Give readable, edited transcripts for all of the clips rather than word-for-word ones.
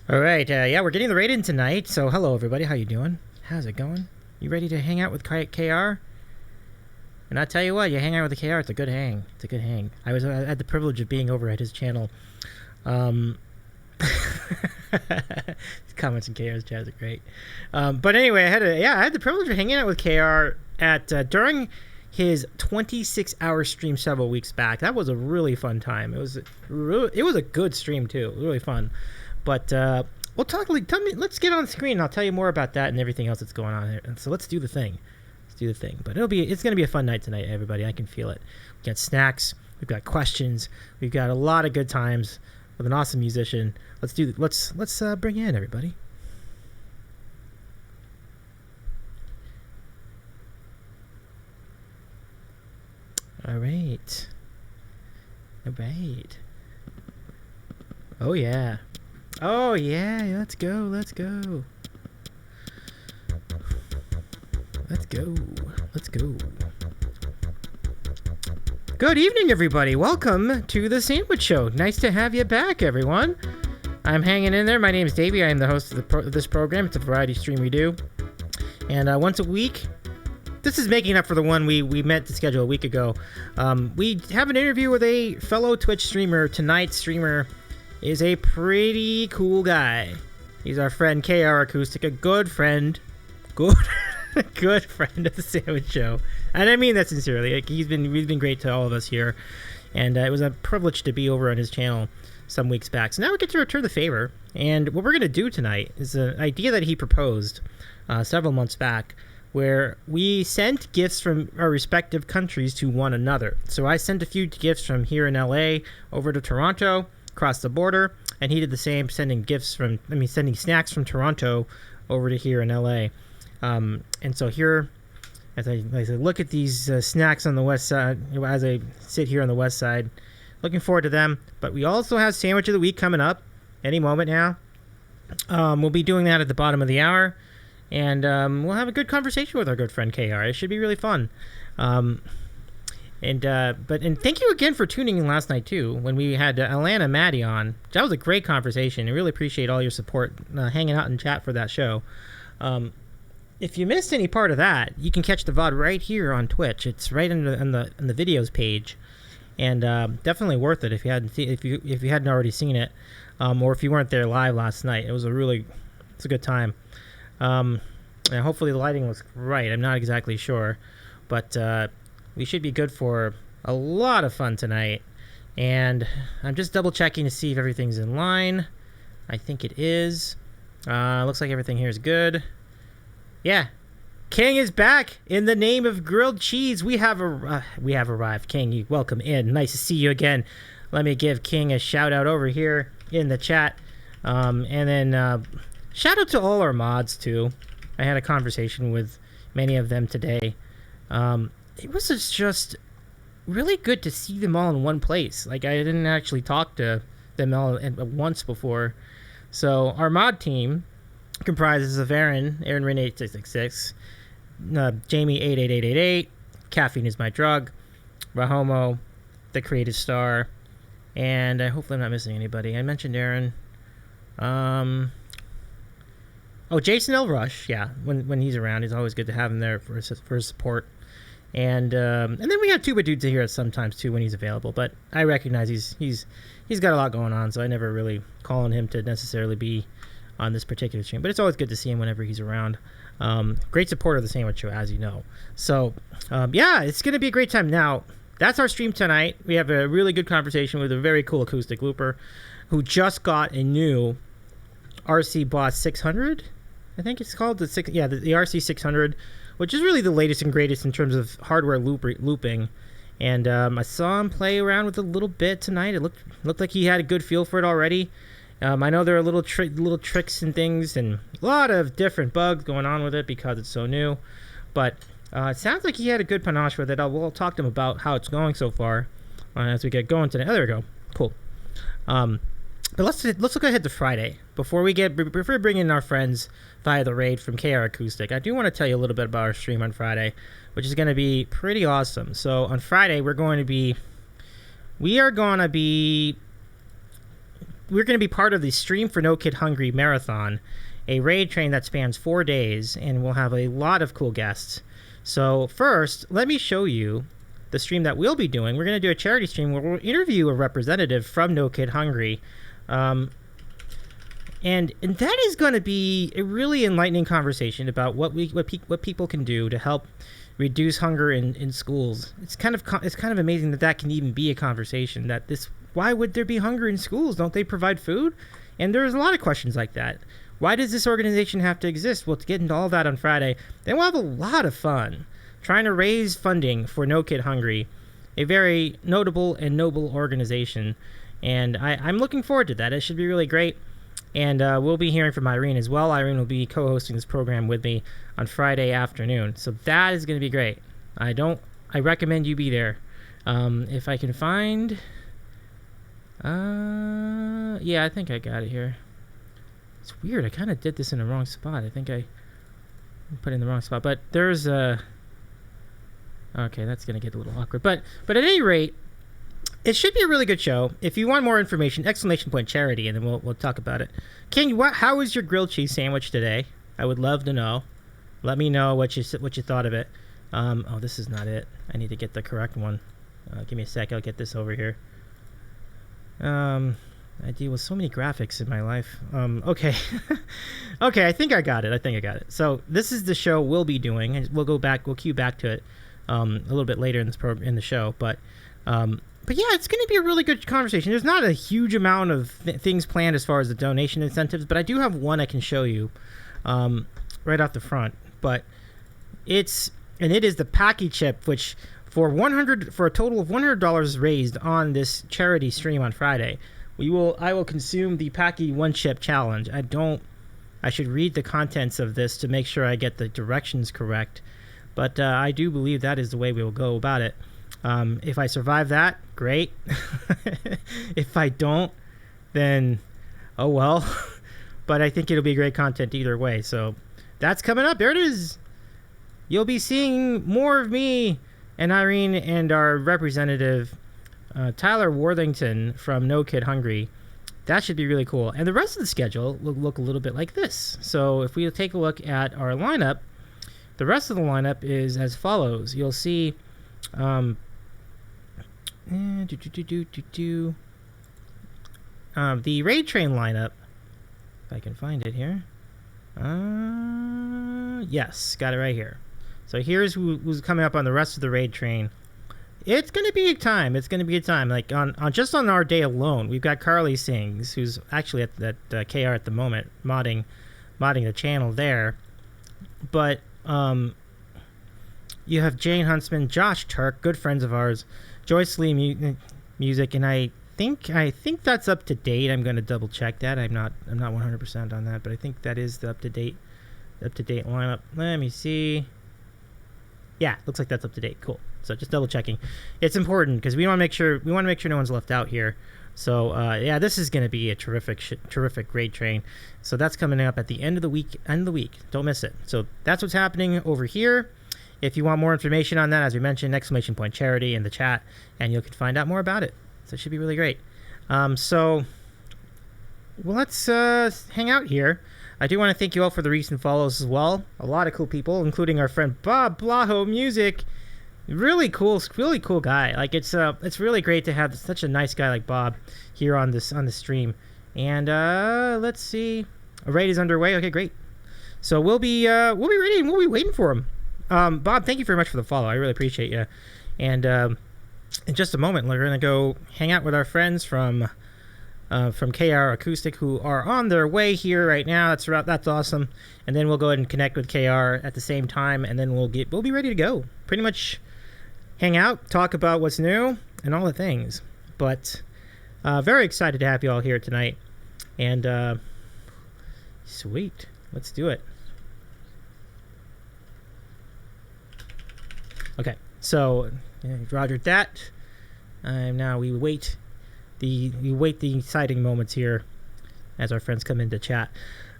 All right, yeah, we're getting the raid in tonight. So, hello everybody, how you doing? How's it going? You ready to hang out with Kayar? And I tell you what, you hang out with the Kayar, it's a good hang. It's a good hang. I had the privilege of being over at his channel. Comments in Kayar's chat are great. But anyway, I had the privilege of hanging out with Kayar at during his 26-hour stream several weeks back. That was a really fun time. It was a good stream too. It was really fun. But we'll talk. Let's get on the screen, and I'll tell you more about that and everything else that's going on here. And so let's do the thing. But it's going to be a fun night tonight, everybody. I can feel it. We got snacks. We've got questions. We've got a lot of good times with an awesome musician. Let's bring in everybody. All right. Oh yeah. Let's go. Good evening, everybody. Welcome to the Sandwich Show. Nice to have you back, everyone. I'm hanging in there. My name is Davy. I am the host of this program. It's a variety stream we do. And once a week, this is making up for the one we meant to schedule a week ago. We have an interview with a fellow Twitch streamer. Tonight's streamer is a pretty cool guy. He's our friend KayarAcoustic, a good friend. Good friend of the Sandwich Show. And I mean that sincerely. Like, he's been great to all of us here. And it was a privilege to be over on his channel some weeks back. So now we get to return the favor. And what we're going to do tonight is an idea that he proposed several months back, where we sent gifts from our respective countries to one another. So I sent a few gifts from here in LA over to Toronto, across the border, and he did the same, sending snacks from Toronto over to here in LA. And so here, as I look at these snacks on the west side, as I sit here on the west side, looking forward to them. But we also have Sandwich of the Week coming up any moment now. We'll be doing that at the bottom of the hour. And we'll have a good conversation with our good friend KR. It should be really fun. And thank you again for tuning in last night too, when we had Alana Maddie on. That was a great conversation. I really appreciate all your support, hanging out in chat for that show. If you missed any part of that, you can catch the VOD right here on Twitch. It's right in the videos page, and definitely worth it if you hadn't already seen it, or if you weren't there live last night. It's a good time. And hopefully the lighting looks right. I'm not exactly sure, but we should be good for a lot of fun tonight. And I'm just double checking to see if everything's in line. I think it is. Looks like everything here is good. Yeah, King is back. In the name of grilled cheese, we have arrived. King, welcome in. Nice to see you again. Let me give King a shout out over here in the chat, and then shout out to all our mods too. I had a conversation with many of them today. It was just really good to see them all in one place. Like, I didn't actually talk to them all at once before. So our mod team comprises of Aaron Ren 8666, Jamie 88888, Caffeine is my drug, Rahomo, the creative star, and hopefully I'm not missing anybody. I mentioned Aaron. Jason L. Rush, yeah, when he's around, it's always good to have him there for his support. And then we have Tuba Dudes here sometimes too when he's available, but I recognize he's got a lot going on, so I never really call on him to necessarily be on this particular stream, but it's always good to see him whenever he's around. Great supporter of the Sandwich Show, as you know. So yeah, it's gonna be a great time. Now, that's our stream tonight. We have a really good conversation with a very cool acoustic looper who just got a new RC Boss 600, I think it's called, the RC 600, which is really the latest and greatest in terms of hardware looping. And I saw him play around with it a little bit tonight. It looked like he had a good feel for it already. I know there are little tricks and things and a lot of different bugs going on with it because it's so new. But it sounds like he had a good panache with it. We'll talk to him about how it's going so far as we get going today. Oh, there we go. Cool. But let's look ahead to Friday before we bring in our friends via the raid from KayarAcoustic. I do want to tell you a little bit about our stream on Friday, which is going to be pretty awesome. So on Friday we are going to be we're going to be part of the Stream for No Kid Hungry Marathon, a raid train that spans 4 days, and we'll have a lot of cool guests. So first, let me show you the stream that we'll be doing. We're going to do a charity stream where we'll interview a representative from No Kid Hungry. And that is going to be a really enlightening conversation about what people can do to help reduce hunger in schools. It's kind of amazing that can even be a conversation. Why would there be hunger in schools? Don't they provide food? And there's a lot of questions like that. Why does this organization have to exist? We'll get into all that on Friday. Then we'll have a lot of fun trying to raise funding for No Kid Hungry, a very notable and noble organization. And I'm looking forward to that. It should be really great. And we'll be hearing from Irene as well. Irene will be co-hosting this program with me on Friday afternoon. So that is going to be great. I recommend you be there. If I can find... yeah, I think I got it here. It's weird. I kind of did this in the wrong spot. I think I put it in the wrong spot. But there's a... Okay, that's going to get a little awkward. But at any rate, it should be a really good show. If you want more information, !charity, and then we'll talk about it. How was your grilled cheese sandwich today? I would love to know. Let me know what you thought of it. Oh, this is not it. I need to get the correct one. Give me a sec. I'll get this over here. I deal with so many graphics in my life. Okay. Okay, I think I got it. So this is the show we'll be doing, and we'll cue back to it a little bit later in the show. But yeah, it's going to be a really good conversation. There's not a huge amount of things planned as far as the donation incentives, but I do have one I can show you right off the front. But it is the Packy Chip, which for a total of $100 raised on this charity stream on Friday, I will consume the Packy One Chip Challenge. I should read the contents of this to make sure I get the directions correct, but I do believe that is the way we will go about it. If I survive that, great. If I don't, then oh well. But I think it'll be great content either way. So that's coming up. There it is. You'll be seeing more of me and Irene and our representative, Tyler Worthington from No Kid Hungry. That should be really cool. And the rest of the schedule will look a little bit like this. So if we take a look at our lineup, the rest of the lineup is as follows. You'll see the raid train lineup, if I can find it here. Yes, got it right here. So here's who's coming up on the rest of the raid train. It's gonna be a time. Like on our day alone, we've got Carly Sings, who's actually at Kayar at the moment, modding the channel there. But you have Jane Huntsman, Josh Turk, good friends of ours, Joyce Lee Music, and I think that's up to date. I'm going to double check that. I'm not 100% on that, but I think that is the up to date lineup. Let me see. Yeah, looks like that's up to date. Cool. So just double checking. It's important because we want to make sure no one's left out here. So yeah, this is going to be a terrific raid train. So that's coming up at the end of the week. Don't miss it. So that's what's happening over here. If you want more information on that, as we mentioned, !charity in the chat, and you can find out more about it. So it should be really great. So let's hang out here. I do want to thank you all for the recent follows as well. A lot of cool people, including our friend Bob Blaho Music. Really cool guy. Like it's really great to have such a nice guy like Bob here on the stream. And let's see, a raid is underway. Okay, great. So we'll be ready and we'll be waiting for him. Bob, thank you very much for the follow. I really appreciate you. And in just a moment, we're gonna go hang out with our friends from KayarAcoustic, who are on their way here right now. That's awesome. And then we'll go ahead and connect with Kayar at the same time, and then we'll be ready to go. Pretty much hang out, talk about what's new, and all the things. But very excited to have you all here tonight. And sweet, let's do it. Okay, so roger that. Now we wait the exciting moments here as our friends come into chat.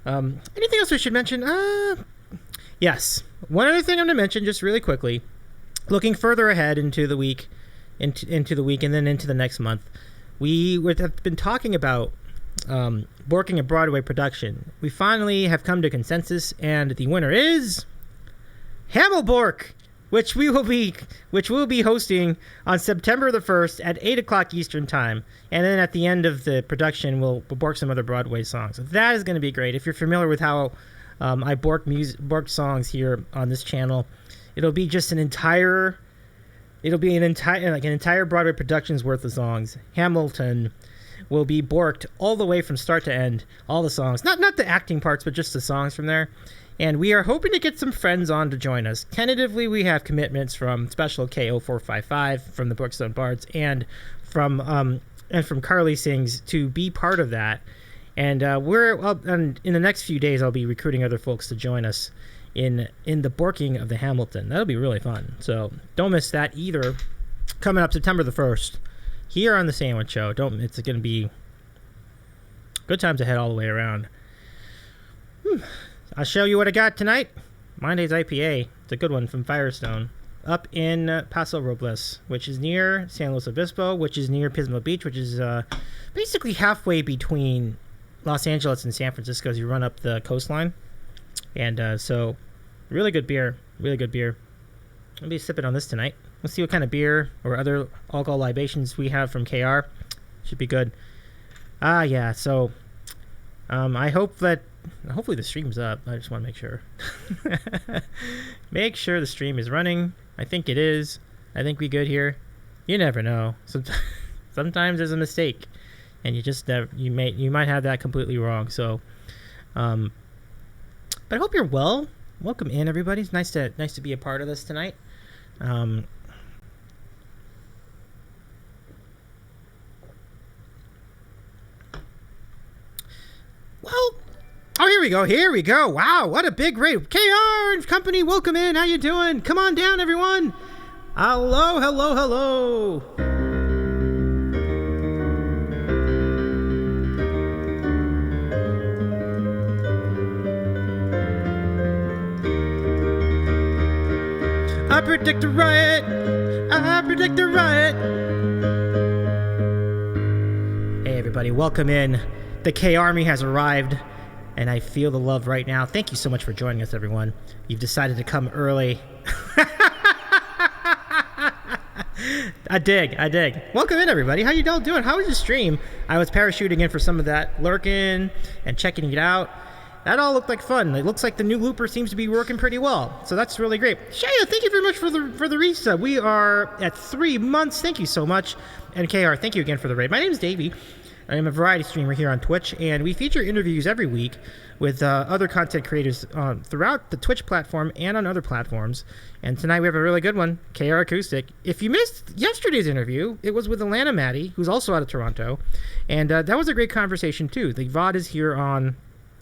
Anything else we should mention? Yes. One other thing I'm going to mention just really quickly. Looking further ahead into the week, into the week, and then into the next month, we have been talking about Borking a Broadway production. We finally have come to consensus, and the winner is Hamilbork, which we will be hosting on September the 1st at 8 o'clock Eastern Time. And then at the end of the production, we'll bork some other Broadway songs. That is going to be great. If you're familiar with how I bork songs here on this channel, it'll be an entire Broadway production's worth of songs. Hamilton will be borked all the way from start to end, all the songs. Not the acting parts, but just the songs from there. And we are hoping to get some friends on to join us. Tentatively, we have commitments from Special K0455 from the Brookstone Bards and from Carly Sings to be part of that. And in the next few days, I'll be recruiting other folks to join us in the borking of the Hamilton. That'll be really fun. So don't miss that either. Coming up September the 1st. Here on the Sandwich Show. It's going to be good times ahead all the way around. I'll show you what I got tonight. Monday's IPA. It's a good one from Firestone. Up in Paso Robles, which is near San Luis Obispo, which is near Pismo Beach, which is basically halfway between Los Angeles and San Francisco as you run up the coastline. And so, really good beer. Really good beer. I'll be sipping on this tonight. Let's see what kind of beer or other alcohol libations we have from Kayar. Should be good. Yeah, so I hope that... Hopefully the stream's up. I just want to make sure. Make sure the stream is running. I think it is. I think we good here. You never know. Sometimes there's a mistake, and you might have that completely wrong. So, but I hope you're well. Welcome in, everybody. It's nice to be a part of this tonight. Well, oh, here we go. Wow, what a big rate. Kayar and company, welcome in. How you doing? Come on down, everyone. Hello. I predict a riot. Hey, everybody, welcome in. The K-Army has arrived, and I feel the love right now. Thank you so much for joining us, everyone. You've decided to come early. I dig. Welcome in, everybody. How you all doing? How was your stream? I was parachuting in for some of that lurking and checking it out. That all looked like fun. It looks like the new looper seems to be working pretty well. So that's really great. Shaya, thank you very much for the resub. We are at 3 months. Thank you so much. And KR, thank you again for the raid. My name is Davy. I am a variety streamer here on Twitch, and we feature interviews every week with other content creators throughout the Twitch platform and on other platforms. And tonight we have a really good one, KayarAcoustic. If you missed yesterday's interview, it was with Atlanta Maddie, who's also out of Toronto. And that was a great conversation, too. The VOD is here on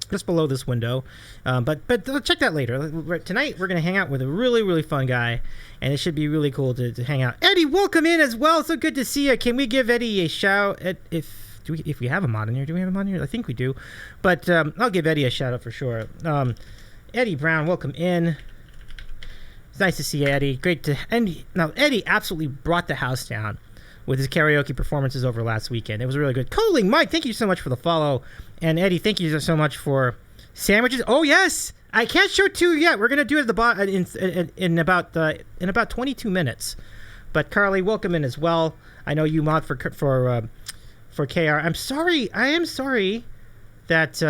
just below this window. But check that later. Tonight we're going to hang out with a really, really fun guy, and it should be really cool to hang out. Eddie, welcome in as well. So good to see you. Can we give Eddie a shout if we have him on in here? Do we have him on here? I think we do. But I'll give Eddie a shout out for sure. Eddie Brown, welcome in. It's nice to see you, Eddie. Great to... And now, Eddie absolutely brought the house down with his karaoke performances over last weekend. It was really good. Coling Mike, thank you so much for the follow. And Eddie, thank you so much for sandwiches. Oh, yes! I can't show two yet. We're going to do it at in about 22 minutes. But Carly, welcome in as well. I know you mod for KR. I'm sorry. I am sorry that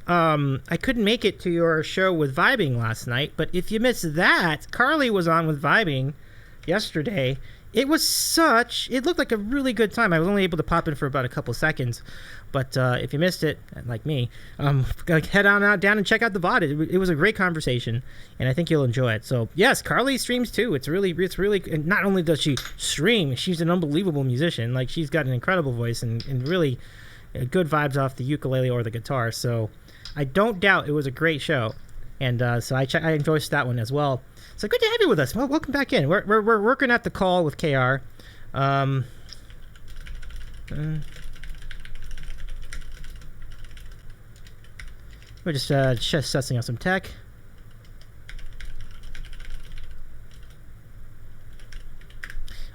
I couldn't make it to your show with Vibing last night. But if you missed that, Carly was on with Vibing yesterday. It looked like a really good time. I was only able to pop in for about a couple seconds. But if you missed it, like me, head on down and check out the VOD. It was a great conversation, and I think you'll enjoy it. So, yes, Carly streams too. It's really, and not only does she stream, she's an unbelievable musician. Like, she's got an incredible voice and really good vibes off the ukulele or the guitar. So, I don't doubt it was a great show. And so I enjoyed that one as well. So, good to have you with us. Well, welcome back in. We're working at the call with KR. We're just sussing out some tech.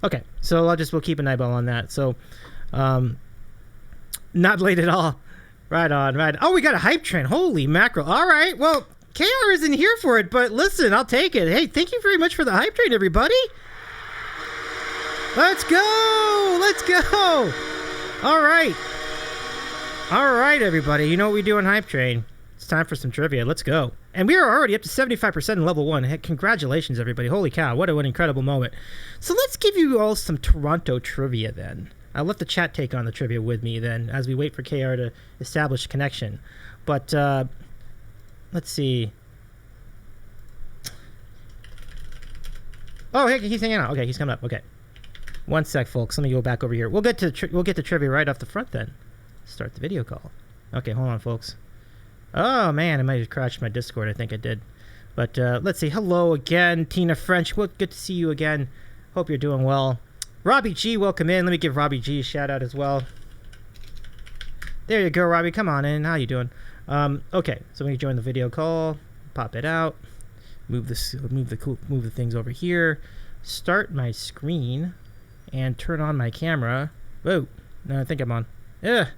Okay, so we'll keep an eyeball on that. So, not late at all. Right on, right. Oh, we got a hype train. Holy mackerel. All right, well, Kayar isn't here for it, but listen, I'll take it. Hey, thank you very much for the hype train, everybody. Let's go! Let's go! All right. All right, everybody. You know what we do on Hype Train? It's time for some trivia. Let's go. And we are already up to 75% in level 1. Heck, congratulations, everybody. Holy cow, what an incredible moment. So let's give you all some Toronto trivia then. I'll let the chat take on the trivia with me then as we wait for KR to establish a connection. But let's see. Oh, hey, he's hanging out. Okay, he's coming up. Okay. One sec, folks. Let me go back over here. We'll get to trivia right off the front then. Start the video call. Okay, hold on, folks. Oh, man, I might have crashed my Discord. I think I did. But let's see. Hello again, Tina French. Well, good to see you again. Hope you're doing well. Robbie G, welcome in. Let me give Robbie G a shout-out as well. There you go, Robbie. Come on in. How you doing? Okay, so when you join the video call, pop it out. Move the things over here. Start my screen. And turn on my camera. Whoa. No, I think I'm on. Ugh.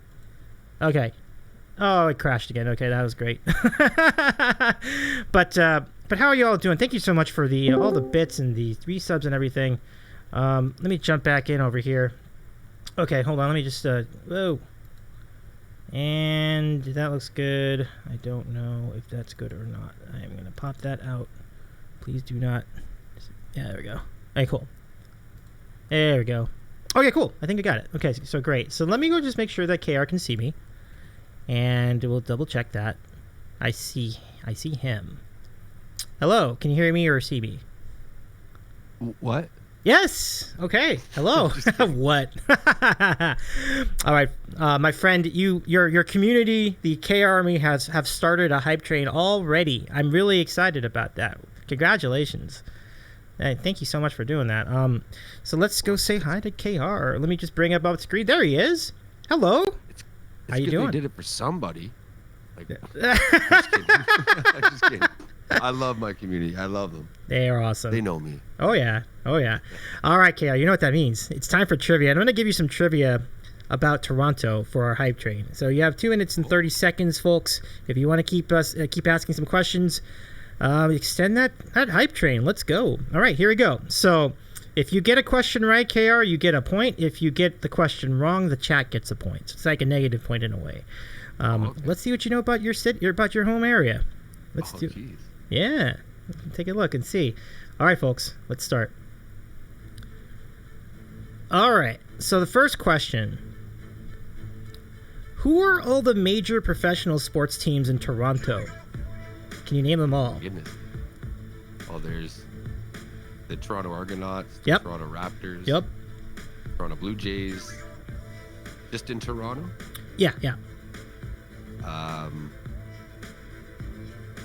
Okay. Oh, it crashed again. Okay, that was great. But how are you all doing? Thank you so much for the all the bits and the resubs and everything. Let me jump back in over here. Okay, hold on. Let me just whoa. And that looks good. I don't know if that's good or not. I am gonna pop that out. Please do not. Yeah, there we go. Okay, cool. There we go. Okay, cool. I think I got it. Okay, so great. So let me go just make sure that KR can see me. And we'll double check that. I see him. Hello, can you hear me or see me? What? Yes. Okay. Hello. What? All right, my friend, your community, the K Army have started a hype train already. I'm really excited about that. Congratulations. Hey, thank you so much for doing that. So let's go say hi to KR. Let me just bring up the screen. There he is. Hello. How you doing? They did it for somebody. Like, just kidding. Just kidding. I love my community. I love them. They are awesome. They know me. Oh yeah. Oh yeah. All right, KR. You know what that means? It's time for trivia. And I'm going to give you some trivia about Toronto for our hype train. So you have 2 minutes and 30 seconds, folks. If you want to keep asking some questions. Extend that hype train. Let's go. All right, here we go. So if you get a question right, KR, you get a point. If you get the question wrong, the chat gets a point. So it's like a negative point in a way. Okay. Let's see what you know about your about your home area. Let's do. Geez. Yeah, take a look and see. All right, folks, let's start. All right. So the first question: who are all the major professional sports teams in Toronto? Can you name them all? Goodness. Oh, there's the Toronto Argonauts, the yep. Toronto Raptors, yep. Toronto Blue Jays. Just in Toronto? Yeah.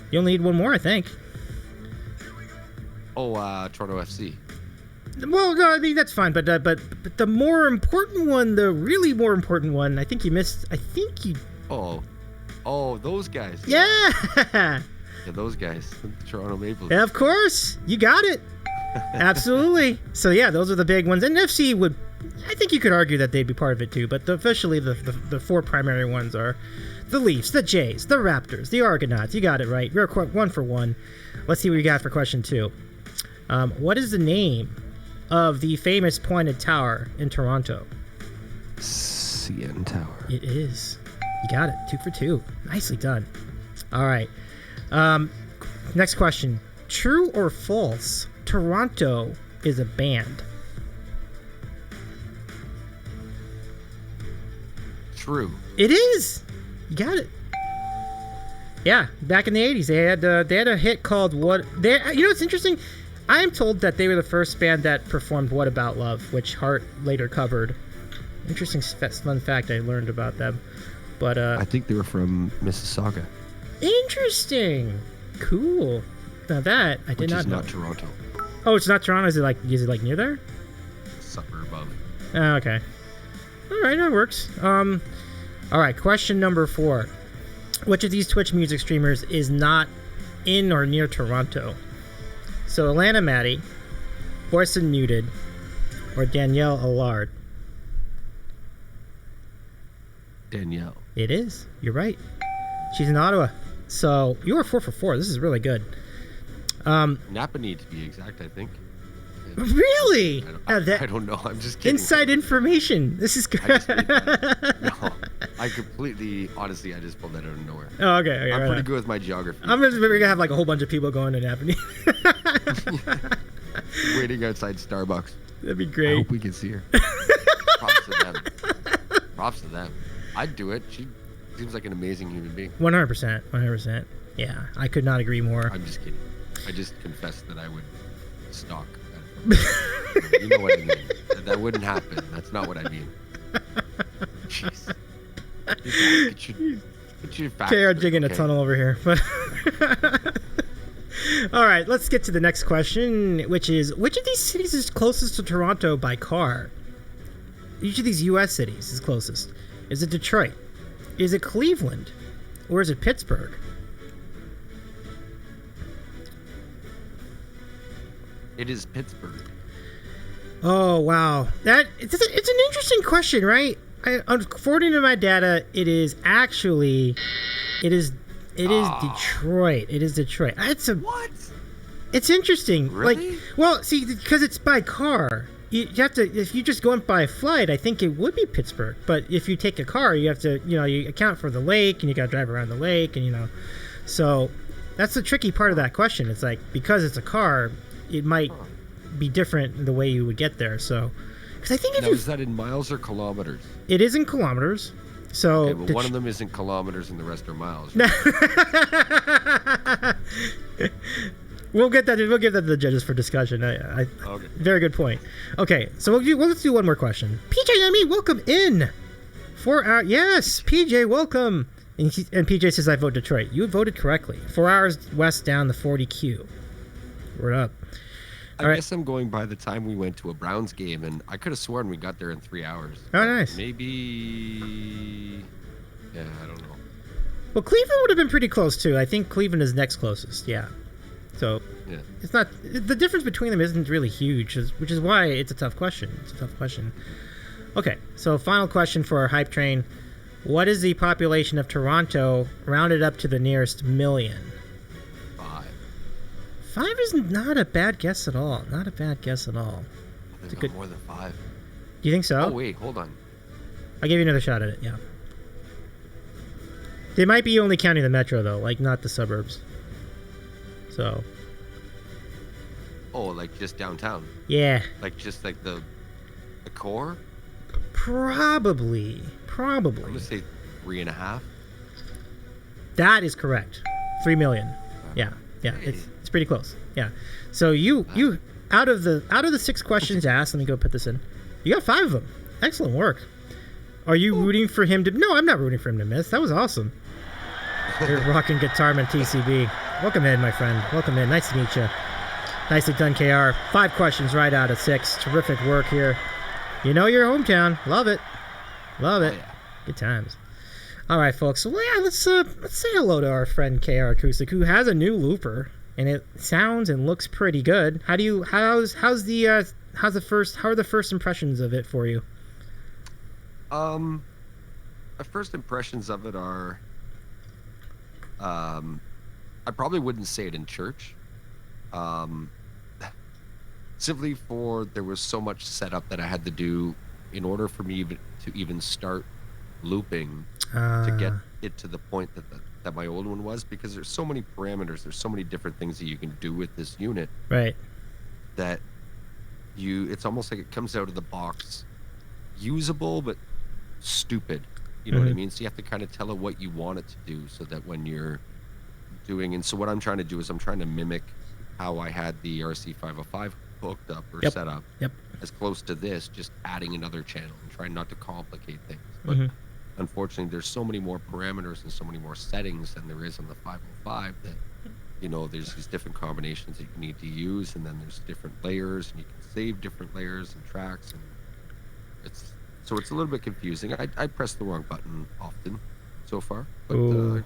You only need one more, I think. Toronto FC. Well, no, I mean that's fine, but the more important one, the really more important one, I think you missed. I think you. Oh, those guys. Yeah. Yeah, those guys, Toronto Maple Leafs. Yeah, of course, you got it. Absolutely. So yeah, those are the big ones. And FC would, I think you could argue that they'd be part of it too. But officially, the 4 primary ones are the Leafs, the Jays, the Raptors, the Argonauts. You got it right. You're 1 for 1. Let's see what you got for question 2. What is the name of the famous pointed tower in Toronto? CN Tower. It is. You got it. 2 for 2. Nicely done. All right. Next question. True or false? Toronto is a band. True. It is. You got it. Yeah, back in the 80s, they had a hit called What. You know what's interesting? I am told that they were the first band that performed What About Love, which Heart later covered. Interesting fun fact I learned about them. But I think they were from Mississauga. Interesting. Cool. Now that I did not know. Which is not Toronto. Oh, it's not Toronto. Is it like near there? Suburb of. Oh, okay. All right, that works. All right, question number 4. Which of these Twitch music streamers is not in or near Toronto? So Atlanta Maddie, Voice Unmuted, or Danielle Allard? Danielle. It is. You're right. She's in Ottawa. So you are 4 for 4. This is really good. Napanee, to be exact, I think. Really? I don't know. I'm just kidding. Inside information. This is good. No, I completely, honestly, I just pulled that out of nowhere. Oh, okay. I'm pretty good with my geography. We're going to have like a whole bunch of people going to Napanee. Waiting outside Starbucks. That'd be great. I hope we can see her. Props to them. Props to them. I'd do it. She seems like an amazing human being. 100%. 100%. Yeah, I could not agree more. I'm just kidding. I just confessed that I would stalk. You know what I mean. That wouldn't happen. That's not what I mean. Jeez. Get your facts. KR digging a tunnel over here. All right, let's get to the next question, which is, which of these cities is closest to Toronto by car? Each of these U.S. cities is closest. Is it Detroit? Is it Cleveland? Or is it Pittsburgh? It is Pittsburgh. Oh, wow. It's an interesting question, right? According to my data, it is Detroit. It is Detroit. What? It's interesting. Really? Like, well, see, because it's by car. You have to, if you just go in by flight, I think it would be Pittsburgh. But if you take a car, you have to, you account for the lake, and you got to drive around the lake, and so that's the tricky part of that question. It's like, because it's a car, it might be different the way you would get there. So, because I think is that in miles or kilometers? It is in kilometers. So, okay, well, one of them is in kilometers, and the rest are miles. Right? We'll get that. We'll give that to the judges for discussion. Okay. Very good point. Okay, so let's do one more question. PJ Yemi, welcome in. Yes, PJ, welcome. And PJ says, I vote Detroit. You voted correctly. 4 hours west down the 40Q. We're up. I guess I'm going by the time we went to a Browns game, and I could have sworn we got there in 3 hours. Oh, nice. Maybe. Yeah, I don't know. Well, Cleveland would have been pretty close too. I think Cleveland is next closest. Yeah. So yeah. It's not, the difference between them isn't really huge, which is why it's a tough question. Okay, so final question for our hype train. What is the population of Toronto rounded up to the nearest million? 5 is not a bad guess at all. I think more than 5. Do you think so? Oh, wait, hold on. I'll give you another shot at it, yeah. They might be only counting the metro, though, like not the suburbs. So. Oh, like just downtown? Yeah. Like just like the core? Probably. I'm going to say 3.5. That is correct. 3 million. Yeah. Hey. It's pretty close. Yeah. So you out of the 6 questions asked, let me go put this in. You got 5 of them. Excellent work. Are you rooting for him to? No, I'm not rooting for him to miss. That was awesome. You're rocking Guitarman TCB. Welcome in, my friend. Welcome in. Nice to meet you. Nicely done, KR. 5 questions right out of 6. Terrific work here. You know your hometown. Love it. Oh, yeah. Good times. All right, folks. So yeah, let's say hello to our friend KayarAcoustic, who has a new looper, and it sounds and looks pretty good. How are the first impressions of it for you? My first impressions of it are, I probably wouldn't say it in church. Simply for there was so much setup that I had to do in order for me to even start looping to get it to the point that my old one was, because there's so many parameters, there's so many different things that you can do with this unit, right, that it's almost like it comes out of the box usable but stupid, you know what I mean? So you have to kind of tell it what you want it to do, so that when you're doing, and so what I'm trying to do is I'm trying to mimic how I had the RC505 hooked up or set up, as close to this, just adding another channel and trying not to complicate things. But unfortunately, there's so many more parameters and so many more settings than there is on the 505 that, there's these different combinations that you need to use, and then there's different layers, and you can save different layers and tracks, and it's a little bit confusing. I press the wrong button often so far, but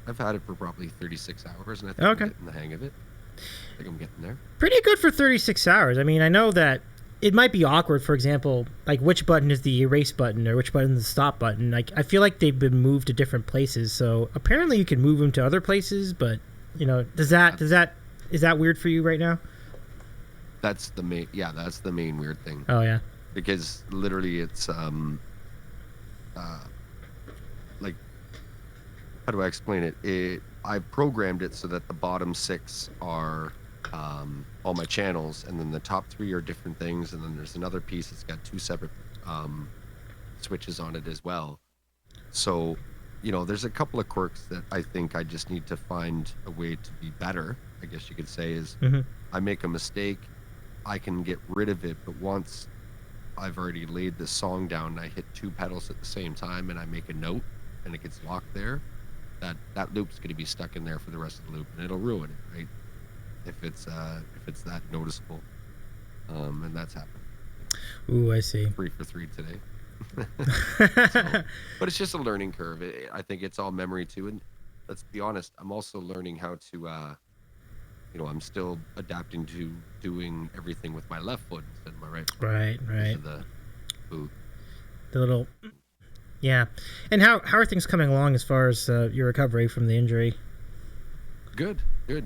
I've had it for probably 36 hours, and I think I'm getting the hang of it. I think I'm getting there. Pretty good for 36 hours. I mean, I know that it might be awkward, for example, like which button is the erase button or which button is the stop button. Like I feel like they've been moved to different places. So apparently you can move them to other places, but is that weird for you right now? That's the main weird thing. Oh yeah. Because literally it's like, how do I explain it? I programmed it so that the bottom 6 are all my channels, and then the top 3 are different things, and then there's another piece that's got 2 separate switches on it as well. So, there's a couple of quirks that I think I just need to find a way to be better, I guess you could say, is I make a mistake, I can get rid of it, but once I've already laid the song down and I hit 2 pedals at the same time and I make a note and it gets locked there, that loop's going to be stuck in there for the rest of the loop, and it'll ruin it, right? If it's that noticeable, and that's happened. Ooh, I see. 3 for 3 today. But it's just a learning curve. I think it's all memory too, and let's be honest, I'm also learning how to, I'm still adapting to doing everything with my left foot instead of my right foot. Right. The boot. The little. Yeah, and how are things coming along as far as your recovery from the injury? Good.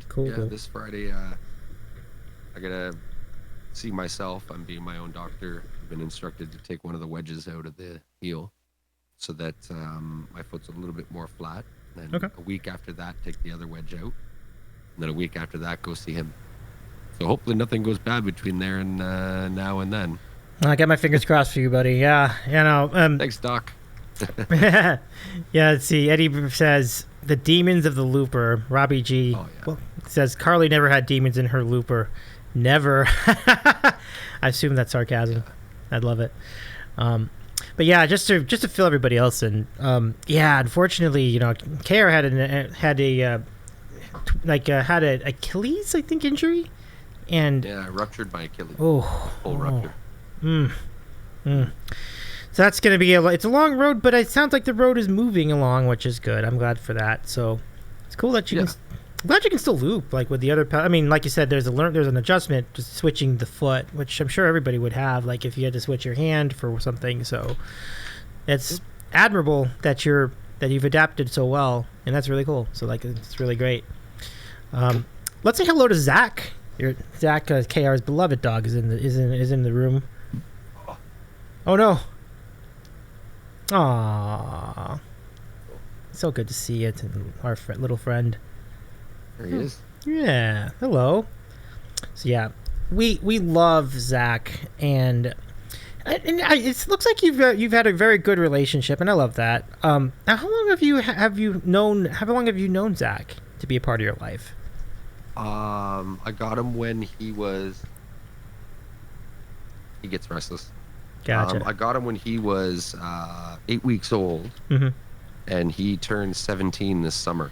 Cool. Yeah, cool. this Friday, I gotta see myself. I'm being my own doctor. I've been instructed to take one of the wedges out of the heel so that my foot's a little bit more flat. And then a week after that, take the other wedge out. And then a week after that, go see him. So hopefully nothing goes bad between there and now and then. I got my fingers crossed for you, buddy. Yeah, Thanks, Doc. Yeah, let's see. Eddie says the demons of the looper. Robbie G says Carly never had demons in her looper. Never. I assume that's sarcasm. I'd love it. But yeah, just to fill everybody else in. Unfortunately, Kayar had an Achilles, I think, injury, and I ruptured my Achilles. Full rupture. So that's going to be it's a long road, but it sounds like the road is moving along, which is good. I'm glad for that. So it's cool that you can. I'm glad you can still loop like with the other. I mean, like you said, there's an adjustment to switching the foot, which I'm sure everybody would have. Like if you had to switch your hand for something. So it's admirable that you've adapted so well, and that's really cool. So like it's really great. Let's say hello to Zach. Zach, Kayar's beloved dog, is in the room. Oh no. Aww. So good to see it, our little friend. There he is. Yeah. Hello. So yeah, we love Zach, and it looks like you've had a very good relationship, and I love that. Now, how long have you known Zach to be a part of your life? I got him when he gets restless. Gotcha. I got him when he was 8 weeks old, and he turned 17 this summer.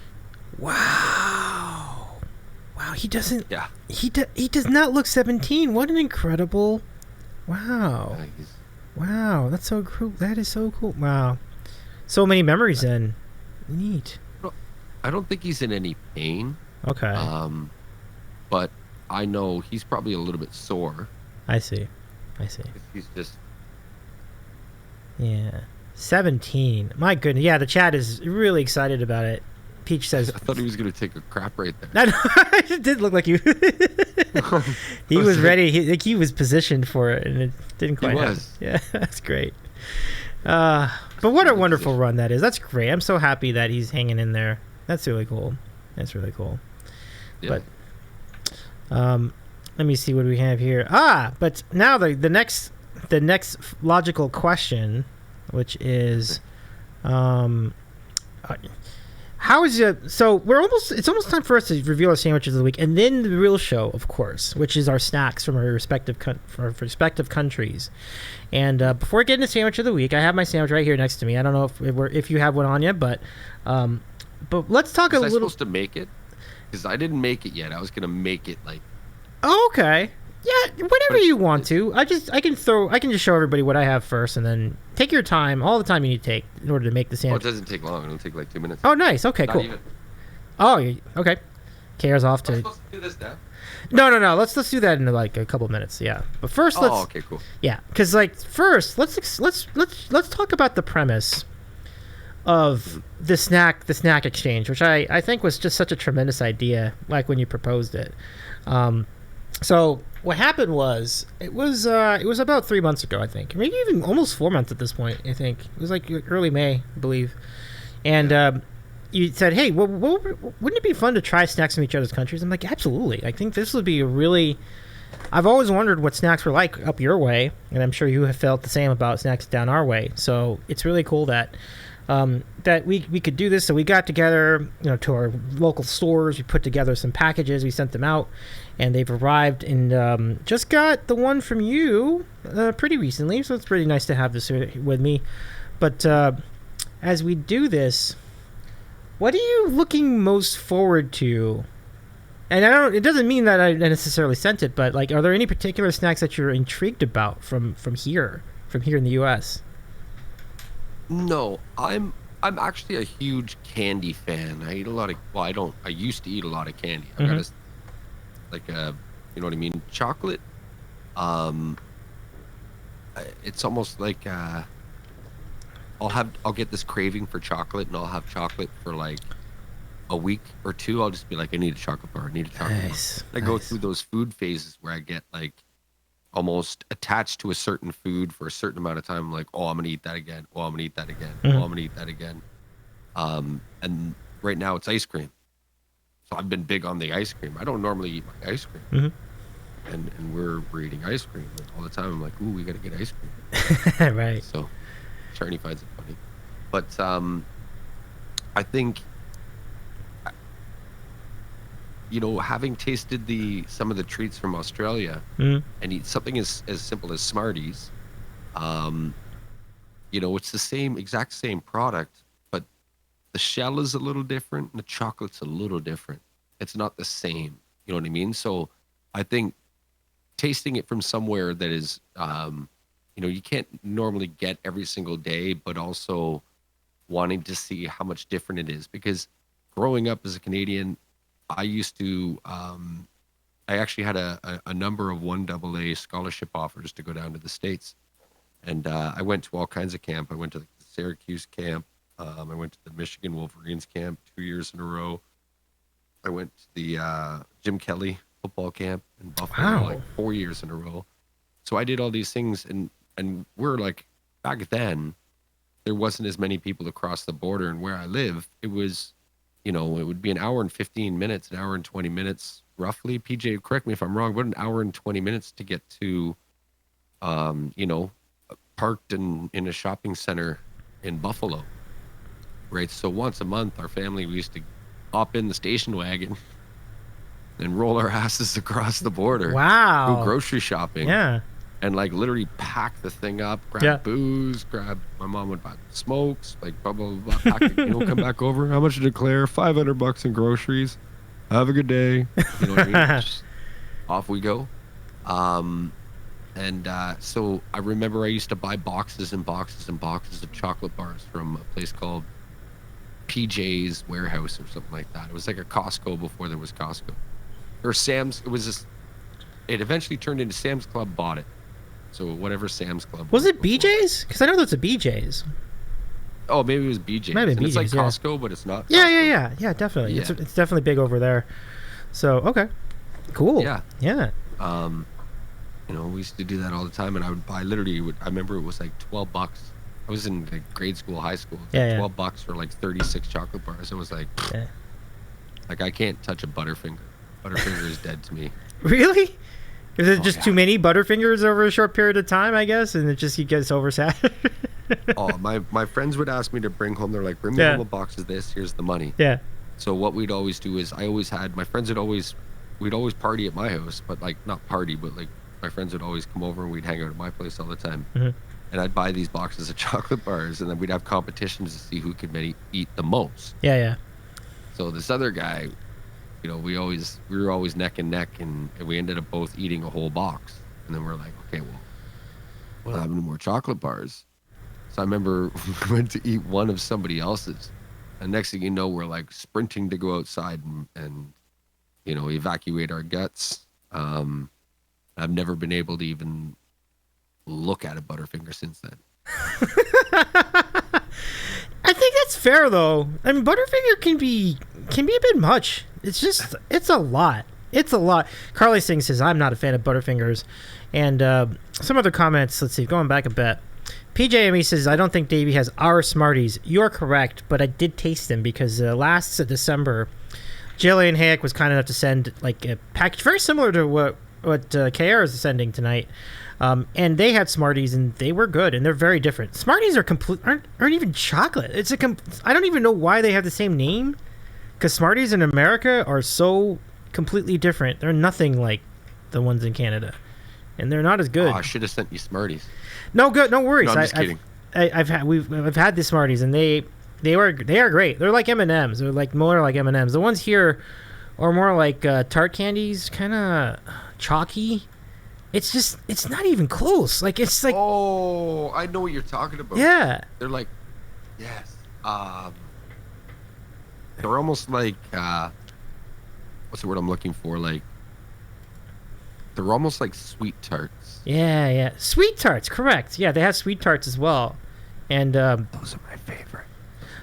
Wow, he doesn't. Yeah. He does not look 17. What an incredible. Wow. Wow, that's so cool. That is so cool. Wow. So many memories then. Neat. I don't think he's in any pain. Okay. But I know he's probably a little bit sore. I see. He's just. Yeah. 17. My goodness. Yeah, the chat is really excited about it. Peach says... I thought he was going to take a crap right there. It did look like you. He was ready. He was positioned for it, and it didn't quite happen. Yeah, that's great. But what a wonderful run that is. That's great. I'm so happy that he's hanging in there. That's really cool. Yeah. But let me see what we have here. But now the next logical question, which is, how is it? So it's almost time for us to reveal our sandwiches of the week, and then the real show, of course, which is our snacks from our respective countries. And before I get into sandwich of the week, I have my sandwich right here next to me. I don't know if you have one on you, but let's talk a little. Was I supposed to make it? Because I didn't make it yet. I was gonna make it like. Oh, okay. Yeah, whenever you want to. I can just show everybody what I have first, and then take your time, all the time you need to take in order to make the sandwich. Oh, it doesn't take long. It'll take like 2 minutes. Oh, nice. Okay, Not cool. even. Oh, okay. Kayar's off Am I to. supposed to do this now? No. Let's do that in like a couple minutes. Yeah, but first let's. Oh, okay, cool. Yeah, because like first let's talk about the premise of the snack exchange, which I think was just such a tremendous idea. Like when you proposed it. So what happened was it was about 3 months ago, I think, maybe even almost 4 months at this point. I think it was like early May, I believe, and you said, "Hey, wouldn't it be fun to try snacks from each other's countries?" I'm like, "Absolutely! I think this would be a really." I've always wondered what snacks were like up your way, and I'm sure you have felt the same about snacks down our way. So it's really cool that that we could do this. So we got together, to our local stores. We put together some packages. We sent them out, and they've arrived. And just got the one from you pretty recently, so it's pretty nice to have this with me. But as we do this, what are you looking most forward to? And it doesn't mean that I necessarily sent it, but like, are there any particular snacks that you're intrigued about from here in the U.S.? No, I'm actually a huge candy fan. I eat a lot of. Well, I don't. I used to eat a lot of candy. I got like you know what I mean, chocolate. It's almost like I'll get this craving for chocolate, and I'll have chocolate for like a week or two. I'll just be like, I need a chocolate bar. I need a chocolate bar. I go through those food phases where I get like almost attached to a certain food for a certain amount of time. I'm like, oh, I'm gonna eat that again. Oh, I'm gonna eat that again. Oh, I'm gonna eat that again. And right now it's ice cream. So I've been big on the ice cream. I don't normally eat my ice cream. And we're eating ice cream all the time. I'm like, ooh, we gotta get ice cream. Right. So Charlie finds it funny. But I think having tasted some of the treats from Australia and eat something as simple as Smarties, it's the exact same product, but the shell is a little different and the chocolate's a little different. It's not the same. You know what I mean? So I think tasting it from somewhere that is, you can't normally get every single day, but also wanting to see how much different it is. Because growing up as a Canadian, I used to, I actually had a number of 1AA scholarship offers to go down to the States. And I went to all kinds of camp. I went to the Syracuse camp. I went to the Michigan Wolverines camp 2 years in a row. I went to the Jim Kelly football camp in Buffalo like 4 years in a row. So I did all these things. And we're like, back then, there wasn't as many people across the border. And where I live, it was, it would be an hour and 15 minutes, an hour and 20 minutes, roughly. PJ, correct me if I'm wrong, but an hour and 20 minutes to get to, parked in a shopping center in Buffalo, right? So once a month, our family, we used to hop in the station wagon and roll our asses across the border. Wow. Go grocery shopping. Yeah. And like literally pack the thing up, grab booze, my mom would buy smokes, like blah, blah, blah, pack it, come back over. How much to declare? $500 in groceries. Have a good day. You know what I mean? Just off we go. So I remember I used to buy boxes and boxes and boxes of chocolate bars from a place called PJ's Warehouse or something like that. It was like a Costco before there was Costco. Or Sam's. It eventually turned into Sam's Club bought it. So whatever Sam's Club was it before. BJ's? Because I know that's a BJ's. Oh, maybe it was BJ's. Maybe BJ's, it's like Costco, but it's not. Yeah, definitely. Yeah. It's definitely big over there. So okay, cool. Yeah. We used to do that all the time, and I would buy I remember it was like $12. I was in like grade school, high school. $12 for like 36 chocolate bars. It was like, like I can't touch a Butterfinger. Butterfinger is dead to me. Really? Is it just too many Butterfingers over a short period of time, I guess, and he gets oversat? Oh, my friends would ask me to bring home. They're like, bring me home a box of this. Here's the money. Yeah. So what we'd always do is my friends we'd always party at my house, but like not party, but like my friends would always come over and we'd hang out at my place all the time. And I'd buy these boxes of chocolate bars, and then we'd have competitions to see who could eat the most. Yeah. So this other guy, we were always neck and neck, and we ended up both eating a whole box. And then we're like, okay, well, we'll have any more chocolate bars. So I remember we went to eat one of somebody else's, and next thing you know, we're like sprinting to go outside and evacuate our guts. I've never been able to even look at a Butterfinger since then. I think that's fair though. I mean, Butterfinger can be a bit much. It's a lot. It's a lot. Carly Singh says I'm not a fan of Butterfingers, and some other comments. Let's see, going back a bit. PJME says I don't think Davy has our Smarties. You're correct, but I did taste them because last December, Jillian Hayek was kind enough to send like a package very similar to what Kayar is sending tonight. And they had Smarties, and they were good, and they're very different. Smarties aren't even chocolate. I don't even know why they have the same name, because Smarties in America are so completely different. They're nothing like the ones in Canada, and they're not as good. Oh, I should have sent you Smarties. No good, no worries. No, I'm just kidding. I've had the Smarties, and they are great. They're like M&Ms. They're like more like M&Ms. The ones here are more like tart candies, kind of chalky. It's not even close. Like, it's like... Oh, I know what you're talking about. Yeah. They're like... Yes. They're almost like... what's the word I'm looking for? Like... They're almost like sweet tarts. Yeah. Sweet tarts, correct. Yeah, they have sweet tarts as well. And... those are my favorite.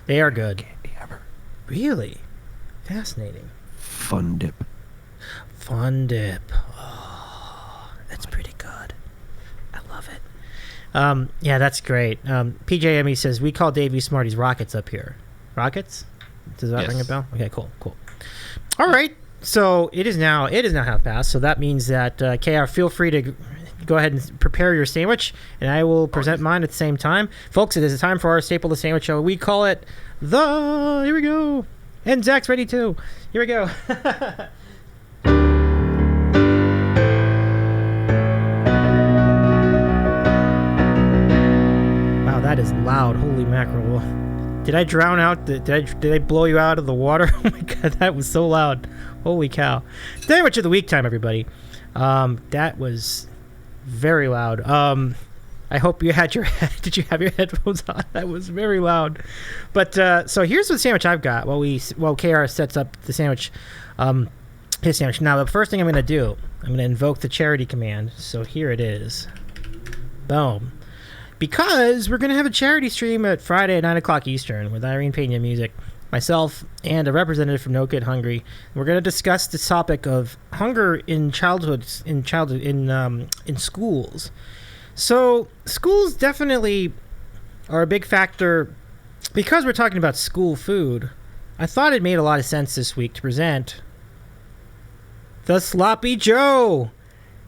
They are good. Candy ever. Really? Fascinating. Fun dip. Oh, that's pretty good. I love it. Yeah, that's great. PJME says we call Davy Smarties Rockets up here. Rockets? Does that ring a bell? Okay, cool. All right. So it is now 1:30. So that means that KR, feel free to go ahead and prepare your sandwich, and I will present mine at the same time, folks. It is time for our staple, the sandwich show. We call it the. Here we go. And Zach's ready too. Here we go. Wow, that is loud. Holy mackerel. Did I drown out? Did I blow you out of the water? Oh my god, that was so loud. Holy cow. Sandwich of the week time, everybody. That was very loud. I hope you had did you have your headphones on? That was very loud. But so here's the sandwich I've got while KR sets up the sandwich, his sandwich. Now the first thing I'm going to invoke the charity command. So here it is. Boom. Because we're going to have a charity stream at Friday at 9 o'clock Eastern with Irene Pena Music, myself, and a representative from No Kid Hungry. We're going to discuss the topic of hunger in schools. So schools definitely are a big factor. Because we're talking about school food, I thought it made a lot of sense this week to present the Sloppy Joe,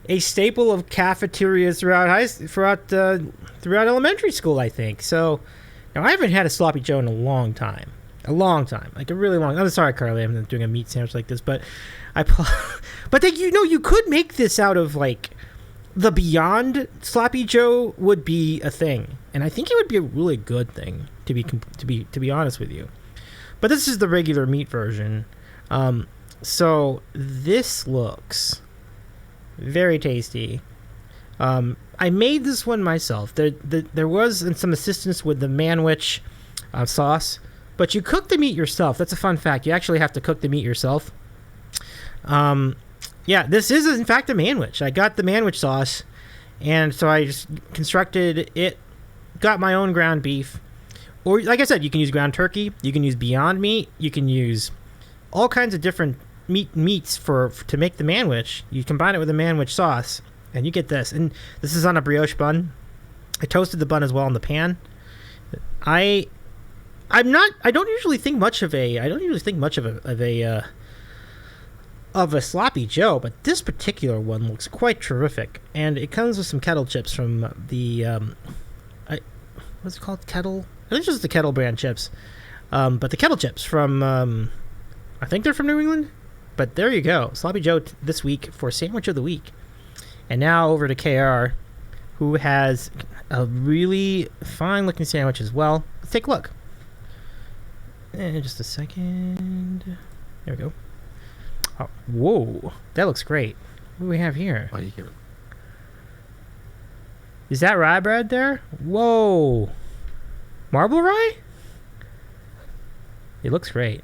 a staple of cafeterias throughout elementary school, I think. So now I haven't had a Sloppy Joe in a long time, like a really long. I'm sorry, Carly, I'm not doing a meat sandwich like this, but you could make this out of like the Beyond Sloppy Joe would be a thing, and I think it would be a really good thing to be honest with you. But this is the regular meat version. So this looks very tasty. I made this one myself. There was some assistance with the manwich sauce, but you cook the meat yourself. That's a fun fact. You actually have to cook the meat yourself. Yeah, this is in fact a manwich. I got the manwich sauce, and so I just constructed it. Got my own ground beef, or like I said, you can use ground turkey. You can use Beyond Meat. You can use all kinds of different meats to make the manwich. You combine it with a manwich sauce, and you get this. And this is on a brioche bun. I toasted the bun as well in the pan. I don't usually think much of a sloppy Joe, but this particular one looks quite terrific, and it comes with some kettle chips from the what's it called? Kettle? I think it's just the Kettle brand chips, but the kettle chips from I think they're from New England. But there you go, Sloppy Joe this week for sandwich of the week. And now over to KR, who has a really fine looking sandwich as well. Let's take a look. And just a second. There we go. Oh, whoa, that looks great. What do we have here? Oh, you hear it? Is that rye bread there? Whoa. Marble rye? It looks great.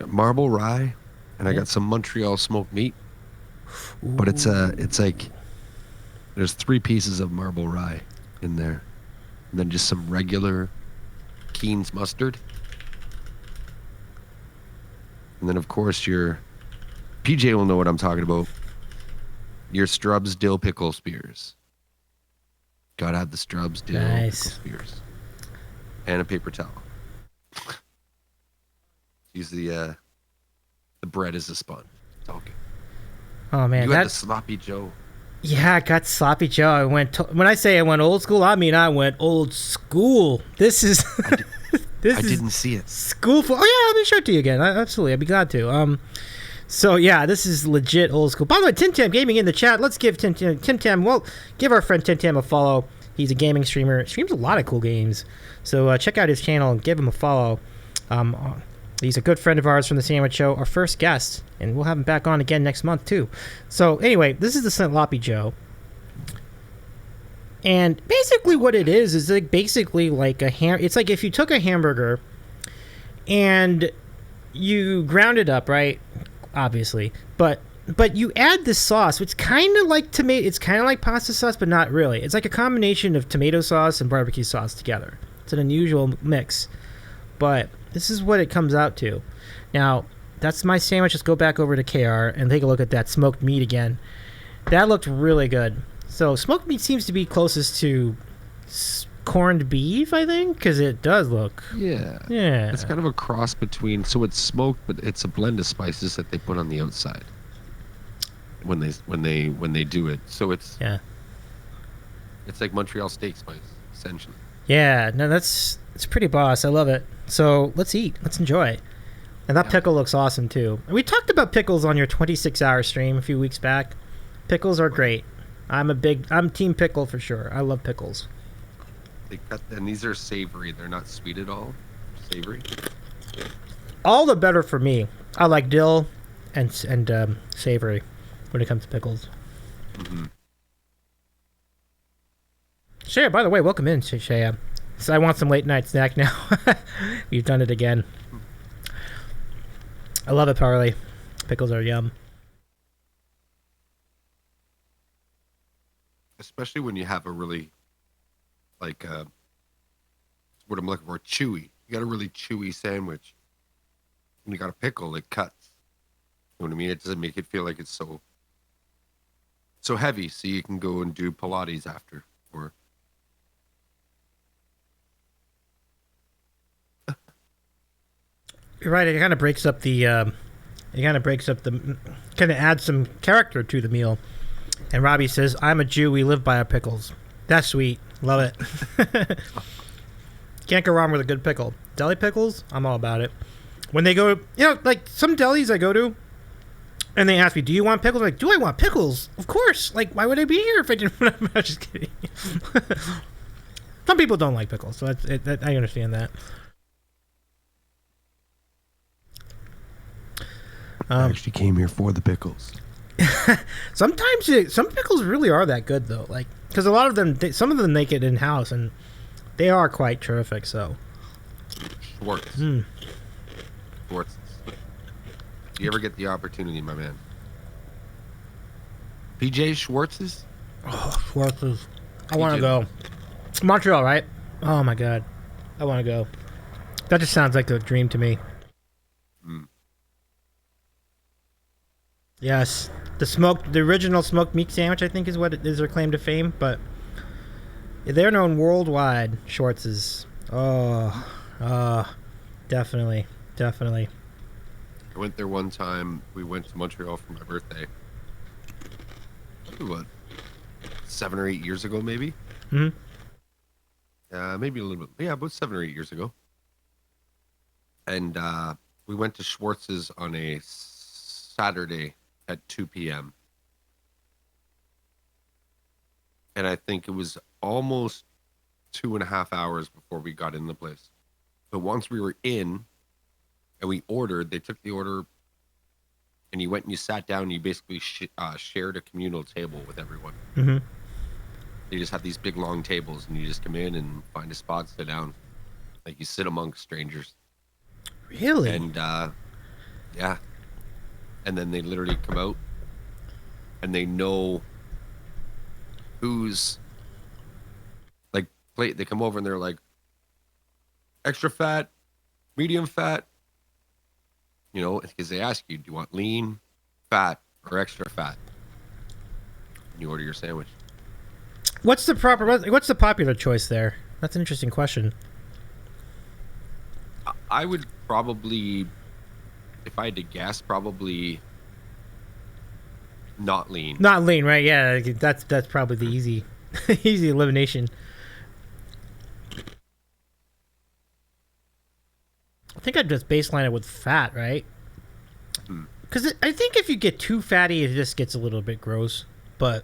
Marble rye and I got some Montreal smoked meat. But it's like there's 3 pieces of marble rye in there, and then just some regular Keen's mustard, and then of course your PJ will know what I'm talking about. Your Strubs dill pickle spears. Gotta have the Strubs dill pickle spears, and a paper towel. Use the bread as a sponge. It's all good. Oh man, you had the sloppy Joe. Yeah, I got sloppy Joe. When I say I went old school, I mean I went old school. This is I didn't see it. School. Oh yeah, let me show it to you again. Absolutely, I'd be glad to. So yeah, this is legit old school. By the way, Tim Tam Gaming in the chat. Let's give Tim Tam. Well, give our friend Tim Tam a follow. He's a gaming streamer. Streams a lot of cool games. So check out his channel and give him a follow. He's a good friend of ours from the Sandwich Show, our first guest, and we'll have him back on again next month too. So anyway, this is the Sloppy Joe, and basically what it is like basically like It's like if you took a hamburger and you ground it up, right? Obviously, but you add this sauce, which kind of like tomato. It's kind of like pasta sauce, but not really. It's like a combination of tomato sauce and barbecue sauce together. It's an unusual mix, but this is what it comes out to. Now, that's my sandwich. Let's go back over to Kayar and take a look at that smoked meat again. That looked really good. So smoked meat seems to be closest to corned beef, I think, because it does look. Yeah. It's kind of a cross between. So it's smoked, but it's a blend of spices that they put on the outside when they do it. So it's It's like Montreal steak spice, essentially. Yeah. No, it's pretty boss. I love it. So let's eat. Let's enjoy. And that pickle looks awesome too. We talked about pickles on your 26-hour stream a few weeks back. Pickles are great. I'm team pickle for sure. I love pickles. And these are savory. They're not sweet at all. Savory. All the better for me. I like dill and savory when it comes to pickles. Mm-hmm. Shaya, by the way, welcome in, Shaya. So I want some late night snack now. You've done it again. I love it, Parley. Pickles are yum. Especially when you have a really, what I'm looking for, chewy. You got a really chewy sandwich. And you got a pickle, it cuts. You know what I mean? It doesn't make it feel like it's so heavy, so you can go and do Pilates after. Or you're right. It kind of breaks up the. Kind of adds some character to the meal. And Robbie says, "I'm a Jew. We live by our pickles." That's sweet. Love it. Can't go wrong with a good pickle. Deli pickles, I'm all about it. When they go, like some delis I go to, and they ask me, "Do you want pickles?" I'm like, "Do I want pickles? Of course. Like, why would I be here if I didn't?" I'm just kidding. Some people don't like pickles, so I understand that. I actually came here for the pickles. Sometimes some pickles really are that good though, like because a lot of them, some of them make it in house, and they are quite terrific. So, Schwartz. Schwartz. Do you ever get the opportunity, my man? PJ Schwartz's? Oh, Schwartz's. I want to go. Montreal, right? Oh my god, I want to go. That just sounds like a dream to me. Yes, the original smoked meat sandwich, I think, is what is their claim to fame. But they're known worldwide. Schwartz's. Definitely. I went there one time. We went to Montreal for my birthday. What? 7 or 8 years ago, maybe. Maybe a little bit. Yeah, about 7 or 8 years ago. And we went to Schwartz's on a Saturday at 2 p.m. And I think it was almost 2.5 hours before we got in the place. But once we were in and we ordered, they took the order and you went and you sat down and you basically shared a communal table with everyone. Mm-hmm. They just have these big long tables and you just come in and find a spot, sit down. Like you sit amongst strangers. Really? And yeah. and then they literally come out and they know who's like plate. They come over and they're like extra fat, medium fat, you know, because they ask you, do you want lean, fat, or extra fat? And you order your sandwich. What's the popular choice there? That's an interesting question. I would probably, if I had to guess, probably not lean. Not lean, right? Yeah, that's probably the easy easy elimination. I think I'd just baseline it with fat, right? Because I think if you get too fatty, it just gets a little bit gross. But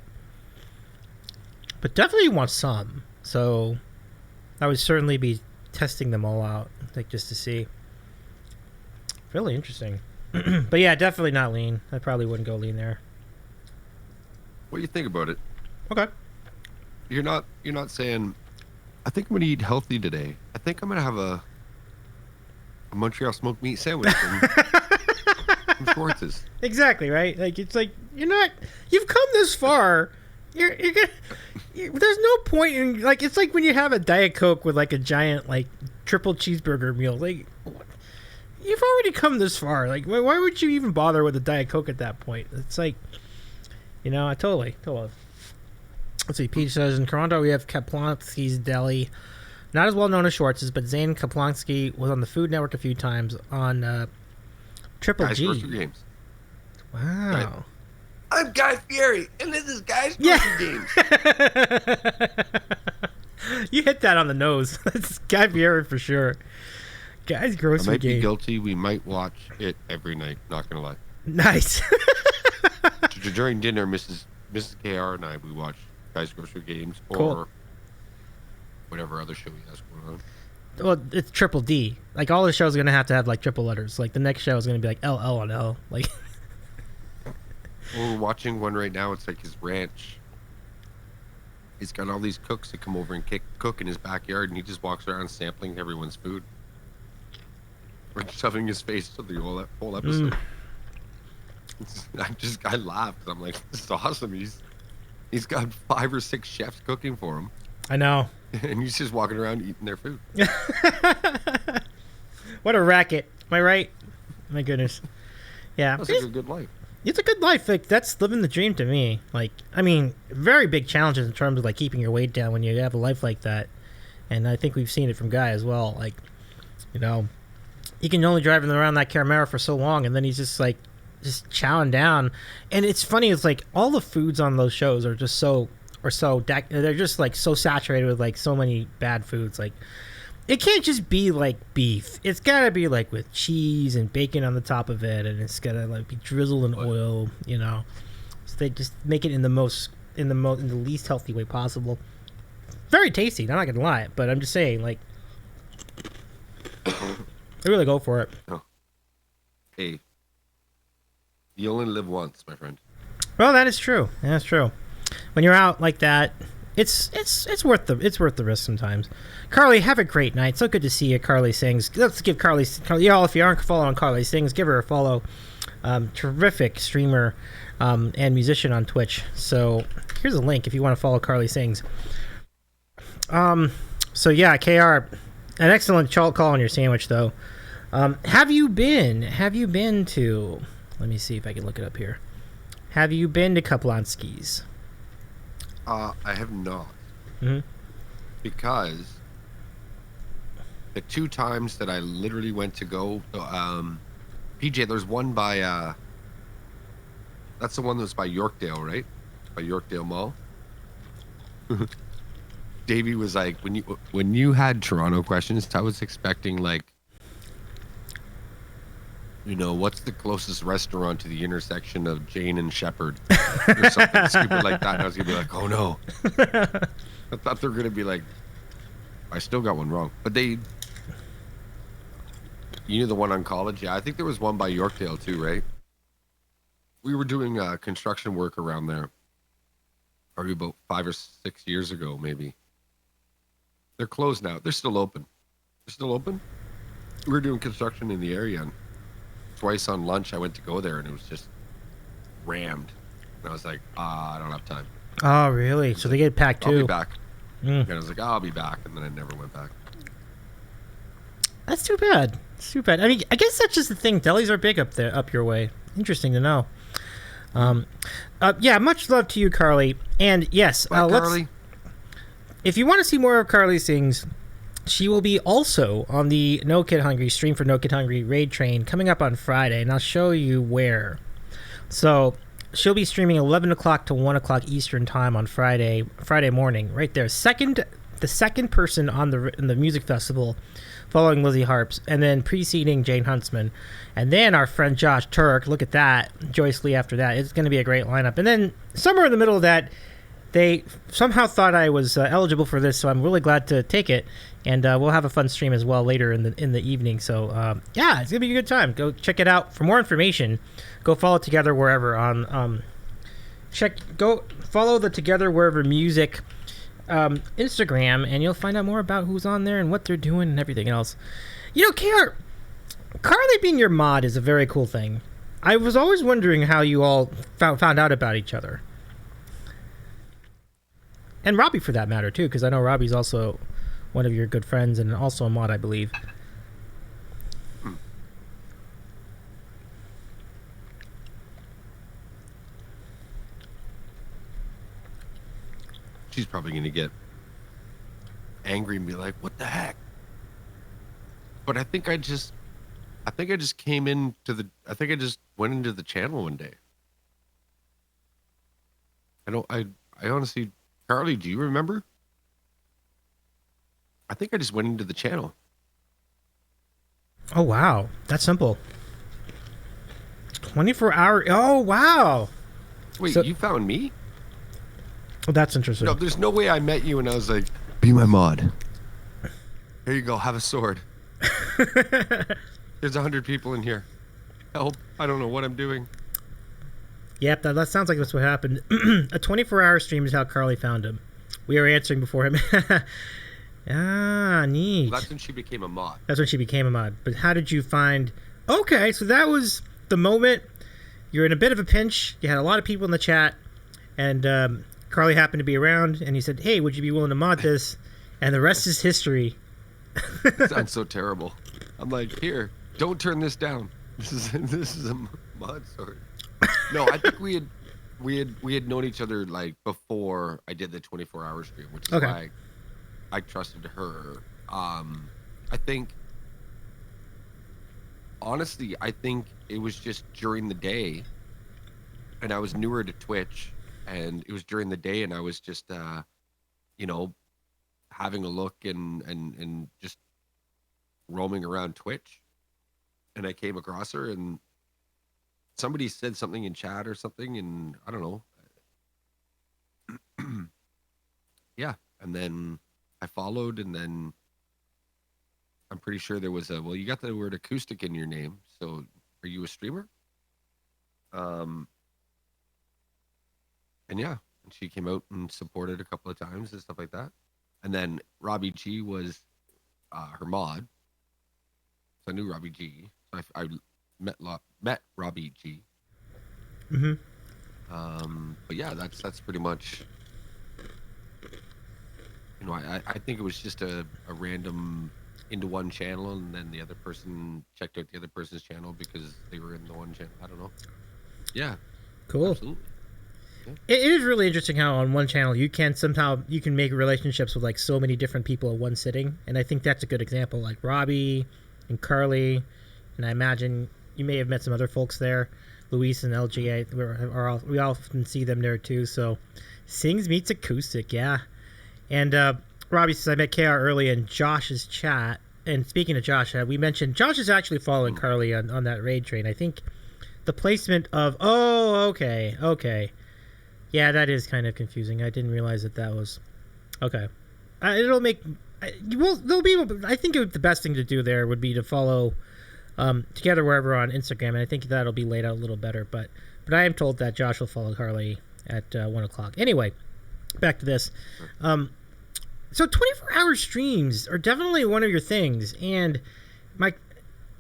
definitely you want some. So I would certainly be testing them all out, like just to see. Really interesting. But yeah, definitely not lean. I probably wouldn't go lean there. What do you think about it? Okay. You're not saying, I think I'm gonna eat healthy today. I think I'm gonna have a Montreal smoked meat sandwich from Schwartz's. Exactly, right? Like it's like you've come this far. There's no point in, like, it's like when you have a Diet Coke with like a giant like triple cheeseburger meal. Like, you've already come this far. Like, why would you even bother with a Diet Coke at that point? It's like, I totally. Let's see. Peach says in Toronto we have Kaplonsky's Deli, not as well known as Schwartz's, but Zane Kaplonsky was on the Food Network a few times on Triple Guys, G. grocery games. Wow. I'm Guy Fieri, and this is Guy's Grocery Games. You hit that on the nose. That's Guy Fieri for sure. Guy's Grocery I might Game. be guilty. We might watch it every night. Not gonna lie. Nice. During dinner, Mrs. Kayar and I, we watch Guy's Grocery Games or Cool. whatever other show he has going on. Well, it's Triple D. Like, all the shows are gonna have to have like triple letters. Like, the next show is gonna be like LL on L. Like. We're watching one right now. It's like his ranch. He's got all these cooks that come over and cook in his backyard, and he just walks around sampling everyone's food. Or shoving his face to the whole episode. I laugh because I'm like, this is awesome. He's got 5 or 6 chefs cooking for him. I know. And he's just walking around eating their food. What a racket. Am I right? My goodness. Yeah. That's like a good life. It's a good life. Like, that's living the dream to me. Like, I mean, very big challenges in terms of like keeping your weight down when you have a life like that. And I think we've seen it from Guy as well. Like, he can only drive around that Camaro for so long, and then he's just like chowing down. And it's funny. It's like all the foods on those shows are just they're just like so saturated with like so many bad foods. Like, it can't just be like beef. It's gotta be like with cheese and bacon on the top of it, and it's gotta like be drizzled in oil. So they just make it in the least healthy way possible. Very tasty. I'm not gonna lie, but I'm just saying, like, they really go for it. Oh. Hey, you only live once, my friend. Well, that is true. That's true. When you're out like that, it's worth the risk sometimes. Carly, have a great night. So good to see you, Carly Sings. Let's give Carly, y'all, if you aren't following Carly Sings, give her a follow. Terrific streamer and musician on Twitch. So here's a link if you want to follow Carly Sings. So yeah, KR, an excellent call on your sandwich though. Have you been to? Let me see if I can look it up here. Have you been to Kaplonsky's? I have not. Mm-hmm. Because the 2 times that I literally went to go, PJ, there's one by, that's the one that's by Yorkdale, right? By Yorkdale Mall. Davy was like, when you had Toronto questions, I was expecting like, what's the closest restaurant to the intersection of Jane and Shepherd? Or something stupid like that. And I was going to be like, oh no. I thought they were going to be like, I still got one wrong. But you knew the one on College? Yeah, I think there was one by Yorkdale too, right? We were doing construction work around there. Probably about 5 or 6 years ago, maybe. They're closed now. They're still open. We were doing construction in the area. And twice on lunch I went to go there and it was just rammed. And I was like, I don't have time. Oh, really? So they get packed too. I'll be back. Mm. And I was like, I'll be back, and then I never went back. That's too bad. It's too bad. I mean, I guess that's just the thing. Delis are big up there, up your way. Interesting to know. Yeah, much love to you, Carly. And yes, Carly. If you want to see more of Carly's things, she will be also on the No Kid Hungry stream for No Kid Hungry raid train coming up on Friday, and I'll show you where. So she'll be streaming 11 o'clock to 1 o'clock Eastern time on Friday morning, right there. The second person on the music festival, following Lizzie Harps, and then preceding Jane Huntsman, and then our friend Josh Turk. Look at that, Joyce Lee after that. It's going to be a great lineup. And then somewhere in the middle of that, they somehow thought I was eligible for this, so I'm really glad to take it. And we'll have a fun stream as well later in the evening. So yeah, it's gonna be a good time. Go check it out. For more information, go follow Together Wherever on go follow the Together Wherever Music Instagram, and you'll find out more about who's on there and what they're doing and everything else. You know, Kayar, Carly being your mod is a very cool thing. I was always wondering how you all found out about each other, and Robbie for that matter too, because I know Robbie's also one of your good friends and also a mod, I believe. She's probably going to get angry and be like, what the heck? But I think I just came into I think I just went into the channel one day. I honestly, Carly, do you remember? I think I just went into the channel. Oh, wow. That's simple. 24-hour. Oh, wow. Wait, so, you found me? Well, that's interesting. No, there's no way I met you and I was like, be my mod. Here you go. Have a sword. There's 100 people in here. Help. I don't know what I'm doing. Yep, that sounds like that's what happened. A 24-hour stream is how Carly found him. We were answering before him. Ah, neat. Well, that's when she became a mod. That's when she became a mod. But how did you find... Okay, so that was the moment. You're in a bit of a pinch. You had a lot of people in the chat. And Carly happened to be around. And he said, hey, would you be willing to mod this? And the rest is history. That sounds so terrible. I'm like, here, don't turn this down. This is a mod sword. No, I think we had known each other like before I did the 24-hour stream, which is why I trusted her. I think, honestly, it was just during the day, and I was newer to Twitch, and it was during the day, and I was just, having a look and just roaming around Twitch, and I came across her, and somebody said something in chat or something, and I don't know. Yeah, and then I followed, and then I'm pretty sure there was well, you got the word acoustic in your name, so are you a streamer? And yeah, and she came out and supported a couple of times and stuff like that. And then Robbie G was her mod, so I knew Robbie G. So I met Robbie G. Mm-hmm. But yeah, that's pretty much. You know, I think it was just a random into one channel, and then the other person checked out the other person's channel because they were in the one channel. I don't know. Yeah. Cool. Absolutely. Yeah. It is really interesting how on one channel you can make relationships with like so many different people at one sitting, and I think that's a good example. Like Robbie and Carly, and I imagine you may have met some other folks there. Luis and LGA, we often see them there too. So, Sings meets acoustic, yeah. And Robbie says, I met KR early in Josh's chat. And speaking of Josh, we mentioned Josh is actually following Carly on that raid train. I think the placement of... Oh, okay. Yeah, that is kind of confusing. I didn't realize that was... Okay. It'll make... There'll be... I think the best thing to do there would be to follow Together Wherever on Instagram. And I think that'll be laid out a little better. But I am told that Josh will follow Carly at 1 o'clock. Anyway... Back to this. So 24-hour streams are definitely one of your things, and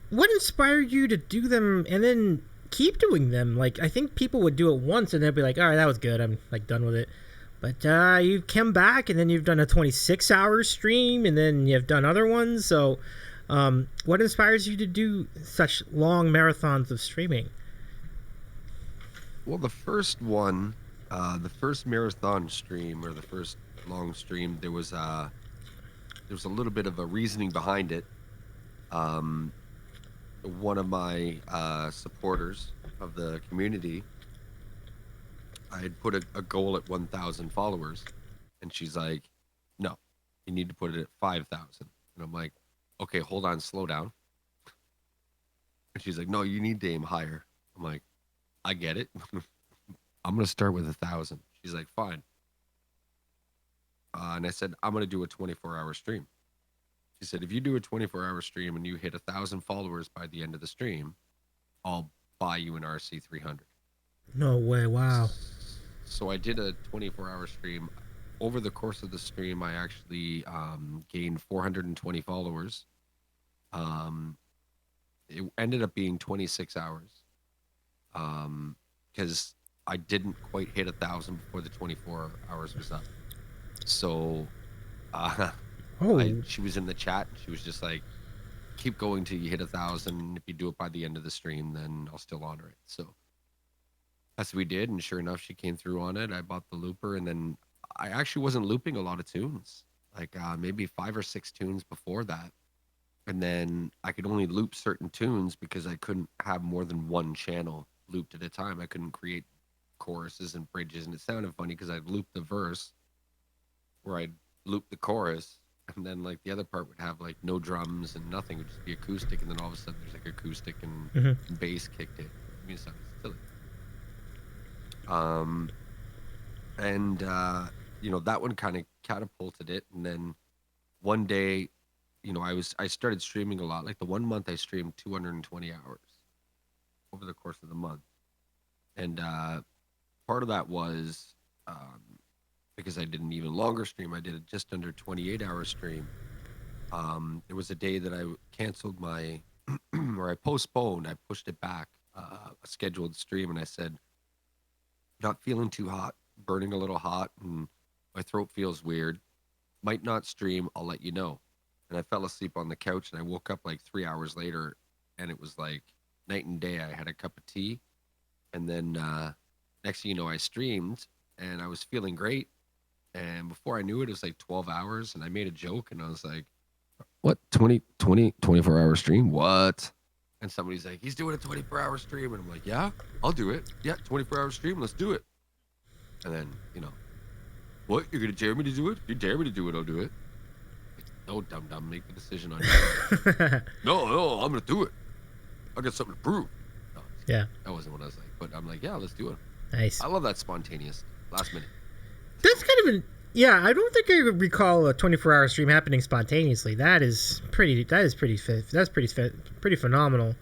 what inspired you to do them and then keep doing them? Like, I think people would do it once and they'd be like, all right, that was good. I'm like done with it. But you come back and then you've done a 26-hour stream and then you've done other ones. So what inspires you to do such long marathons of streaming? Well, the first one, the first marathon stream or the first long stream, there was a little bit of a reasoning behind it. One of my supporters of the community, I had put a goal at 1,000 followers, and she's like, "No, you need to put it at 5,000." And I'm like, "Okay, hold on, slow down." And she's like, "No, you need to aim higher." I'm like, "I get it. I'm gonna start with 1,000." She's like, "Fine." And I said, "I'm gonna do a 24-hour stream." She said, "If you do a 24-hour stream and you hit 1,000 followers by the end of the stream, I'll buy you an RC300." No way. Wow. So I did a 24-hour stream. Over the course of the stream, I actually gained 420 followers. It ended up being 26 hours because I didn't quite hit 1,000 before the 24 hours was up. So she was in the chat and she was just like, "Keep going till you hit 1,000. If you do it by the end of the stream, then I'll still honor it." So that's what we did, and sure enough, she came through on it. I bought the looper, and then I actually wasn't looping a lot of tunes, like maybe 5 or 6 tunes before that. And then I could only loop certain tunes because I couldn't have more than one channel looped at a time. I couldn't create choruses and bridges, and it sounded funny because I'd loop the verse where I'd loop the chorus, and then like the other part would have like no drums and nothing. It would just be acoustic, and then all of a sudden there's like acoustic and bass kicked in. I mean, it sounded silly. And that one kind of catapulted it. And then one day, I started streaming a lot. Like the 1 month I streamed 220 hours over the course of the month. And part of that was because I did an even longer stream. I did a just under 28-hour stream. There was a day that I canceled my, or I postponed, I pushed it back, a scheduled stream, and I said, "Not feeling too hot, burning a little hot, and my throat feels weird. Might not stream, I'll let you know." And I fell asleep on the couch, and I woke up like 3 hours later, and it was like night and day. I had a cup of tea, and then next thing you know, I streamed, and I was feeling great. And before I knew it was like 12 hours, and I made a joke, and I was like, "What, 24-hour stream? What?" And somebody's like, "He's doing a 24-hour stream." And I'm like, "Yeah, I'll do it. Yeah, 24-hour stream, let's do it." And then, "What, you're going to dare me to do it? If you dare me to do it, I'll do it." Like, "No, dumb, make the decision on you." No, I'm going to do it. I got something to prove. No, yeah. That wasn't what I was like. But I'm like, "Yeah, let's do it." Nice. I love that spontaneous, last minute. That's kind of yeah, I don't think I recall a 24-hour stream happening spontaneously. That's pretty phenomenal.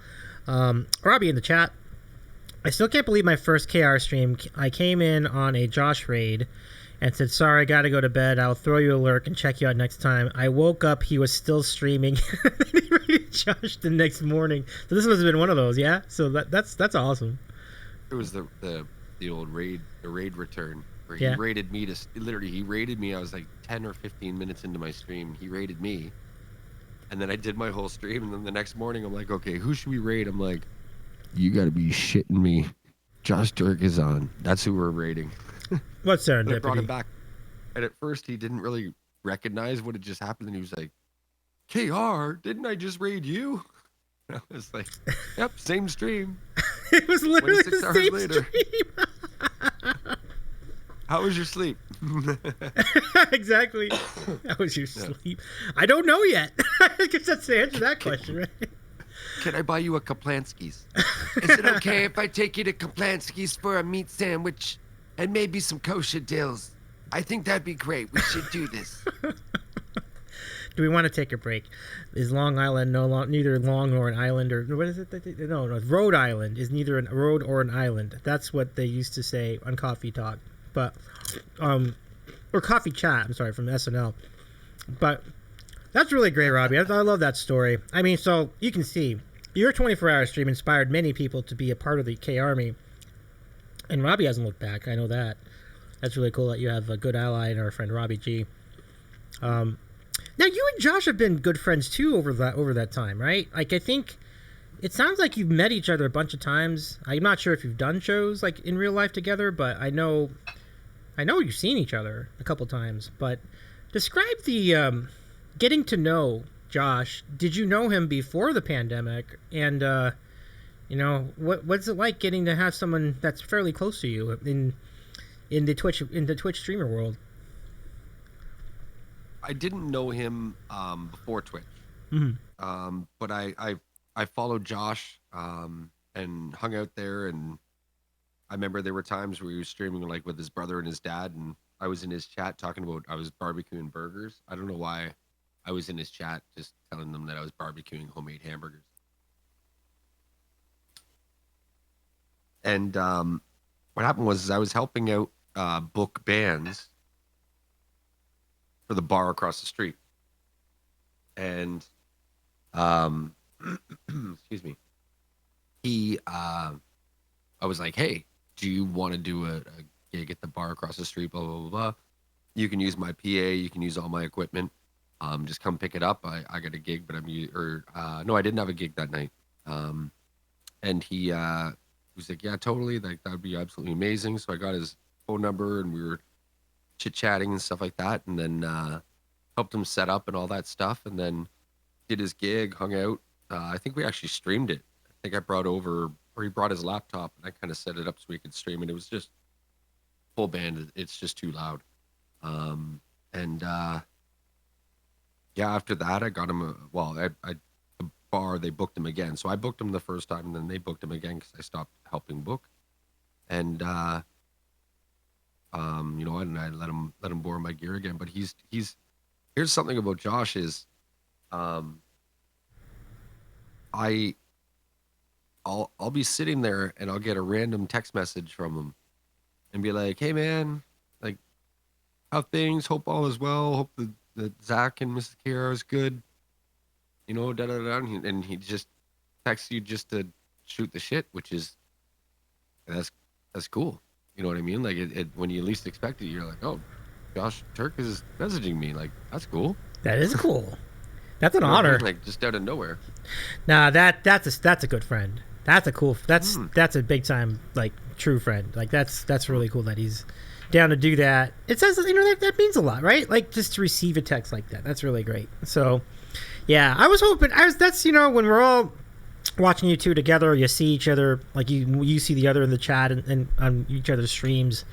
Robbie in the chat, "I still can't believe my first Kayar stream. I came in on a Josh raid and said, 'Sorry, I gotta go to bed. I'll throw you a lurk and check you out next time.' I woke up, he was still streaming." He raided Josh the next morning. So this must have been one of those, yeah? So that's awesome. It was the old raid return. Where Yeah. he raided me he raided me. I was like 10 or 15 minutes into my stream. He raided me. And then I did my whole stream. And then the next morning, I'm like, "Okay, who should we raid?" I'm like, "You got to be shitting me. Josh Dirk is on." That's who we're raiding. What's And I brought him serendipity? back. And at first, he didn't really recognize what had just happened. And he was like, "KR, didn't I just raid you?" And I was like, "Yep, same stream. It was literally 26 the hours same later. stream. How was your sleep?" Exactly. How was your sleep? I don't know yet. I guess that's the answer to that question, right? "Can I buy you a Kaplansky's? Is it okay if I take you to Kaplansky's for a meat sandwich and maybe some kosher dills? I think that'd be great. We should do this." Do we want to take a break? Is Long Island neither long nor an island, or what is it? No, Rhode Island is neither a road or an island. That's what they used to say on Coffee Talk, but or Coffee Chat. I'm sorry, from SNL. But that's really great, Robbie. I love that story. I mean, so you can see Your 24-hour stream inspired many people to be a part of the K Army, and Robbie hasn't looked back. I know that. That's really cool that you have a good ally in our friend Robbie G. Now you and Josh have been good friends too over that time, right? Like I think it sounds like you've met each other a bunch of times. I'm not sure if you've done shows like in real life together, but I know you've seen each other a couple times. But describe the getting to know Josh. Did you know him before the pandemic? And what's it like getting to have someone that's fairly close to you in the Twitch streamer world? I didn't know him before Twitch, but I followed Josh and hung out there, and I remember there were times where he was streaming like with his brother and his dad, and I was in his chat talking about I was barbecuing burgers. I don't know why I was in his chat just telling them that I was barbecuing homemade hamburgers. And what happened was I was helping out book bands for the bar across the street. And excuse me. I was like, hey, do you want to do a gig at the bar across the street? Blah, blah, blah, blah. You can use my PA. You can use all my equipment. Just come pick it up. I got a gig, but no, I didn't have a gig that night. And he was like, yeah, totally. Like, that would be absolutely amazing. So I got his phone number and we were chit-chatting and stuff like that. And then helped him set up and all that stuff. And then did his gig, hung out. I think we actually streamed it. I think I brought over, or he brought his laptop and I kind of set it up so we could stream it. It was just full band. It's just too loud. Yeah, after that, I got him the bar, they booked him again. So I booked him the first time and then they booked him again because I stopped helping book. And, and I let him borrow my gear again. But here's something about Josh is, I'll be sitting there and I'll get a random text message from him and be like, hey man, like, how things? Hope all is well. Hope that Zach and Mrs. Kayar is good. You know, da da da. And he just texts you just to shoot the shit, which is that's cool. You know what I mean? Like it when you least expect it, you're like, oh, Josh Turk is messaging me. Like, that's cool. That is cool. That's an honor. Like, just out of nowhere. Nah, that's a good friend. That's a big time, like, true friend. Like, that's really cool that he's down to do that. It says, that means a lot, right? Like, just to receive a text like that. That's really great. So, yeah, I was hoping, that's, when we're all watching you two together, you see each other, like, you see the other in the chat and on each other's streams.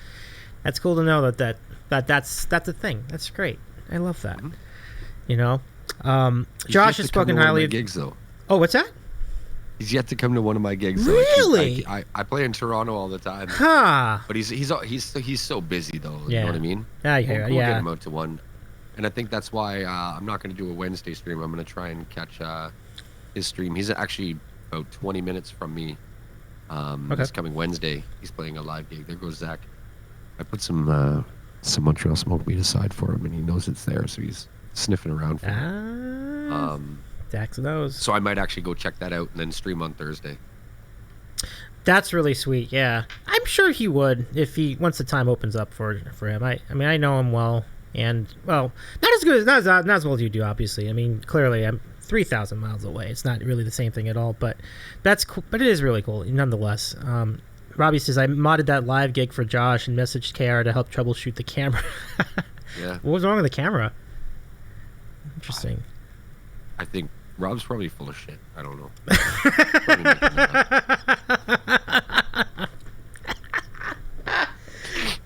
That's cool to know that's a thing. That's great. I love that. Josh has spoken highly of gigs, though. Oh, what's that? He's yet to come to one of my gigs. Really? I play in Toronto all the time. Huh. But he's so busy though. Yeah. You know what I mean? Yeah, We'll get him out to one. And I think that's why I'm not going to do a Wednesday stream. I'm going to try and catch his stream. He's actually about 20 minutes from me. This coming Wednesday, he's playing a live gig. There goes Zach. I put some Montreal smoked weed aside for him, and he knows it's there, so he's sniffing around for it. Zach knows. So I might actually go check that out and then stream on Thursday. That's really sweet. Yeah, I'm sure he would if once the time opens up for him. I mean, I know him well, and not as good as not as well as you do, obviously. I mean, clearly I'm 3,000 miles away. It's not really the same thing at all, but that's cool. But it is really cool, nonetheless. Robbie says I modded that live gig for Josh and messaged Kayar to help troubleshoot the camera. Yeah. What was wrong with the camera? Interesting. I think Rob's probably full of shit. I don't know.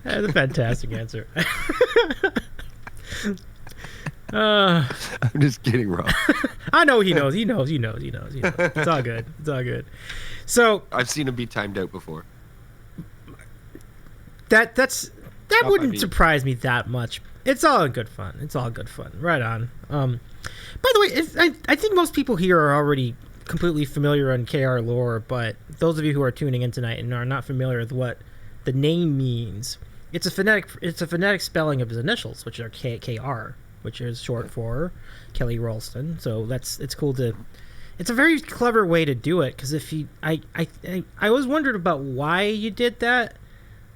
That's a fantastic answer. I'm just kidding, Rob. I know he knows. He knows. It's all good. It's all good. So I've seen him be timed out before. That wouldn't surprise me that much. It's all good fun. Right on. By the way, I think most people here are already completely familiar on KR lore, but those of you who are tuning in tonight and are not familiar with what the name means, it's a phonetic spelling of his initials, which are KR, which is short for Kelly Ralston. So it's cool to it's a very clever way to do it, because if you, I always wondered about why you did that,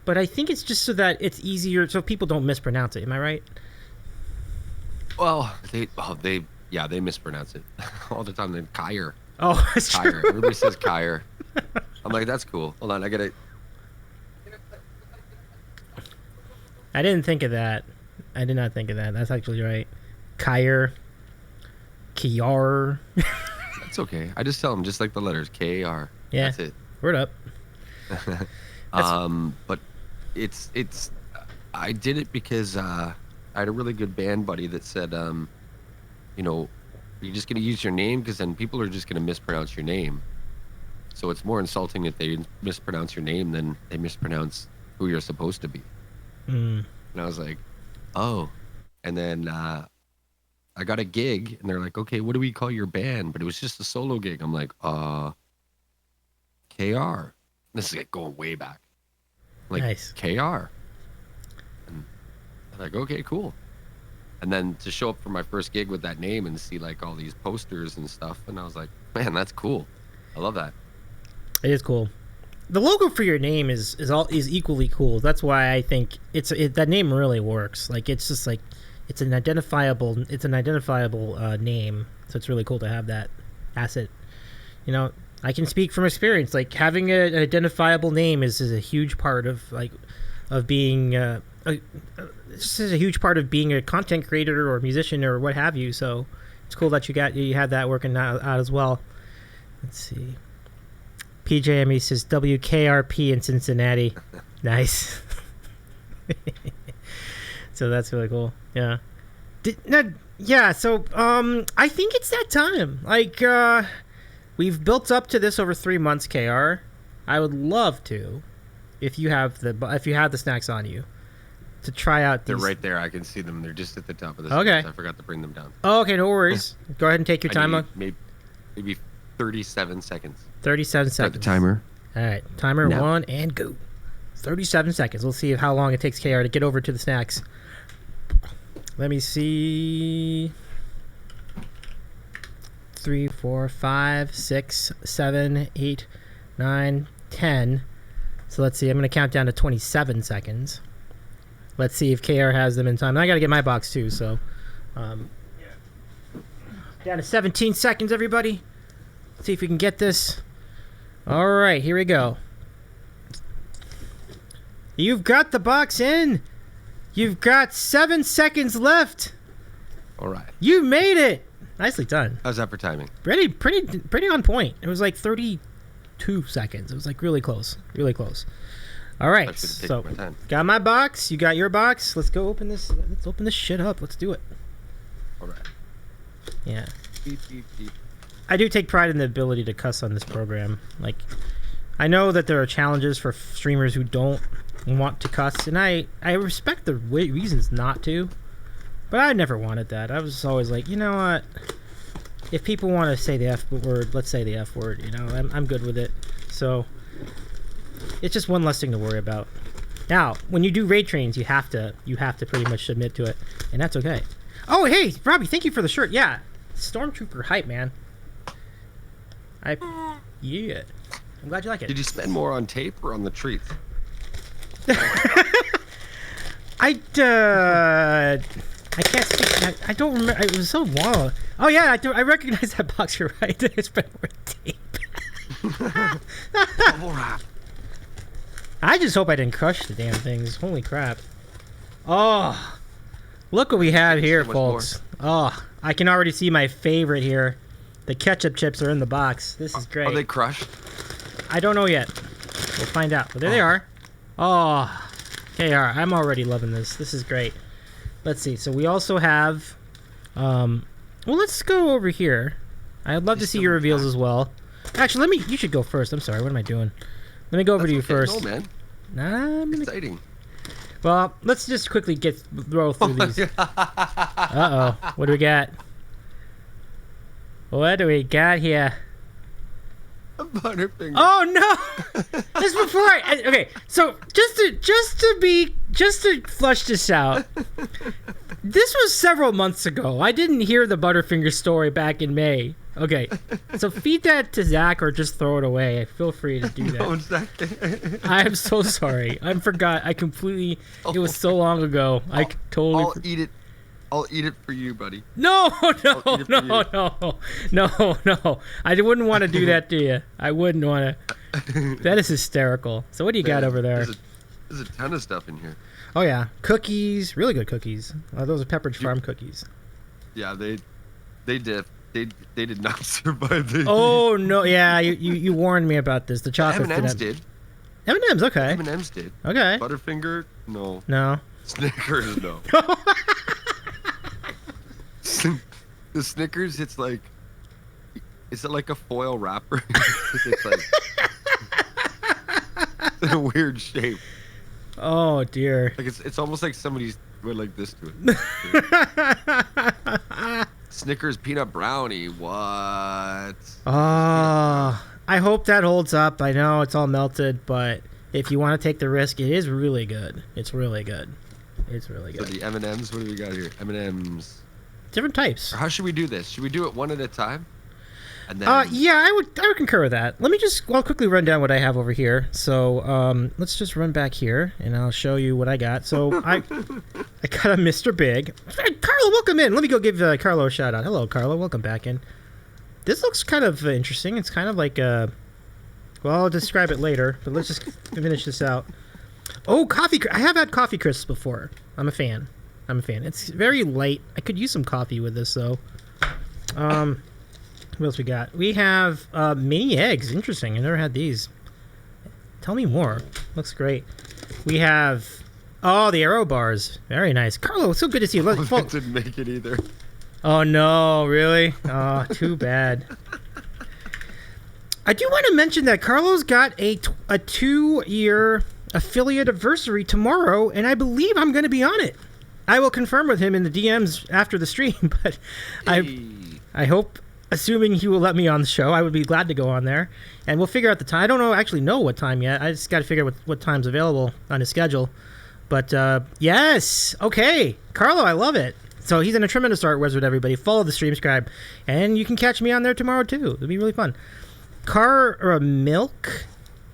but I think it's just so that it's easier, so people don't mispronounce it. Am I right? Well, they mispronounce it all the time. Then Kayar. Oh, that's Kayar. true. Everybody says Kayar. I'm like, that's cool. Hold on, I gotta. I didn't think of that. I did not think of that. That's actually right. Kayar. Kayar. That's okay. I just tell them just like the letters Kayar. Yeah. That's it. Word up. But it's. I did it because I had a really good band buddy that said, you know, you're just gonna use your name because then people are just gonna mispronounce your name. So it's more insulting if they mispronounce your name than they mispronounce who you're supposed to be. Mm. And I was like, oh. And then I got a gig, and they're like, okay, what do we call your band? But it was just a solo gig. I'm like, KR. This is like going way back. Like, Nice. KR. And I'm like, okay, cool. And then to show up for my first gig with that name and see like all these posters and stuff, and I was like, man, that's cool. I love that. It is cool. The logo for your name is equally cool. That's why I think that name really works. Like, it's just like it's an identifiable name. So it's really cool to have that asset. You know, I can speak from experience. Like, having an identifiable name is a huge part of being it's just a huge part of being a content creator or musician or what have you. So it's cool that you had that working out as well. Let's see. PJME says WKRP in Cincinnati. Nice. So that's really cool. Yeah. So I think it's that time. Like, we've built up to this over 3 months, KR. I would love to, if you have the snacks on you, to try out these. They're right there. I can see them. They're just at the top of the Okay. steps. I forgot to bring them down. Oh, okay, no worries. Go ahead and take your time. Maybe 37 seconds. 37 Start seconds. the timer. All right, timer Now. 1 and go. 37 seconds. We'll see how long it takes KR to get over to the snacks. Let me see. 3, 4, 5, 6, 7, 8, 9, 10. So let's see. I'm going to count down to 27 seconds. Let's see if KR has them in time. And I got to get my box too. So down to 17 seconds, everybody. Let's see if we can get this. All right, here we go. You've got the box in. You've got 7 seconds left. All right. You made it. Nicely done. How's that for timing? Pretty on point. It was like 32 seconds. It was like really close. Really close. All right. So got my box. You got your box. Let's go open this. Let's open this shit up. Let's do it. All right. Yeah. Beep, beep, beep. I do take pride in the ability to cuss on this program. Like, I know that there are challenges for streamers who don't want to cuss, and I respect the reasons not to, but I never wanted that. I was always like, you know what? If people want to say the F word, let's say the F word. You know, I'm good with it. So it's just one less thing to worry about. Now, when you do raid trains, you have to pretty much submit to it, and that's okay. Oh, hey, Robbie, thank you for the shirt. Yeah, Stormtrooper hype, man. Yeah. I'm glad you like it. Did you spend more on tape or on the treats? I can't speak. I don't remember. It was so long. Oh yeah, I recognize that box. You're right. It's been more tape. I just hope I didn't crush the damn things. Holy crap! Oh, look what we have here, folks. Oh, I can already see my favorite here. The ketchup chips are in the box. This is great. Are they crushed? I don't know yet. We'll find out. But there they are. Oh, KR, I'm already loving this. This is great. Let's see. So we also have, well, let's go over here. I'd love to see your reveals as well. Actually, you should go first. I'm sorry. What am I doing? Let me go over to you first. No, man. Nah, Exciting. Well, let's just quickly throw through these. Uh-oh. What do we got? What do we got here? A Butterfinger. Oh no! This before okay. So just to flush this out. This was several months ago. I didn't hear the Butterfinger story back in May. Okay, so feed that to Zach or just throw it away. Feel free to do that. No, Zach. I am so sorry. I forgot. I completely. It was so long ago. I totally. I'll eat it. I'll eat it for you, buddy. No. I wouldn't want to do that to you. I wouldn't want to. That is hysterical. So what do you got over there? There's a ton of stuff in here. Oh yeah, cookies. Really good cookies. Those are Pepperidge Farm cookies. Yeah, they did not survive the Oh no, yeah, you warned me about this. The chocolate M&Ms did. M&Ms, okay. M&Ms did. Okay. Butterfinger, no. No. Snickers, no. The Snickers, it's like, is it like a foil wrapper? It's like in a weird shape. Oh dear. Like it's almost like somebody's went like this to it. Snickers peanut brownie. What? Oh, I hope that holds up. I know it's all melted, but if you want to take the risk, it is really good. It's really good. It's really good. So the M&Ms, what do we got here? M&Ms. Different types. How should we do this? Should we do it one at a time? And then yeah, I would concur with that. Let me I'll quickly run down what I have over here. So let's just run back here, and I'll show you what I got. So I got a Mr. Big. Hey, Carlo, welcome in. Let me go give Carlo a shout out. Hello, Carlo. Welcome back in. This looks kind of interesting. It's kind of like well, I'll describe it later, but let's just finish this out. Oh, coffee. I have had coffee crisps before. I'm a fan. It's very light. I could use some coffee with this, though. What else we got? We have mini eggs. Interesting. I never had these. Tell me more. Looks great. We have the Aero bars. Very nice. Carlo, it's so good to see you. Didn't make it either. Oh no, really? Oh, too bad. I do want to mention that Carlo's got a 2-year affiliate anniversary tomorrow, and I believe I'm going to be on it. I will confirm with him in the DMs after the stream, but I hope, assuming he will let me on the show, I would be glad to go on there, and we'll figure out the time. I don't actually know what time yet. I just got to figure out what time's available on his schedule. But yes, okay, Carlo, I love it. So he's in a tremendous art wizard. Everybody, follow the stream, subscribe, and you can catch me on there tomorrow too. It'll be really fun. Milk,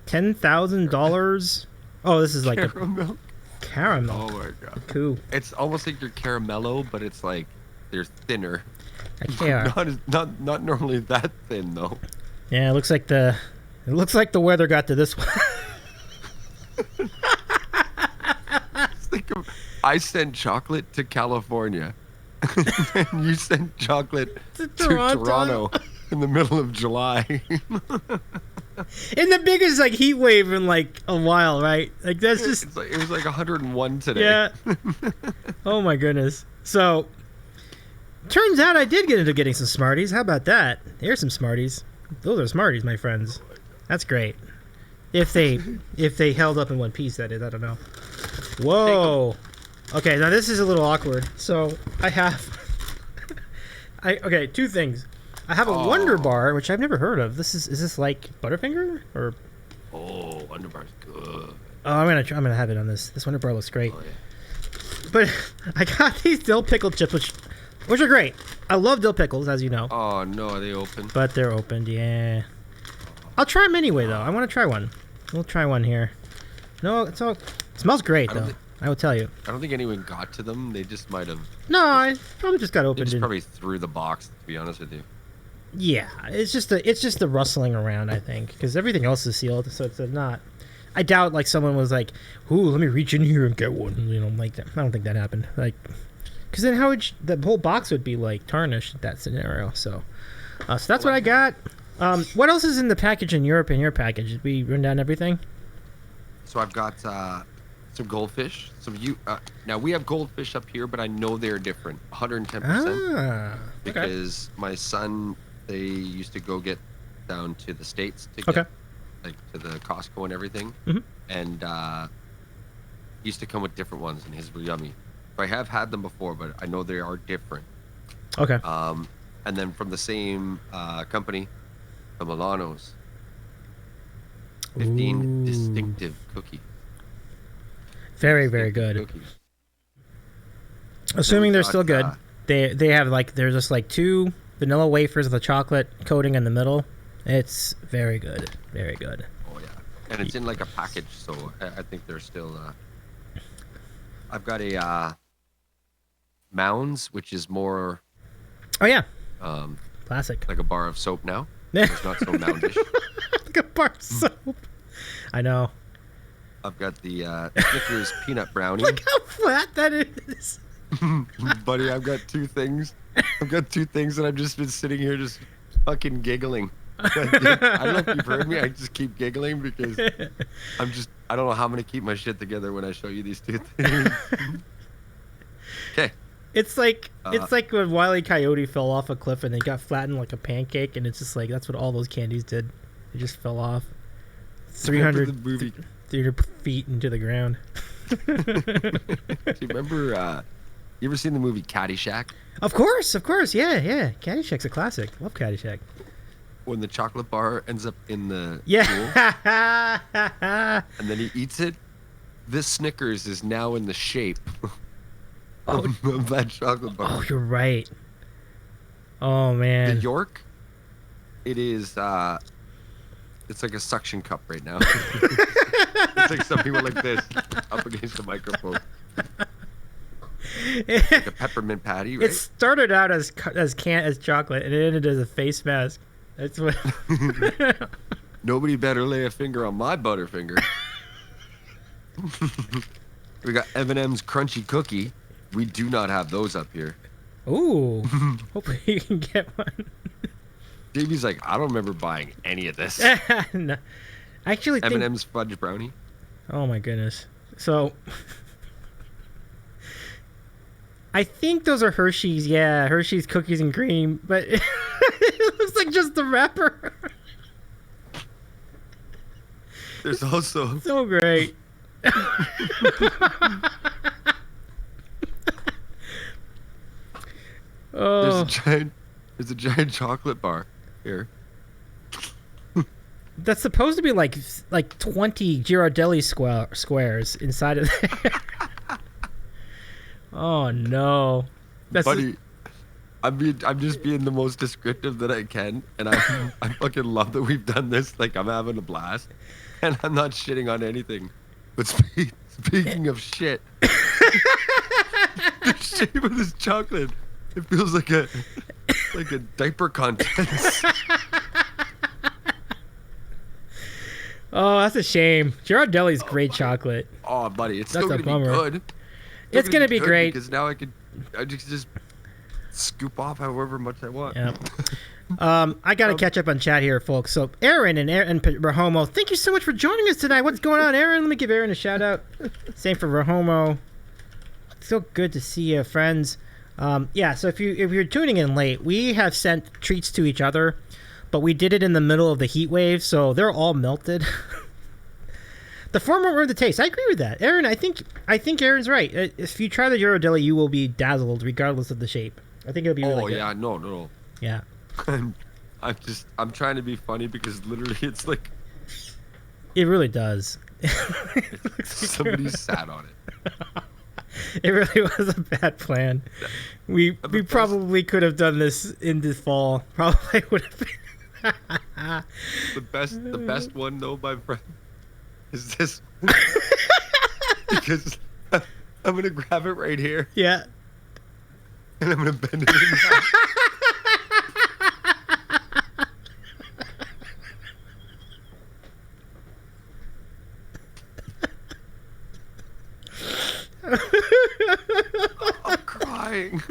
$10,000. Oh, this is like Caramel. Caramel. Oh my god. Cool. It's almost like your caramello, but it's like they're thinner. Kayar. Not normally that thin though. Yeah, it looks like the weather got to this one. I sent chocolate to California, and you sent chocolate to Toronto in the middle of July. In the biggest like heat wave in like a while, right? Like that's just it was like 101 today. Yeah. Oh my goodness. So turns out I did get into getting some Smarties. How about that? Here's some Smarties. Those are Smarties, my friends. That's great. If they held up in one piece, that is. I don't know. Whoa. Okay, now this is a little awkward. So I have okay, two things. I have a Wonder Bar, which I've never heard of. Is this like Butterfinger or? Oh, Wonder Bar's good. Oh, I'm gonna have it on this. This Wonder Bar looks great. Oh, yeah. But I got these dill pickle chips, which are great. I love dill pickles, as you know. Oh no, are they open? But they're opened, yeah. I'll try them anyway, though. I want to try one. We'll try one here. No, it smells great, though. I will tell you. I don't think anyone got to them. They just might have. No, I probably just got opened. They just probably threw the box. To be honest with you. Yeah, it's just the rustling around, I think, because everything else is sealed, so it's not. I doubt like someone was like, "Ooh, let me reach in here and get one," like that. I don't think that happened. Like, because then how would the whole box would be like tarnished in that scenario. So that's what I got. What else is in the package in Europe? In your package, did we run down everything? So I've got some goldfish. Now we have goldfish up here, but I know they're different. 110%. Because my son, they used to go get down to the States to get like to the Costco and everything, and used to come with different ones, and his were yummy. So I have had them before, but I know they are different. Okay. And then from the same company, the Milanos. 15 Ooh. distinctive cookies. Very, very good. Cookies. Assuming they're got, still good. They have like they're just like 2 vanilla wafers with a chocolate coating in the middle. It's very good. Very good. Oh yeah. And it's in like a package, so I think they're still I've got a Mounds, which is more Oh yeah. Classic. like a bar of soap now. It's not so moundish. Like a bar of soap. I know. I've got the Snickers peanut brownie. Look how flat that is. Buddy, I've got 2 things. I've got 2 things that I've just been sitting here just fucking giggling. I don't know if you've heard me. I just keep giggling because I don't know how I'm going to keep my shit together when I show you these 2 things. Okay. It's like when Wile E. Coyote fell off a cliff and they got flattened like a pancake, and it's just like that's what all those candies did. They just fell off 300 feet into the ground. Do you remember? You ever seen the movie Caddyshack? Of course, yeah. Caddyshack's a classic. Love Caddyshack. When the chocolate bar ends up in the pool, and then he eats it, this Snickers is now in the shape of that chocolate bar. Oh, you're right. Oh man. The York, it is. It's like a suction cup right now. It's like something went like this up against the microphone. Like a peppermint patty, right? It started out as chocolate and it ended as a face mask. That's what. Nobody better lay a finger on my Butterfinger. We got M&M's Crunchy Cookie. We do not have those up here. Ooh. Hopefully you can get one. Davy's like, I don't remember buying any of this. No. I actually think... M&M's Fudge Brownie. Oh my goodness. So... I think those are Hershey's. Yeah, Hershey's Cookies and Cream. But it looks like just the wrapper. There's also... So great. Oh. There's a giant chocolate bar here. That's supposed to be like 20 Ghirardelli squares inside of there. Oh no. Buddy, I'm just being the most descriptive that I can, and I fucking love that we've done this. Like, I'm having a blast, and I'm not shitting on anything. But speaking of shit, the shape of this chocolate, it feels like a diaper contents. Oh, that's a shame. Ghirardelli's great chocolate. Oh, buddy, it's That's still a gonna be bummer. good. It's gonna be great because now I just scoop off however much I want. Yeah. I got to catch up on chat here, folks. So, Aaron and Rahomo, thank you so much for joining us tonight. What's going on, Aaron? Let me give Aaron a shout out. Same for Rahomo. It's so good to see you, friends. Yeah. So if you're tuning in late, we have sent treats to each other, but we did it in the middle of the heat wave, so they're all melted. The former were the taste. I agree with that, Aaron. I think Aaron's right. If you try the Ghirardelli, you will be dazzled, regardless of the shape. I think it'll be really good. Oh yeah, no. Yeah. I'm trying to be funny because literally it's like it really does. Somebody sat on it. It really was a bad plan. We probably could have done this in the fall. Probably would have been. The best one though, my friend, is this because I'm gonna grab it right here. Yeah. And I'm gonna bend it in half. I'm crying.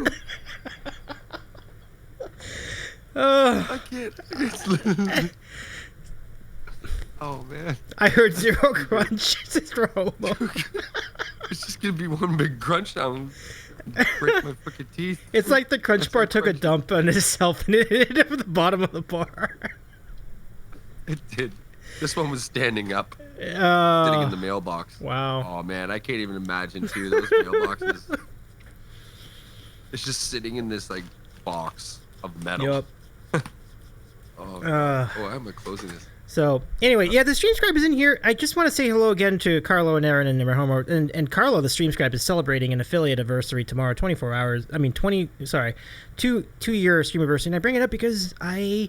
I can't. It's literally... Oh man. I heard zero crunch. It's Romo. It's just gonna be one big crunch now. And break my fucking teeth. It's like the crunch bar took a dump on itself and it hit at the bottom of the bar. It did. This one was standing up, sitting in the mailbox. Wow. Oh man, I can't even imagine too those mailboxes. It's just sitting in this like box of metal. Yup. Oh, why am I closing this? So anyway, yeah, the Streamscribe is in here. I just want to say hello again to Carlo and Aaron and their homework. And Carlo, the Streamscribe, is celebrating an affiliate anniversary tomorrow, 24 hours. I mean, 2-year stream anniversary. And I bring it up because I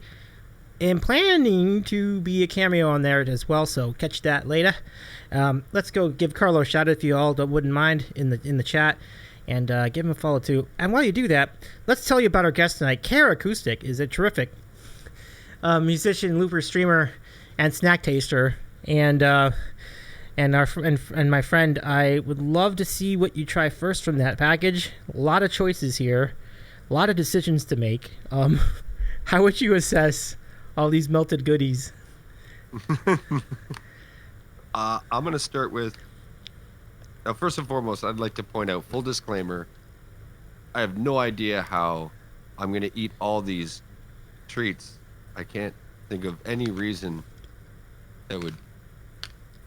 am planning to be a cameo on there as well. So catch that later. Let's go give Carlo a shout out if you all wouldn't mind in the chat. And give him a follow too. And while you do that, let's tell you about our guest tonight. KayarAcoustic is a terrific musician, looper, streamer, and snack taster, and my friend. I would love to see what you try first from that package. A lot of choices here, a lot of decisions to make. How would you assess all these melted goodies? I'm gonna start with. Now, first and foremost, I'd like to point out, full disclaimer, I have no idea how I'm gonna eat all these treats. I can't think of any reason that would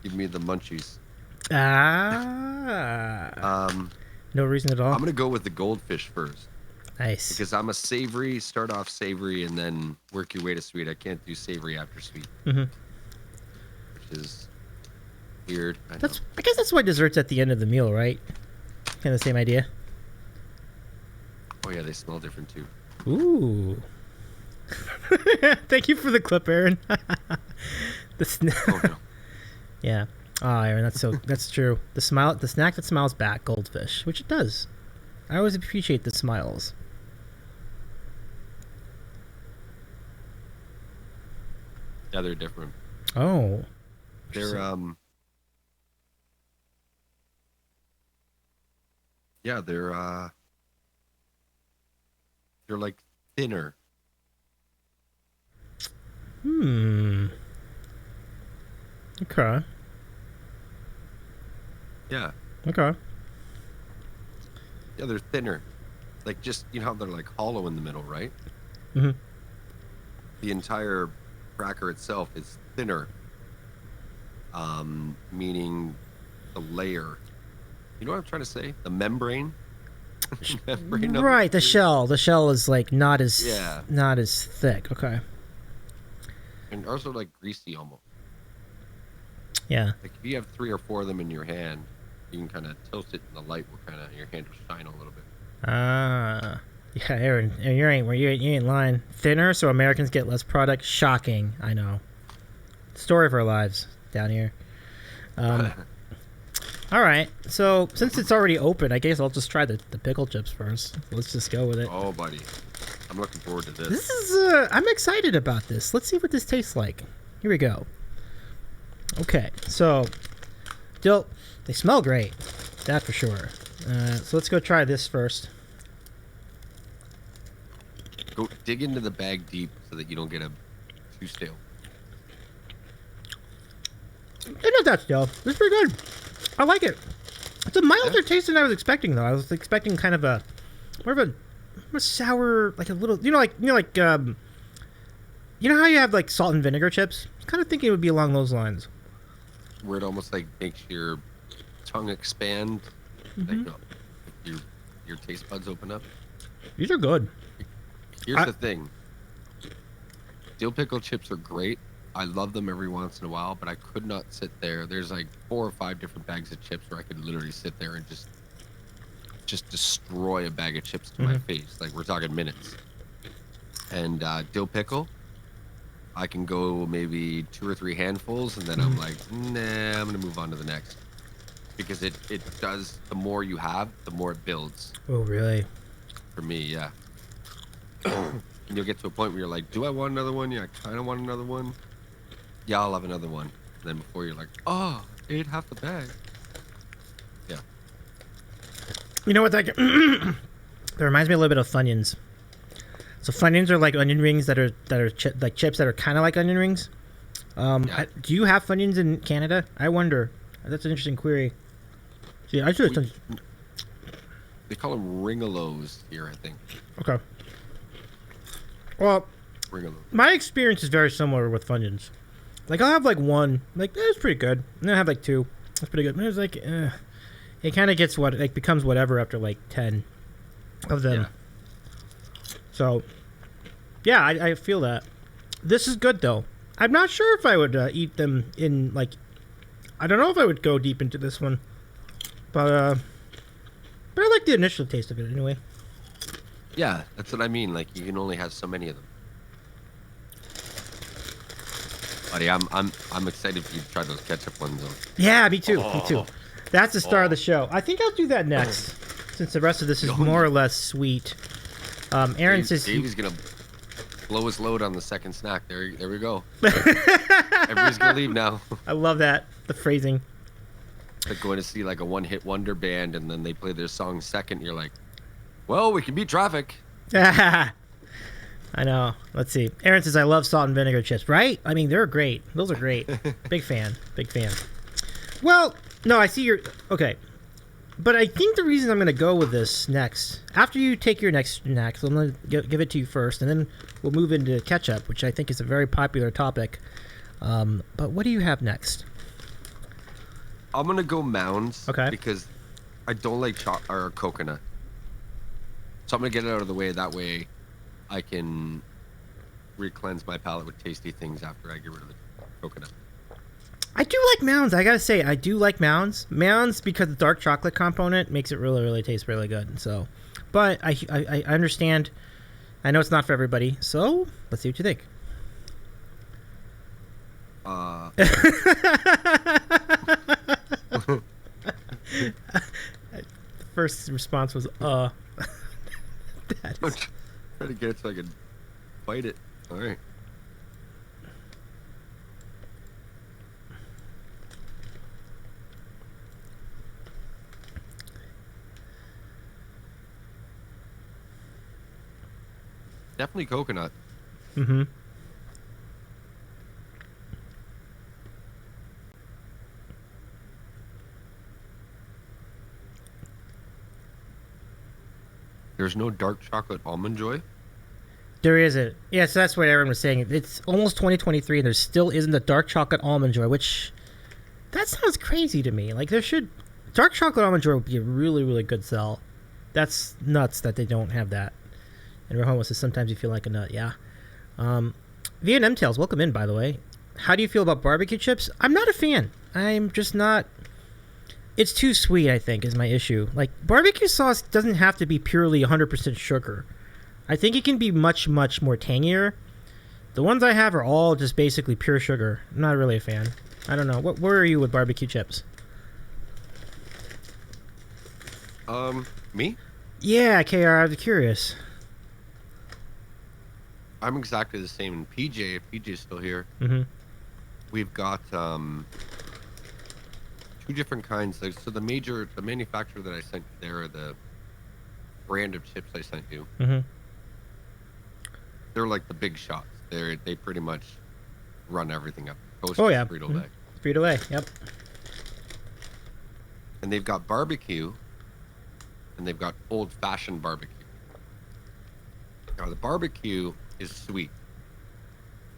give me the munchies. No reason at all. I'm gonna go with the goldfish first. Nice. Because I'm a savory, start off savory and then work your way to sweet. I can't do savory after sweet. Mm-hmm. Which is weird. I guess that's why dessert's at the end of the meal, right? Kind of the same idea. Oh yeah, they smell different too. Ooh. Thank you for the clip, Aaron. Oh no. Yeah. Oh, Aaron, that's true. The snack that smiles back, goldfish, which it does. I always appreciate the smiles. Yeah, they're different. Oh. They're yeah, they're like thinner. Okay. Yeah. Okay. Yeah, they're thinner. Like, just, you know how they're like hollow in the middle, right? Mm-hmm. The entire cracker itself is thinner. Meaning the layer. You know what I'm trying to say? The membrane. Membrane of Right, the shell. The shell is like not as thick. Okay. And also like greasy almost. Yeah. Like if you have 3 or 4 of them in your hand, you can kind of toast it in the light. Will kind of your hand will shine a little bit. Yeah, Aaron, you ain't lying. Thinner, so Americans get less product. Shocking. I know. Story of our lives down here. All right. So since it's already open, I guess I'll just try the pickle chips first. Let's just go with it. Oh, buddy, I'm looking forward to this. This is I'm excited about this. Let's see what this tastes like. Here we go. Okay, so they smell great, that for sure. So let's go try this first. Go dig into the bag deep so that you don't get too stale. It's not that stale. It's pretty good. I like it. It's a milder taste than I was expecting, though. I was expecting kind of a more of a sour, like a little, you know how you have like salt and vinegar chips. I was kind of thinking it would be along those lines. Where it almost like makes your tongue expand, like your taste buds open up. These are good. Here's the thing. Dill pickle chips are great. I love them every once in a while, but I could not sit there. There's like 4 or 5 different bags of chips where I could literally sit there and just destroy a bag of chips to my face. Like, we're talking minutes. And dill pickle, I can go maybe 2 or 3 handfuls, and then I'm like, nah, I'm gonna move on to the next. Because it does, the more you have, the more it builds. Oh, really? For me, yeah. And you'll get to a point where you're like, do I want another one? Yeah, I kind of want another one. Yeah, I'll have another one. And then before you're like, oh, I ate half the bag. Yeah. You know what? That reminds me a little bit of Funyuns. So Funyuns are like onion rings that are like chips that are kind of like onion rings. Yeah. Do you have Funyuns in Canada? I wonder. That's an interesting query. Yeah, I should have. They call them ringalos here, I think. Okay. Well, Ringalos. my experience is very similar with Funyuns. Like, I'll have like one, like it's pretty good, and then I have like 2. That's pretty good. And it's like, it kind of gets becomes whatever after like 10 of them. Yeah. So, yeah, I feel that. This is good though. I'm not sure if I would eat them in like. I don't know if I would go deep into this one, but I like the initial taste of it anyway. Yeah, that's what I mean. Like you can only have so many of them. Buddy, I'm excited for you to try those ketchup ones though. Yeah, me too. Me too. That's the star of the show. I think I'll do that next, since the rest of this is more or less sweet. Aaron says Davy's gonna blow his load on the second snack. There we go. Everybody's gonna leave now. I love that, the phrasing. It's like going to see like a one-hit wonder band, and then they play their song second. You're like, well, we can beat traffic. I know. Let's see. Aaron says, I love salt and vinegar chips, right? I mean, they're great. Those are great. Big fan. Big fan. Well, no, I see your... Okay. But I think the reason I'm going to go with this next, after you take your next snack, so I'm going to give it to you first, and then we'll move into ketchup, which I think is a very popular topic. But what do you have next? I'm going to go Mounds. Okay. Because I don't like or coconut. So I'm going to get it out of the way. That way I can re-cleanse my palate with tasty things after I get rid of the coconut. I do like Mounds. I gotta say, I do like Mounds. Mounds, because the dark chocolate component makes it really, really taste really good. So, but I understand. I know it's not for everybody. So let's see what you think. The first response was I'm trying to get it so I can bite it. All right. Definitely coconut. Mm-hmm. There's no dark chocolate almond joy? There isn't. Yeah, so that's what Aaron was saying. It's almost 2023 and there still isn't a dark chocolate almond joy, which that sounds crazy to me. Like there should dark chocolate almond joy would be a really, really good sell. That's nuts that they don't have that. And Rohan says sometimes you feel like a nut. Yeah. Vietnam Tales, welcome in, by the way. How do you feel about barbecue chips? I'm not a fan. I'm just not. It's too sweet, I think, is my issue. Like, barbecue sauce doesn't have to be purely 100% sugar. I think it can be much, much more tangier. The ones I have are all just basically pure sugar. I'm not really a fan. I don't know. Where are you with barbecue chips? Me? Yeah, Kayar, I'm curious. I'm exactly the same. And PJ, if PJ's still here, Mm-hmm. we've got two different kinds. So the manufacturer that I sent you there, or the brand of chips I sent you, Mm-hmm. they're like the big shots. They pretty much run everything up. Toast, Oh, yeah. Frito-Lay. Mm-hmm. Frito-Lay, yep. And they've got barbecue, and they've got old-fashioned barbecue. Now, the barbecue is sweet.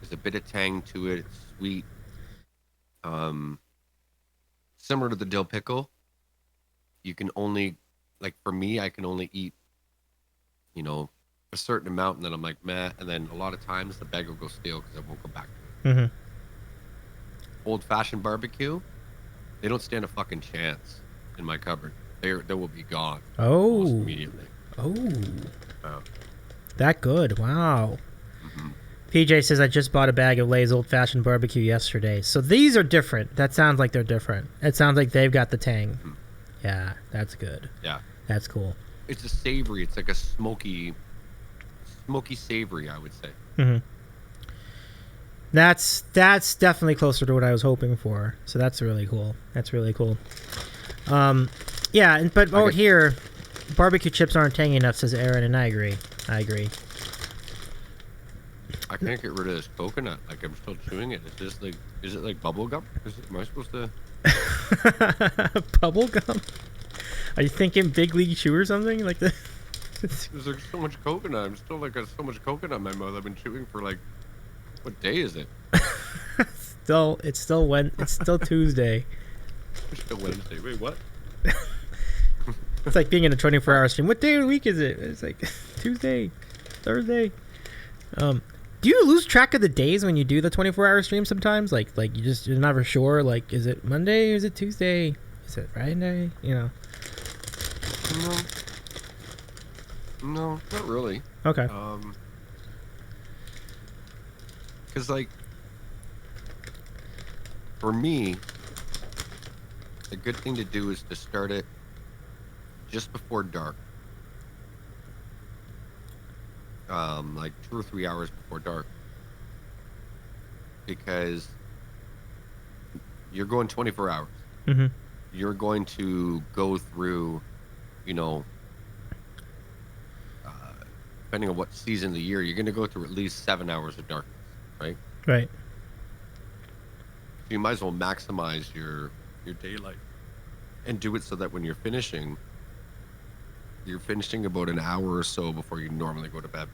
There's a bit of tang to it. It's sweet. Similar to the dill pickle. You can only, like for me, I can only eat, a certain amount, and then I'm like, meh. And then a lot of times the bag will go stale because I won't go back to it. Mm-hmm. Old-fashioned barbecue, they don't stand a fucking chance in my cupboard. They will be gone. Oh. Almost immediately. Oh. That good. Wow. Mm-hmm. PJ says, I just bought a bag of Lay's old-fashioned barbecue yesterday. So these are different. That sounds like they're different. It sounds like they've got the tang. Mm-hmm. Yeah, that's good. Yeah. That's cool. It's a savory. It's like a smoky savory, I would say. Mm-hmm. That's definitely closer to what I was hoping for. So that's really cool. That's really cool. Yeah, but out here, barbecue chips aren't tangy enough, says Aaron, and I agree. I can't get rid of this coconut. Like, I'm still chewing it. Is it like bubble gum? Am I supposed to? Bubble gum? Are you thinking Big League Chew or something like that? There's like so much coconut. I'm still like got so much coconut in my mouth. I've been chewing for like, what day is it? It's still Tuesday. It's still Wednesday. Wait, what? It's like being in a 24-hour stream. What day of the week is it? It's like Tuesday, Thursday. Do you lose track of the days when you do the 24-hour stream sometimes? Like you're never sure. Like, is it Monday? Or is it Tuesday? Is it Friday? You know. No, not really. Okay. Because like, for me, a good thing to do is to start it just before dark. Like 2 or 3 hours before dark, because you're going 24 hours. Mm-hmm. You're going to go through, you know, depending on what season of the year, you're going to go through at least 7 hours of darkness, right? Right. You might as well maximize your daylight and do it so that when you're finishing about an hour or so before you normally go to bed.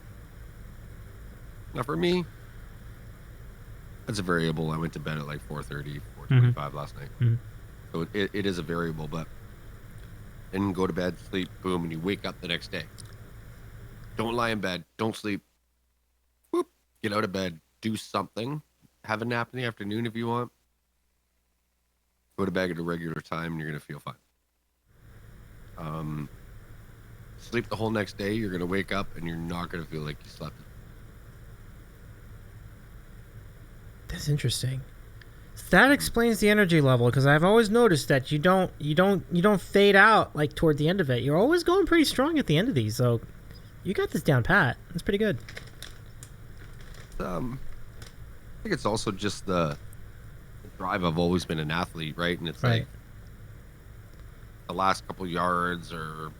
Now for me, that's a variable. I went to bed at like 4:30, 4:25 last night. Mm-hmm. So it is a variable, but then go to bed, sleep, boom, and you wake up the next day. Don't lie in bed. Don't sleep. Whoop. Get out of bed. Do something. Have a nap in the afternoon if you want. Go to bed at a regular time, and you're going to feel fine. Sleep the whole next day. You're going to wake up, and you're not going to feel like you slept. That's interesting. That explains the energy level, because I've always noticed that you don't fade out like toward the end of it. You're always going pretty strong at the end of these, so you got this down pat. That's pretty good. I think it's also just the drive. I've always been an athlete, right? And it's like the last couple yards or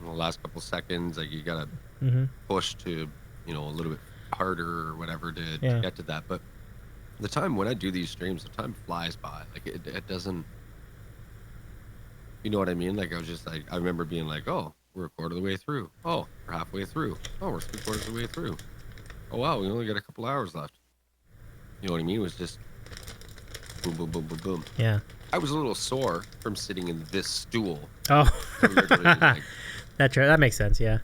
the last couple seconds, like you gotta push to, you know, a little bit harder or whatever to get to that. But the time when I do these streams, the time flies by. Like it doesn't, you know what I mean? Like I was just like, I remember being like, oh, we're a quarter of the way through. Oh, we're halfway through. Oh, we're 3/4 of the way through. Oh wow, we only got a couple hours left. You know what I mean? It was just boom, boom, boom, boom, boom. Yeah. I was a little sore from sitting in this stool. Oh, like that's right. That makes sense. Yeah.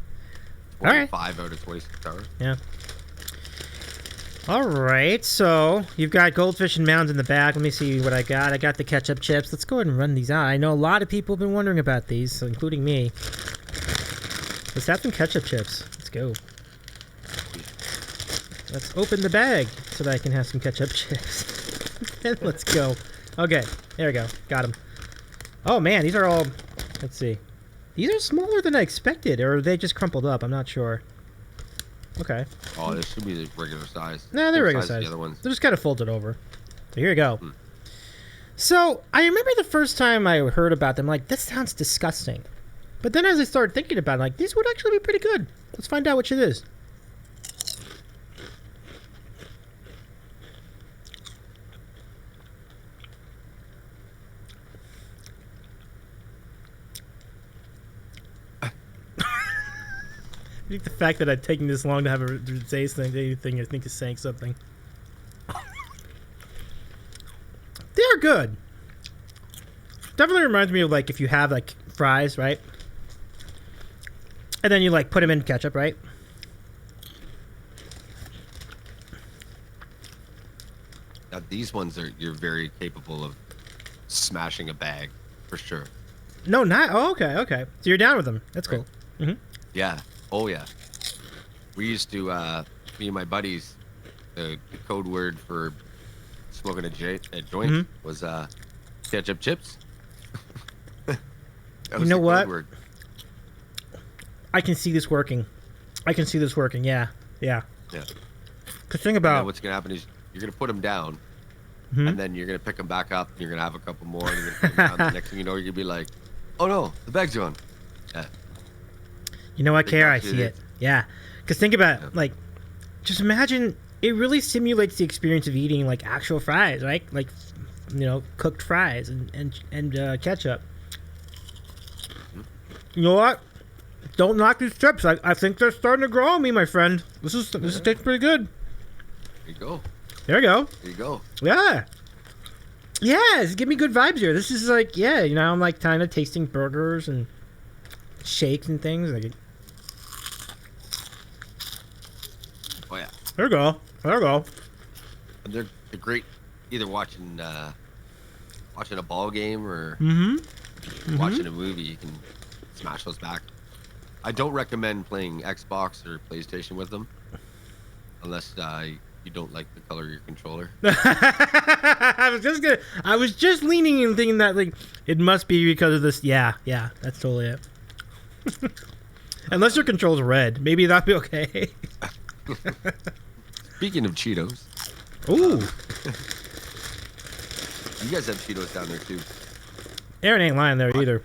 25 out of 26 hours. Yeah. All right, so you've got goldfish and mounds in the back. Let me see what I got. I got the ketchup chips. Let's go ahead and run these out. I know a lot of people have been wondering about these, including me. Let's have some ketchup chips. Let's go. Let's open the bag so that I can have some ketchup chips. And let's go. Okay, there we go. Got them. Oh, man, these are all... Let's see. These are smaller than I expected, or are they just crumpled up? I'm not sure. Okay. Oh, this should be the regular size. No, they're regular size. The other ones. They're just kind of folded over. So here you go. So I remember the first time I heard about them, like, this sounds disgusting. But then as I started thinking about it, like, these would actually be pretty good. Let's find out which it is. I think the fact that I've taken this long to have a say anything, I think is saying something. They're good. Definitely reminds me of, like, if you have, like, fries, right? And then you, like, put them in ketchup, right? Now, these ones you're very capable of smashing a bag, for sure. No, not... Oh, okay, okay. So you're down with them. That's cool. Mm-hmm. Yeah. Oh, yeah. We used to, me and my buddies, the code word for smoking a joint was ketchup chips. You know what? Word. I can see this working. Yeah. Yeah. Yeah. Because think about... what's going to happen is you're going to put them down, and then you're going to pick them back up, and you're going to have a couple more, and you're going to put them down. The next thing you know, you're going to be like, oh, no, the bag's gone. Yeah. You know what, Kayar? I see it. Yeah. Because think about it, like, just imagine, it really simulates the experience of eating, like, actual fries, right? Like, you know, cooked fries and ketchup. You know what? Don't knock these chips. I think they're starting to grow on me, my friend. This tastes pretty good. There you go. There you go. There you go. Yeah. Yes, give me good vibes here. This is like, yeah, you know, I'm like kind of tasting burgers and shakes and things. Like, oh yeah. There you go. There you go. And they're great either watching watching a ball game or watching a movie. You can smash those back. I don't recommend playing Xbox or PlayStation with them unless you don't like the color of your controller. I was just leaning and thinking that like it must be because of this. Yeah, that's totally it. Unless your control's red, maybe that'd be okay. Speaking of Cheetos. Ooh. You guys have Cheetos down there too. Aaron ain't lying there either.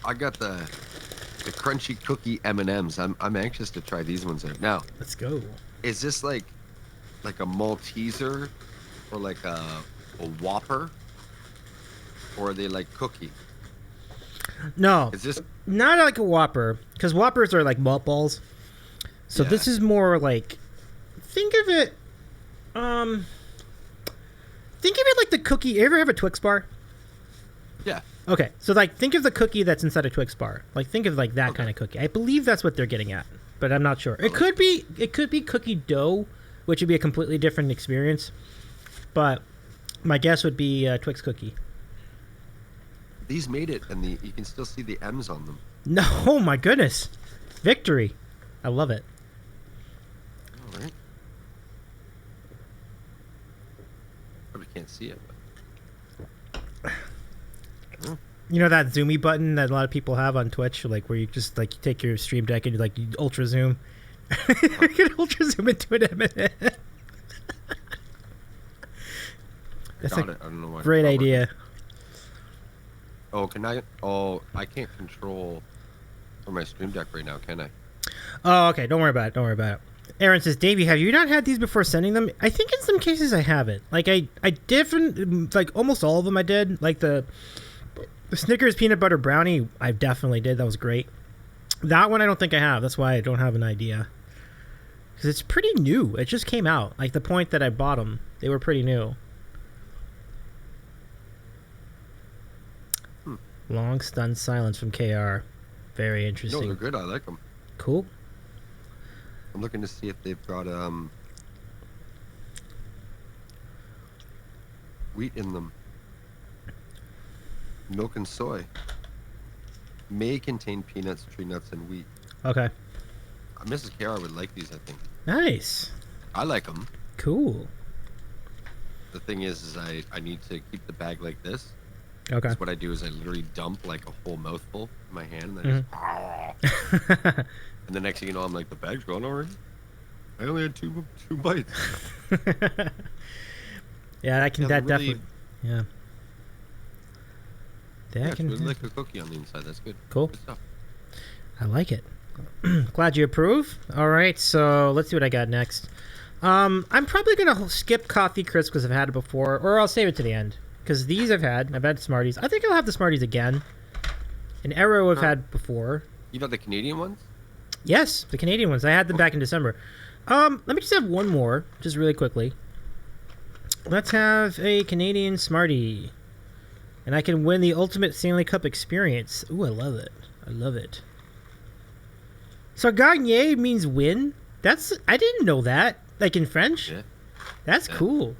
I got the crunchy cookie M&Ms. I'm anxious to try these ones out. Now, let's go. Is this like a Malteser or like a Whopper? Or are they like cookie? No. Is this not like a Whopper? Because Whoppers are like malt balls. So this is more like, think of it like the cookie. You ever have a Twix bar? Yeah. Okay, so like think of the cookie that's inside a Twix bar. Like think of like that kind of cookie. I believe that's what they're getting at, but I'm not sure. It could be cookie dough, which would be a completely different experience. But my guess would be Twix cookie. These made it, and you can still see the M's on them. No, oh my goodness, victory! I love it. All right. Probably can't see it. But... You know that zoomy button that a lot of people have on Twitch, like where you just like you take your stream deck and you ultra zoom. You can ultra zoom into an M&M. That's I don't know why. Great idea. Oh, can I? Oh, I can't control for my stream deck right now, can I? Oh, okay. Don't worry about it. Aaron says, Davey, have you not had these before sending them? I think in some cases I haven't. Like I different, like almost all of them I did. Like the Snickers peanut butter brownie, I definitely did. That was great. That one I don't think I have. That's why I don't have an idea. Because it's pretty new. It just came out. Like the point that I bought them, they were pretty new. Long stunned silence from Kayar. Very interesting. No, they're good. I like them. Cool. I'm looking to see if they've got wheat in them. Milk and soy. May contain peanuts, tree nuts, and wheat. Okay. Mrs. Kayar would like these, I think. Nice. I like them. Cool. The thing is I need to keep the bag like this. Okay. So what I do is I literally dump like a whole mouthful in my hand, and then and the next thing you know, I'm like, the bag's gone already. I only had two bites. Yeah, I can. Yeah, That really, definitely. Yeah. That it's can. really like a cookie on the inside. That's good. Cool. Good stuff. I like it. Glad you approve. All right, so let's see what I got next. I'm probably gonna skip coffee crisp because I've had it before, or I'll save it to the end because these I've had Smarties. I think I'll have the Smarties again. An Arrow I've had before. You know the Canadian ones? Yes, the Canadian ones. I had them back in December. Let me just have one more, just really quickly. Let's have a Canadian Smartie. And I can win the ultimate Stanley Cup experience. Ooh, I love it. I love it. So gagner means win? I didn't know that. Like in French? Yeah. That's cool.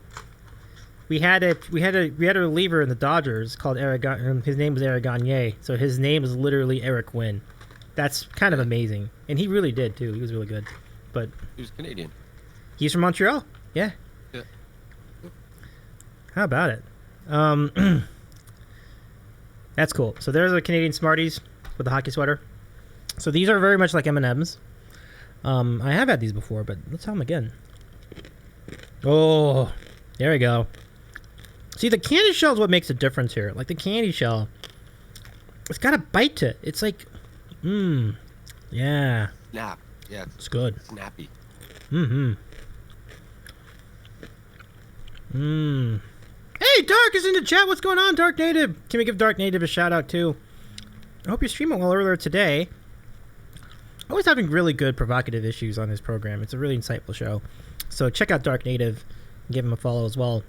We had a reliever in the Dodgers called Eric. His name was Eric Gagner. So his name is literally Eric Wynn. That's kind of amazing, and he really did too. He was really good. But he was Canadian. He's from Montreal. Yeah. Yeah. How about it? That's cool. So there's a Canadian Smarties with the hockey sweater. So these are very much like M&Ms. I have had these before, but let's have them again. Oh, there we go. See, the candy shell is what makes a difference here. Like the candy shell, it's got a bite to it. It's like, yeah. Snap. Yeah. It's good. Snappy. Hey, Dark is in the chat. What's going on, Dark Native? Can we give Dark Native a shout out too? I hope you're streaming well earlier today. Always having really good provocative issues on his program. It's a really insightful show. So check out Dark Native and give him a follow as well.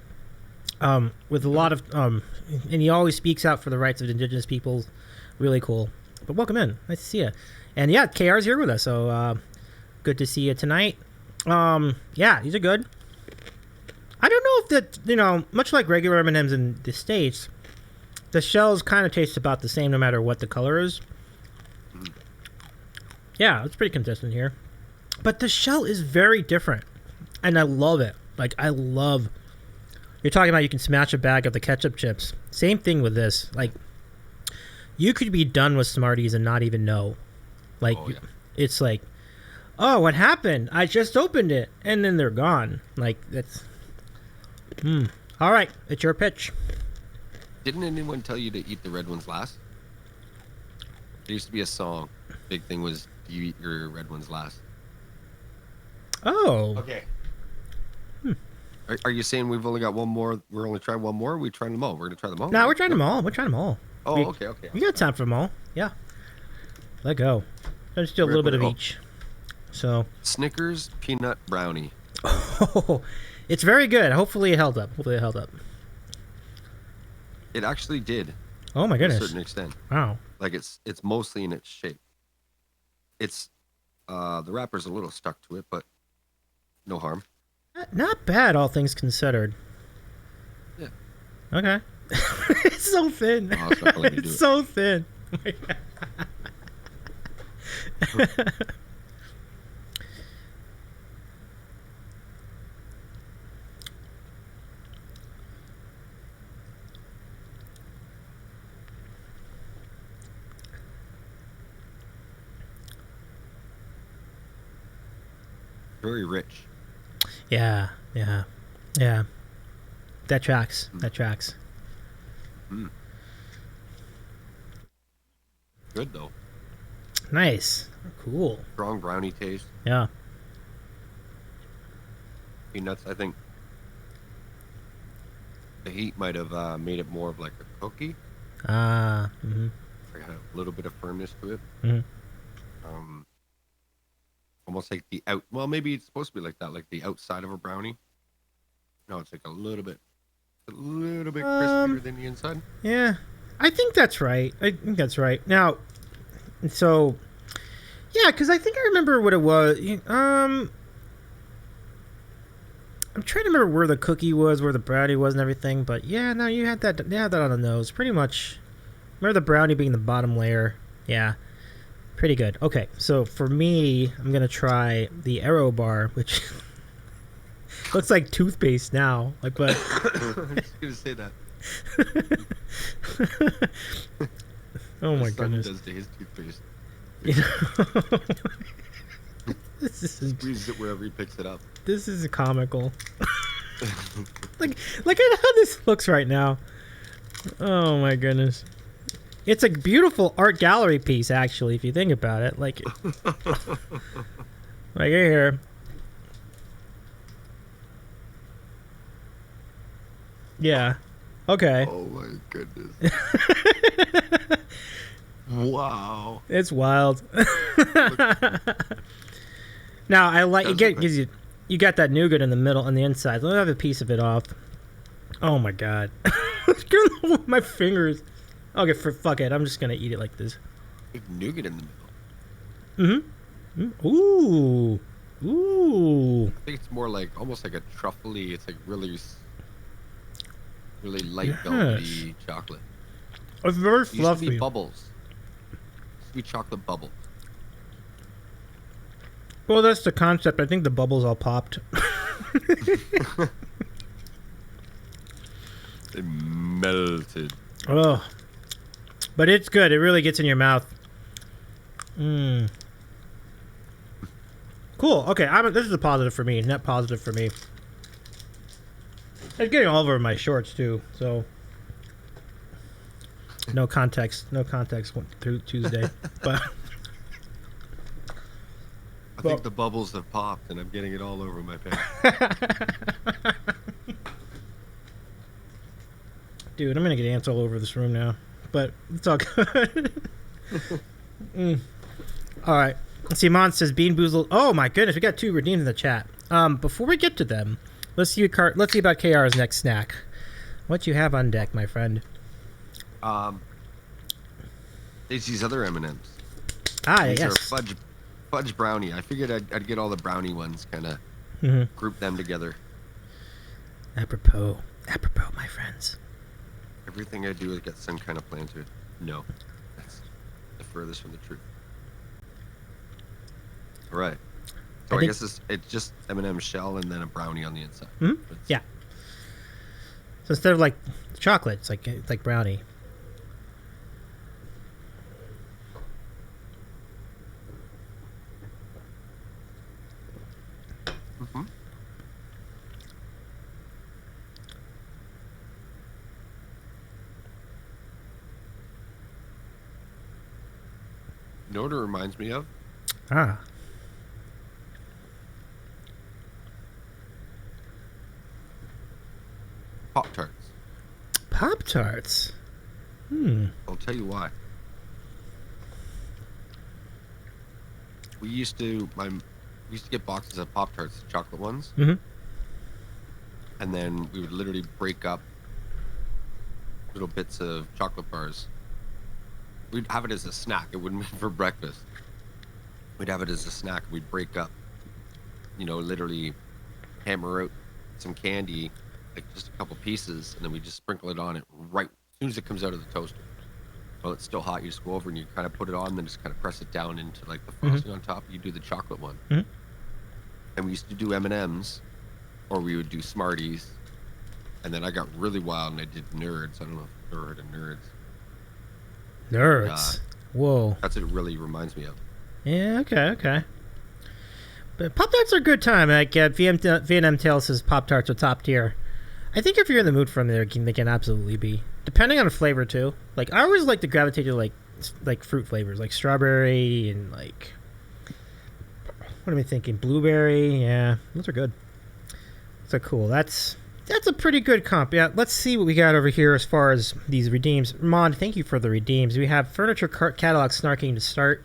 With a lot of and he always speaks out for the rights of indigenous peoples. Really cool. But welcome in. Nice to see you. And yeah, KR's here with us. So good to see you tonight. Yeah, these are good. I don't know if that, much like regular M&Ms in the States, the shells kind of taste about the same no matter what the color is. Yeah, it's pretty consistent here. But the shell is very different. And I love it. Like, I love... You're talking about you can smash a bag of the ketchup chips. Same thing with this. Like, you could be done with Smarties and not even know. Like, it's like, oh, what happened? I just opened it. And then they're gone. Like, that's... All right, it's your pitch. Didn't anyone tell you to eat the red ones last? There used to be a song. Big thing was, do you eat your red ones last? Oh. Okay. Are you saying we've only got one more? We're only trying one more? Or are we trying them all? We're going to try them all? No, we're trying them all. We're trying them all. Oh, okay. We got time for them all. Yeah. Let go. Let's do a little bit of each. So. Snickers peanut brownie. Oh, it's very good. Hopefully it held up. It actually did. Oh my goodness. To a certain extent. Wow. Like it's mostly in its shape. It's the wrapper's a little stuck to it, but no harm. Not bad, all things considered. Yeah. Okay. It's so thin. Oh, it's not gonna let me do It's so thin. Very rich. Yeah. That tracks. Good though. Nice. Cool. Strong brownie taste. Yeah. Peanuts. I think the heat might have made it more of like a cookie. It had a little bit of firmness to it. Almost like the out. Well, maybe it's supposed to be like that, like the outside of a brownie. No, it's like a little bit crispier than the inside. Yeah, I think that's right. Now, so yeah, because I think I remember what it was. I'm trying to remember where the cookie was, where the brownie was, and everything. But yeah, no, you had that on the nose, pretty much. Remember the brownie being the bottom layer. Yeah. Pretty good. Okay, so for me, I'm going to try the Aero bar, which looks like toothpaste now. Like, but I'm just going to say that. Oh my goodness. Does to his toothpaste. This is squeezes it wherever he picks it up. This is comical. Like at how this looks right now. Oh my goodness. It's a beautiful art gallery piece, actually, if you think about it. Like here. Yeah. Okay. Oh my goodness. Wow. It's wild. Now I like because you got that nougat in the middle on the inside. Let me have a piece of it off. Oh my god. My fingers. Okay, fuck it. I'm just gonna eat it like this. Big nougat in the middle. Ooh. I think it's more like almost like a truffly. It's like really light velvety chocolate. It's very It used fluffy. to be bubbles. Sweet chocolate bubble. Well, that's the concept. I think the bubbles all popped. They melted. Oh. But it's good. It really gets in your mouth. Cool. Okay, this is a positive for me. Net positive for me. It's getting all over my shorts too. So no context through Tuesday. But I think the bubbles have popped, and I'm getting it all over my pants. Dude, I'm gonna get ants all over this room now. But it's all good. All right. Simon says Bean Boozled. Oh my goodness, we got 2 redeemed in the chat. Before we get to them, let's see about Kayar's next snack. What you have on deck, my friend? There's these other M&Ms. Ah, These yes. are fudge brownie. I figured I'd get all the brownie ones, kind of group them together. Apropos, my friends. Everything I do is get some kind of plan to. No, that's the furthest from the truth. All right. So I guess it's just M&M shell and then a brownie on the inside. Yeah. So instead of like chocolate, it's like brownie. You know what it reminds me of? Ah. Pop-Tarts. Pop-Tarts? I'll tell you why. We used to get boxes of Pop-Tarts, the chocolate ones. And then we would literally break up little bits of chocolate bars. We'd have it as a snack. It wouldn't be for breakfast. We'd have it as a snack. We'd break up, literally hammer out some candy, like just a couple pieces, and then we just sprinkle it on it right as soon as it comes out of the toaster. While it's still hot, you just go over and you kind of put it on, then just kind of press it down into like the frosting on top. You do the chocolate one. And we used to do M&Ms, or we would do Smarties. And then I got really wild and I did Nerds. I don't know if you've ever heard of Nerds. Nerds. Whoa. That's what it really reminds me of. Yeah, okay. But Pop-Tarts are a good time. Like Vietnam Tail says Pop-Tarts are top tier. I think if you're in the mood for them, they can absolutely be. Depending on the flavor, too. Like, I always like to gravitate to, like fruit flavors. Like strawberry and, like... What am I thinking? Blueberry. Yeah, those are good. So cool. That's a pretty good comp. Yeah, let's see what we got over here as far as these redeems. Mon, thank you for the redeems. We have Furniture Catalog Snarking to start,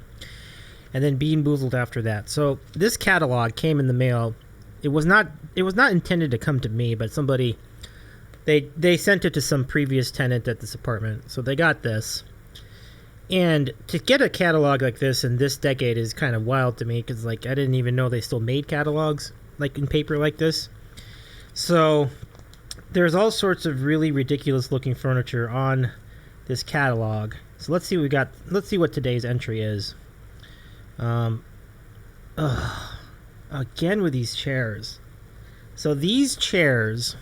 and then Bean Boozled after that. So this catalog came in the mail. It was not intended to come to me, but somebody they sent it to some previous tenant at this apartment. So they got this. And to get a catalog like this in this decade is kind of wild to me, because like I didn't even know they still made catalogs like in paper like this. So there's all sorts of really ridiculous looking furniture on this catalog. So let's see what we got. Let's see what today's entry is. Again with these chairs. So these chairs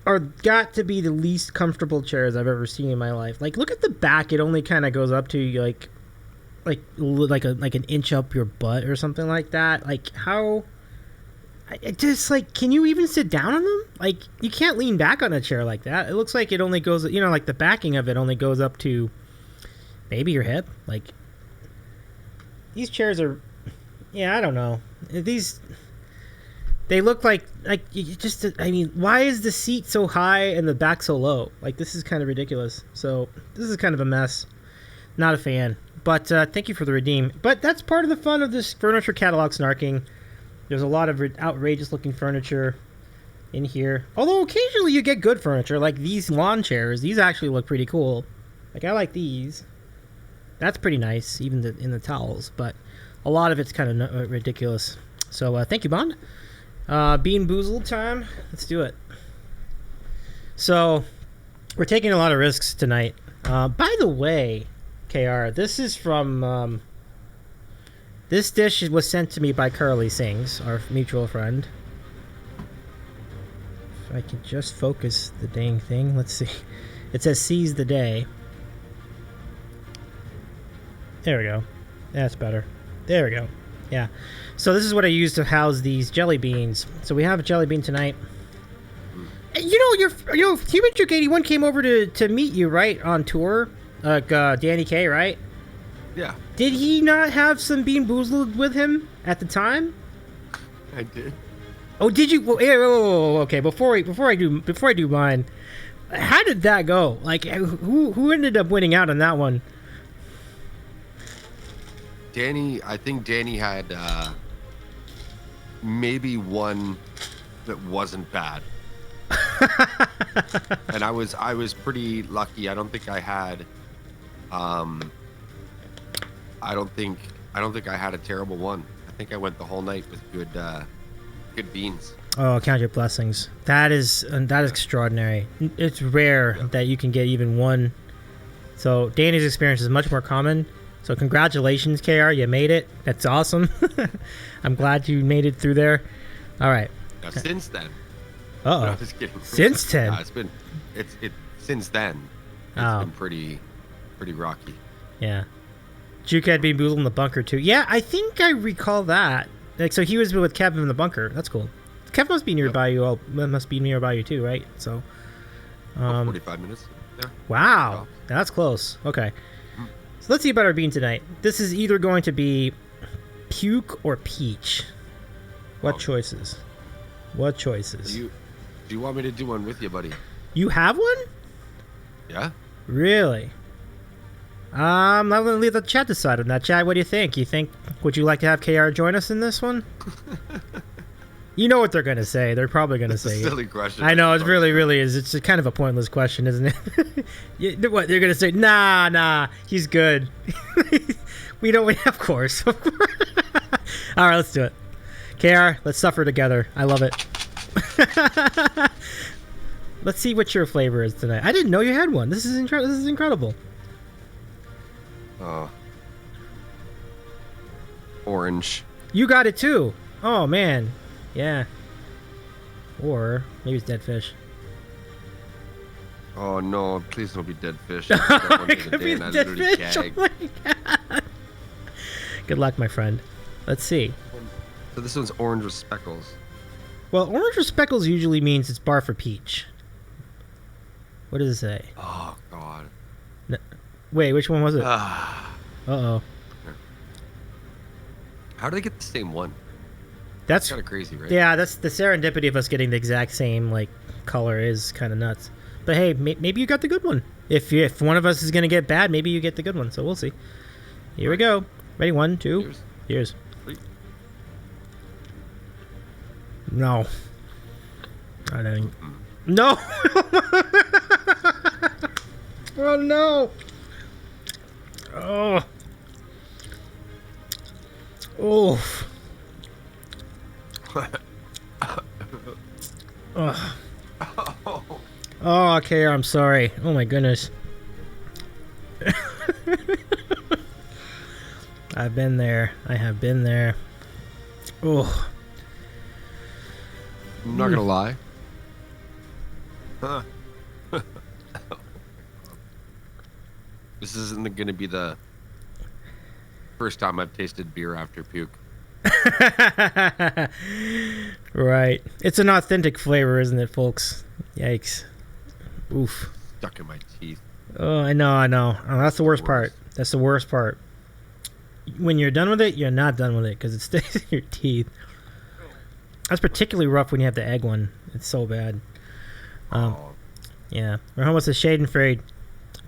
are got to be the least comfortable chairs I've ever seen in my life. Like, look at the back; it only kind of goes up to like an inch up your butt or something like that. Like, how? It just like, can you even sit down on them? Like, you can't lean back on a chair like that. It looks like it only goes, like the backing of it only goes up to maybe your hip. Like, these chairs are, I don't know. They look like you just, I mean, why is the seat so high and the back so low? Like, this is kind of ridiculous. So this is kind of a mess. Not a fan. But thank you for the redeem. But that's part of the fun of this furniture catalog snarking. There's a lot of outrageous looking furniture in here. Although occasionally you get good furniture, like these lawn chairs. These actually look pretty cool. Like, I like these. That's pretty nice, even in the towels. But a lot of it's kind of ridiculous. So thank you, Bond. Bean Boozled time. Let's do it. So we're taking a lot of risks tonight. By the way, Kayar, this is from... this dish was sent to me by Carly Sings, our mutual friend. If I can just focus the dang thing. Let's see. It says seize the day. There we go. That's better. There we go. Yeah. So this is what I use to house these jelly beans. So we have a jelly bean tonight. Human Juke 81 came over to meet you, right? On tour. Danny K, right? Yeah. Did he not have some Bean Boozled with him at the time? I did. Oh, did you? Well, okay. Before I do mine, how did that go? Like, who ended up winning out on that one? Danny, I think Danny had maybe one that wasn't bad. And I was pretty lucky. I don't think I had I don't think I had a terrible one. I think I went the whole night with good beans. Oh, count your blessings. That is extraordinary. It's rare that you can get even one. So Danny's experience is much more common. So congratulations, Kayar. You made it. That's awesome. I'm glad you made it through there. All right. Now, since then. Uh-oh. No, just kidding. Since then. Since then. It's been pretty rocky. Yeah. Juke had been boozled in the bunker too. Yeah, I think I recall that. Like, so he was with Kevin in the bunker. That's cool. Kev must be nearby you. All must be nearby you too, right? So, 45 minutes. Yeah. Wow, that's close. Okay, so let's see about our bean tonight. This is either going to be puke or peach. What choices? What choices? Do you want me to do one with you, buddy? You have one? Yeah. Really? I'm going to leave the chat decide on that. Chat, what do you think? Would you like to have KR join us in this one? You know what they're going to say. They're probably going to say... It's a silly question. I know, it really is. It's kind of a pointless question, isn't it? What, they're going to say, nah, he's good. We don't... Of course. All right, let's do it. KR, let's suffer together. I love it. Let's see what your flavor is tonight. I didn't know you had one. This is incredible. Orange. You got it too. Oh, man. Yeah. Or maybe it's dead fish. Oh no! Please don't be dead fish. It could be dead fish. Oh my God. Good luck, my friend. Let's see. So this one's orange with speckles. Well, orange with speckles usually means it's bar for peach. What does it say? Oh God. Wait, which one was it? Uh-oh. How do they get the same one? That's kind of crazy, right? Yeah, that's the serendipity of us getting the exact same color is kind of nuts. But hey, maybe you got the good one. If one of us is gonna get bad, maybe you get the good one. So we'll see. Here we go. Ready? 1, 2. Cheers. No. I don't. No. Oh no. Oh. Oh. Oh, okay, I'm sorry. Oh my goodness. I've been there. I have been there. Oh. I'm not gonna lie. This isn't gonna be the first time I've tasted beer after puke. Right. It's an authentic flavor, isn't it, folks? Yikes. Oof. Stuck in my teeth. Oh, I know. Oh, that's the worst part. That's the worst part. When you're done with it, you're not done with it because it stays in your teeth. That's particularly rough when you have the egg one. It's so bad. Yeah. Rahoma says, shade and frayed.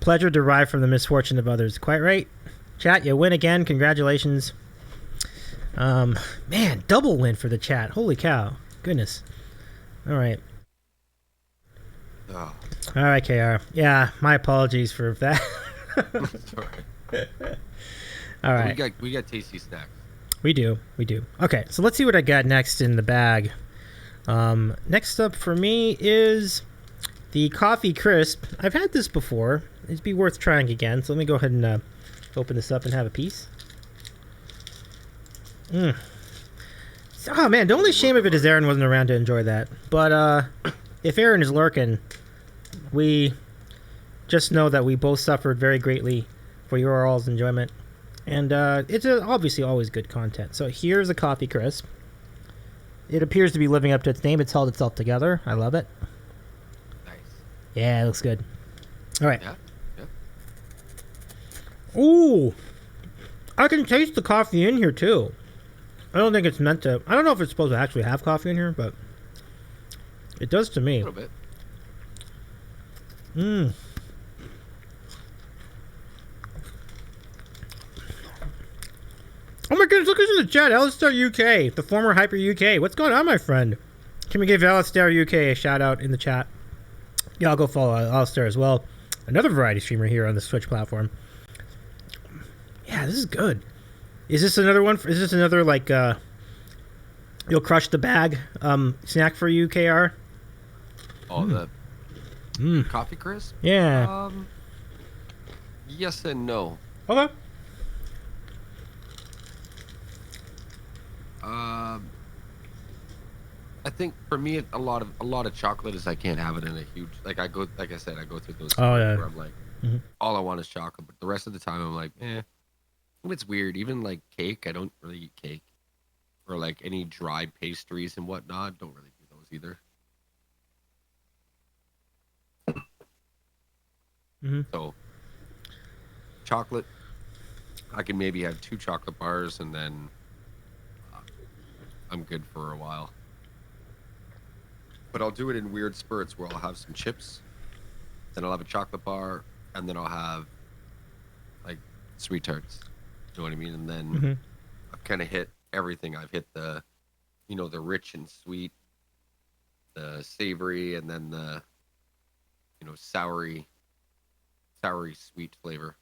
Pleasure derived from the misfortune of others. Quite right. Chat, you win again. Congratulations. Man, double win for the chat. Holy cow. Goodness. All right. Oh. All right, KR. Yeah, my apologies for that. Sorry. All right. We got tasty snacks. We do. Okay, so let's see what I got next in the bag. Next up for me is the Coffee Crisp. I've had this before. It'd be worth trying again. So let me go ahead and open this up and have a piece. Oh man, the only shame of it is Aaron wasn't around to enjoy that. But if Aaron is lurking, we just know that we both suffered very greatly for your all's enjoyment. And it's obviously always good content. So here's a Coffee Crisp. It appears to be living up to its name. It's held itself together. I love it. Nice. Yeah, it looks good. All right. Yeah. Ooh. I can taste the coffee in here, too. I don't think it's meant to... I don't know if it's supposed to actually have coffee in here, but... it does to me. A little bit. Oh my goodness, look who's in the chat. Alistair UK, the former Hyper UK. What's going on, my friend? Can we give Alistair UK a shout out in the chat? Yeah, I'll go follow Alistair as well. Another variety streamer here on the Switch platform. Yeah, Yeah, this is good. Is this another one? Is this another like you'll crush the bag snack for you, KR? Oh, the coffee crisp? Yeah. Yes and no. Okay. I think for me, a lot of chocolate is I can't have it in a huge, like I said, I go through those Oh, times yeah. where I'm like, all I want is chocolate, but the rest of the time I'm like, it's weird. Even like cake, I don't really eat cake, or like any dry pastries and whatnot. Don't really do those either. So, chocolate, I can maybe have 2 chocolate bars and then I'm good for a while. But I'll do it in weird spurts where I'll have some chips, then I'll have a chocolate bar, and then I'll have like sweet tarts. You know what I mean? And then I've kind of hit everything. I've hit the, the rich and sweet, the savory, and then the, soury sweet flavor.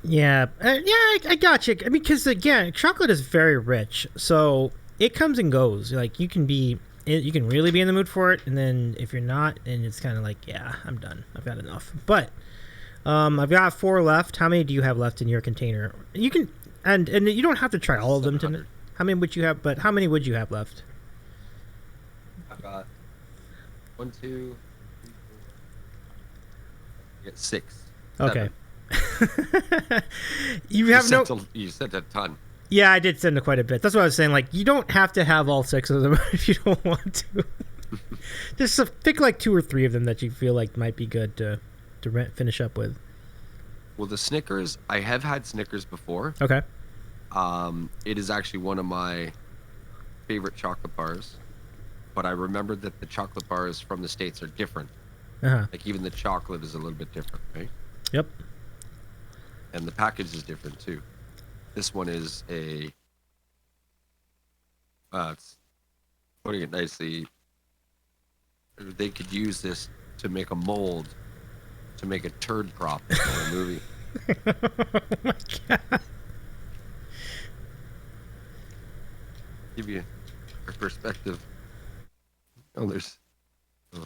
Yeah, I got you. I mean, because again, chocolate is very rich, so it comes and goes. Like you can really be in the mood for it, and then if you're not, and it's kind of like, yeah, I'm done. I've got enough. But I've got 4 left. How many do you have left in your container? You can, and you don't have to try all of them to. How many would you have? But how many would you have left? I've got 1, 2, 3, 4. I get 6. Okay. 7. You have You said a ton. Yeah, I did send quite a bit. That's what I was saying. Like, you don't have to have all 6 of them if you don't want to. Just pick like 2 or 3 of them that you feel like might be good to finish up with. Well, the Snickers, I have had Snickers before. Okay. It is actually one of my favorite chocolate bars, but I remembered that the chocolate bars from the States are different. Like even the chocolate is a little bit different, right? Yep. And the package is different too. This one is it's putting it nicely, they could use this to make a mold to make a turd prop for a movie. Oh my god. Give you a perspective. Oh, there's... Oh.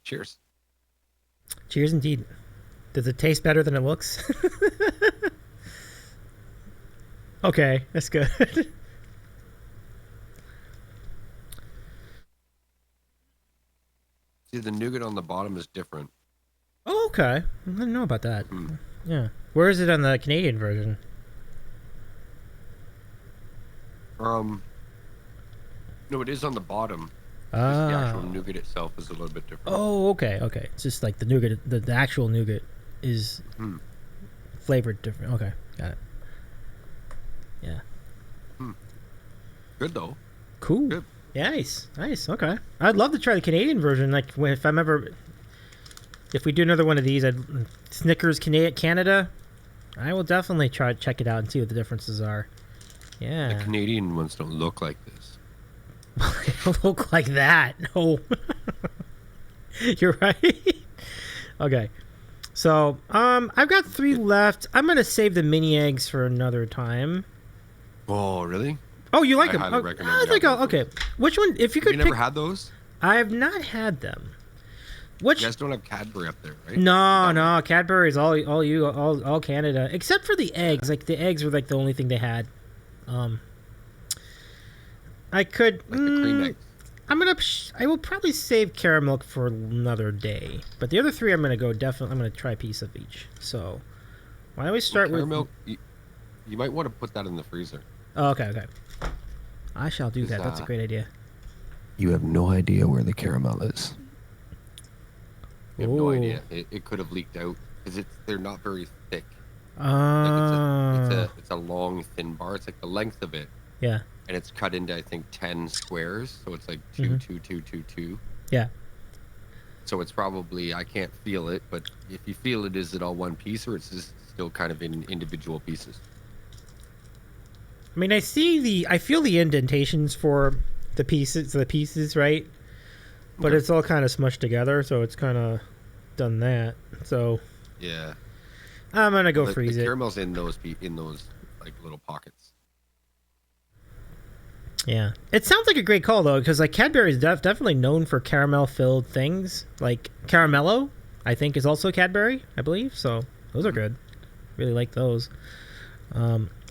Cheers. Cheers indeed. Does it taste better than it looks? Okay, that's good. See, the nougat on the bottom is different. Oh, okay. I didn't know about that. Yeah. Where is it on the Canadian version? No, it is on the bottom. Just the actual nougat itself is a little bit different. Oh, okay. It's just like the nougat, the actual nougat is flavored different. Okay, got it. Yeah. Good though. Cool. Good. Yeah, nice. Okay. I'd love to try the Canadian version. Like if we do another one of these, Snickers Canada, I will definitely check it out and see what the differences are. Yeah. The Canadian ones don't look like this. They don't look like that. No. You're right. Okay. So, I've got 3 left. I'm gonna save the mini eggs for another time. Oh, really? Oh, you like them? I highly recommend. I think okay. Which one? If you could. Have you never had those? I have not had them. Which? You guys don't have Cadbury up there, right? No. Cadbury is all Canada, except for the eggs. Like the eggs were like the only thing they had. I could. Like the cream eggs. I will probably save caramel for another day, but the other 3 I'm gonna try a piece of each. So why don't we start with caramel? You might want to put that in the freezer. Oh, okay. I shall do that. That's a great idea. You have no idea where the caramel is. You have no idea. It could have leaked out because they're not very thick. Like it's a long, thin bar. It's like the length of it. Yeah. And it's cut into, I think, 10 squares. So it's like 2, 2, 2, 2, 2. Yeah. So it's probably, I can't feel it, but if you feel it, is it all one piece or it's just still kind of in individual pieces? I mean, I feel the indentations for the pieces, right? But it's all kind of smushed together, so it's kind of, done that. So Yeah. I'm gonna go The freeze it. caramel's in those like little pockets. Yeah, it sounds like a great call though, because like Cadbury is definitely known for caramel-filled things. Like Caramello, I think, is also Cadbury, I believe. So those are good. Really like those.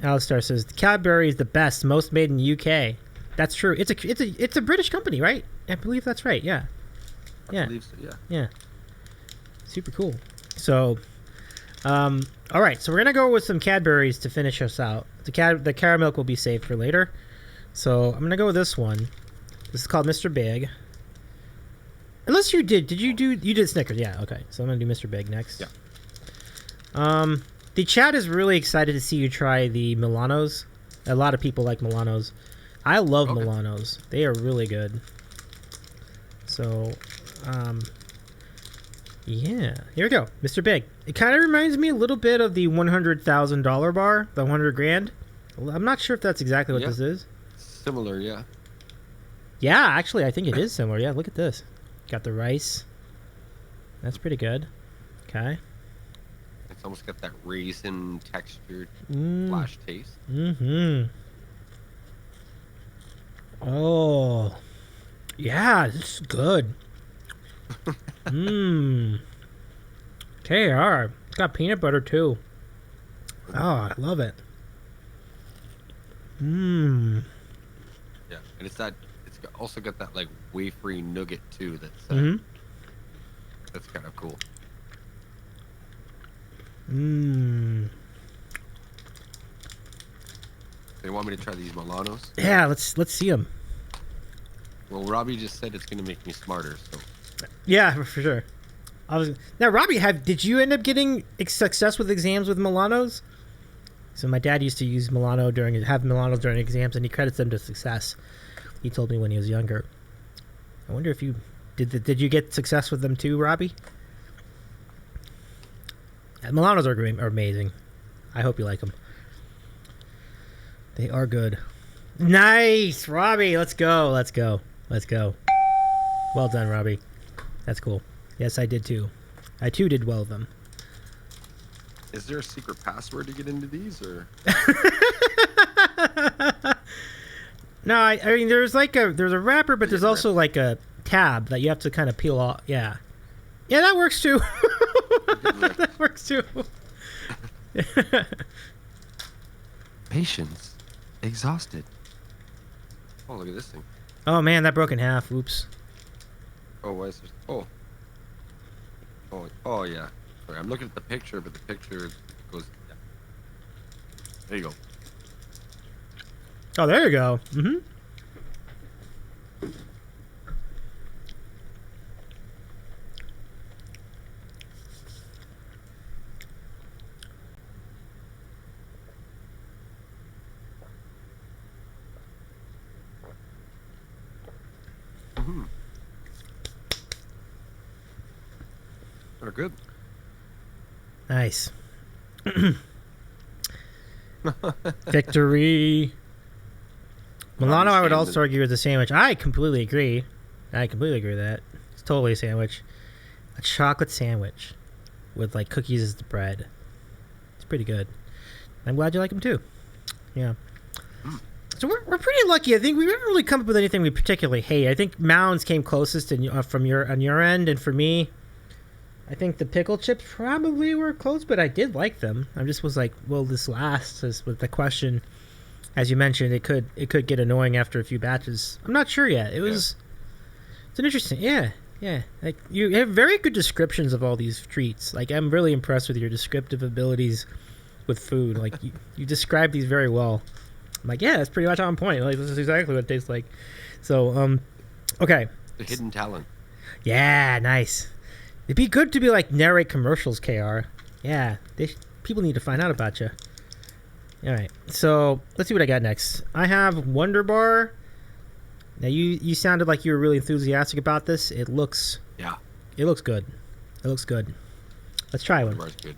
Alistair says Cadbury is the best, most made in the UK. That's true. It's a British company, right? I believe that's right. Yeah. I believe so, yeah. Yeah. Super cool. So, all right. So we're gonna go with some Cadburys to finish us out. The caramel will be saved for later. So I'm gonna go with this one. This is called Mr. Big. Unless you did you did Snickers? Yeah. Okay. So I'm gonna do Mr. Big next. Yeah. The chat is really excited to see you try the Milanos. A lot of people like Milanos. I love Milanos. They are really good. So, yeah. Here we go. Mr. Big. It kind of reminds me a little bit of the $100,000 bar, the 100 grand. I'm not sure if that's exactly what this is. Similar, yeah. Yeah, actually, I think it is similar. Yeah, look at this. Got the rice. That's pretty good. Okay. It's almost got that raisin textured flash taste. Mm-hmm. Oh. Yeah, this is good. KR. It's got peanut butter, too. Oh, I love it. Yeah, and it's also got that, like, wafery nougat, too, that's kind of cool. They want me to try these Milanos? Yeah, let's see them. Well, Robbie just said it's going to make me smarter, so... Yeah, for sure. Now, Robbie, did you end up getting success with exams with Milanos? So my dad used to use Milano during exams, and he credits them to success. He told me when he was younger. I wonder if you did you get success with them too, Robbie? Milanos are amazing. I hope you like them. They are good. Nice, Robbie. Let's go. Well done, Robbie. That's cool. Yes, I did too. I too did well with them. Is there a secret password to get into these, or? No, I mean there's a wrapper, but there's also like a tab that you have to kind of peel off. Yeah, that works too. That works too. Patience, exhausted. Oh, look at this thing. Oh man, that broke in half. Oops. Oh, why is there? Oh, yeah. Sorry, I'm looking at the picture, but the picture goes. Yeah. There you go. Oh, there you go. Mm-hmm. They're good. Nice. Victory. Milano, I would also argue, is a sandwich. I completely agree with that. It's totally a sandwich. A chocolate sandwich with like cookies as the bread. It's pretty good. I'm glad you like them too. Yeah. So we're pretty lucky. I think we haven't really come up with anything we particularly hate. I think Mounds came closest on your end, and for me, I think the pickle chips probably were close, but I did like them. I just was like, will this last? As with the question, as you mentioned, it could get annoying after a few batches. I'm not sure yet. It's an interesting, yeah. Like you have very good descriptions of all these treats. Like I'm really impressed with your descriptive abilities with food. Like you describe these very well. I'm like, yeah, that's pretty much on point. Like this is exactly what it tastes like. So, okay. The hidden talent. Yeah, nice. It'd be good to be like narrate commercials, KR. Yeah, people need to find out about you. All right, so let's see what I got next. I have Wonder Bar. Now you sounded like you were really enthusiastic about this. It looks good. It looks good. Let's try one. Wonder Bar's good.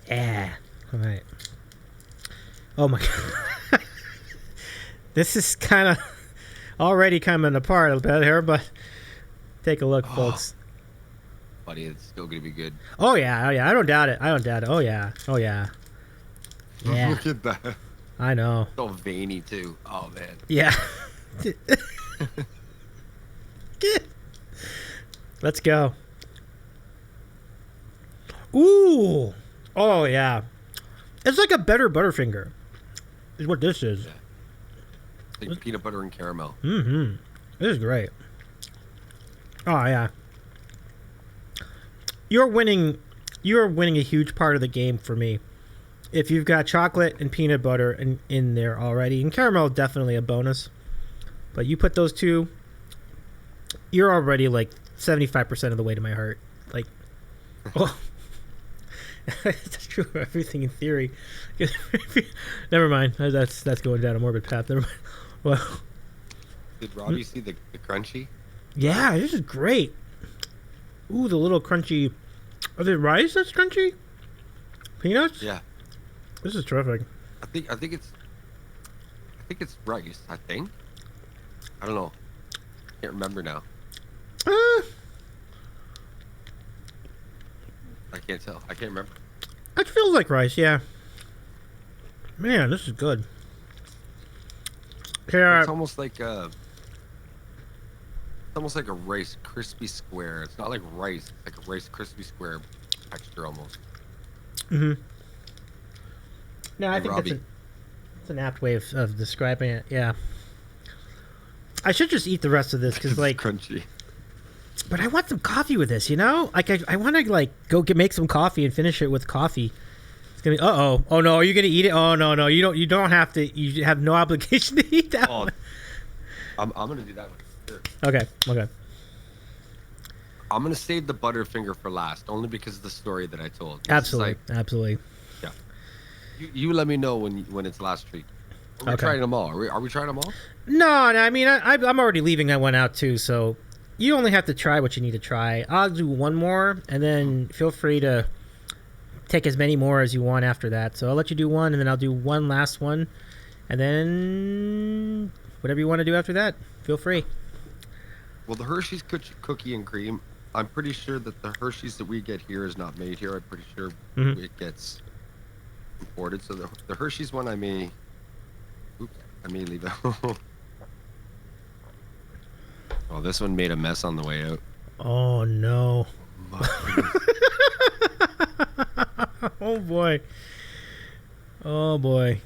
Yeah. All right. Oh my god. This is kind of already coming apart a bit here, but take a look, folks. buddy, it's still gonna be good. Oh yeah, I don't doubt it. I don't doubt it. Oh yeah, oh yeah, yeah. Look at that. I know. So veiny too. Oh man. Yeah. Let's go. Ooh. Oh yeah. It's like a better Butterfinger. Is what this is. Yeah. Like peanut butter and caramel. Mm-hmm. This is great. Oh yeah. You're winning a huge part of the game for me. If you've got chocolate and peanut butter in there already, and caramel definitely a bonus. But you put those two, you're already like 75% of the way to my heart. Like, oh, that's true of everything in theory. Never mind. That's going down a morbid path. Never mind. Well, did Robbie see the crunchy? Yeah, this is great. Ooh, the little crunchy. Are there rice that's crunchy? Peanuts? Yeah. This is terrific. I think it's rice. I think. I don't know. Can't remember now. I can't tell. I can't remember. It feels like rice, yeah. Man, this is good. Here, it's almost like a Rice crispy square. It's not like rice. It's like a Rice crispy square texture almost. Mm-hmm. No, I Hey, think Robbie. that's an apt way of describing it. Yeah. I should just eat the rest of this because, like, crunchy. But I want some coffee with this, you know? Like, I want to, like, go make some coffee and finish it with coffee. It's gonna be, oh no, are you gonna eat it? Oh no, you don't have to. You have no obligation to eat that one. I'm gonna do that one. Sure. Okay. I'm gonna save the Butterfinger for last, only because of the story that I told. Absolutely. Yeah. You let me know when it's last treat. We're trying them all. Are we trying them all? No, I mean, I'm already leaving that one out too, so you only have to try what you need to try. I'll do one more, and then feel free to take as many more as you want after that. So I'll let you do one, and then I'll do one last one, and then whatever you want to do after that, feel free. Well, the Hershey's cookie and cream, I'm pretty sure that the Hershey's that we get here is not made here. I'm pretty sure it gets imported. So the Hershey's one I may leave out. Oh, this one made a mess on the way out. Oh no. Oh boy. Oh boy.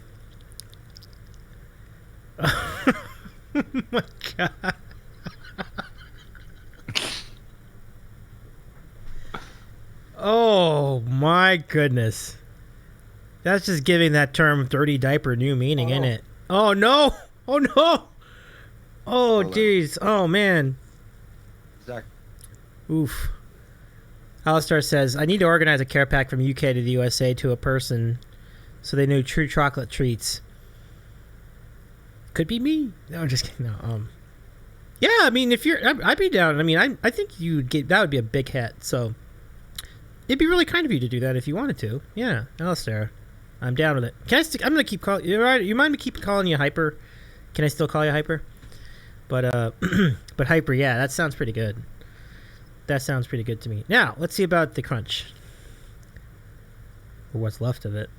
Oh my god. Oh my goodness. That's just giving that term dirty diaper new meaning, isn't it? Oh no. Oh no. Oh jeez. Oh man. Zach. Oof. Alistair says, I need to organize a care pack from UK to the USA to a person so they know true chocolate treats. Could be me. No, I'm just kidding. No, yeah, I mean, if you're, I'd be down. I mean, I think you'd get, that would be a big hit. So it'd be really kind of you to do that if you wanted to. Yeah, Alistair. I'm down with it. I'm going to keep calling you. Right? You mind me keep calling you Hyper? Can I still call you Hyper? But, but Hyper, yeah, that sounds pretty good. That sounds pretty good to me. Now, let's see about the crunch. Or what's left of it.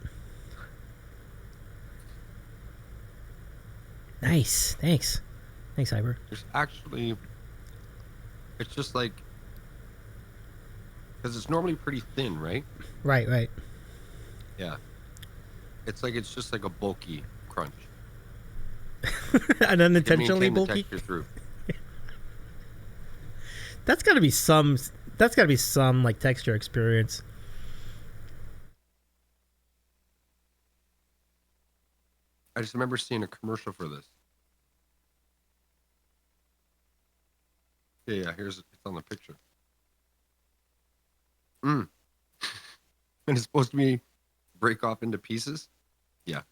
Nice. Thanks. Thanks, Hyper. There's actually... It's just like... Because it's normally pretty thin, right? Right. Yeah. It's just like a bulky crunch. And unintentionally bulky? Through. That's gotta be some like texture experience. I just remember seeing a commercial for this. Yeah, it's on the picture. And it's supposed to break off into pieces. Yeah.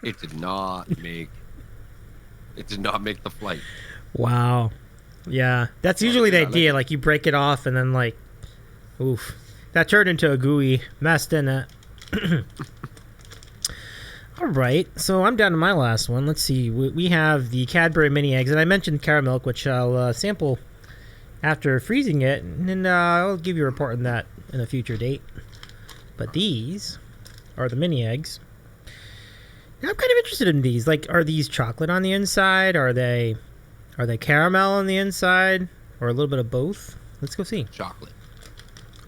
It did not make the flight. Wow. Yeah, that's usually the idea. Like you break it off and then like, oof, that turned into a gooey mess, didn't it? All right, so I'm down to my last one. Let's see. We have the Cadbury mini eggs, and I mentioned caramel, which I'll sample after freezing it, and I'll give you a report on that in a future date. But these are the mini eggs. Now, I'm kind of interested in these. Like, are these chocolate on the inside? Are they caramel on the inside? Or a little bit of both? Let's go see. Chocolate.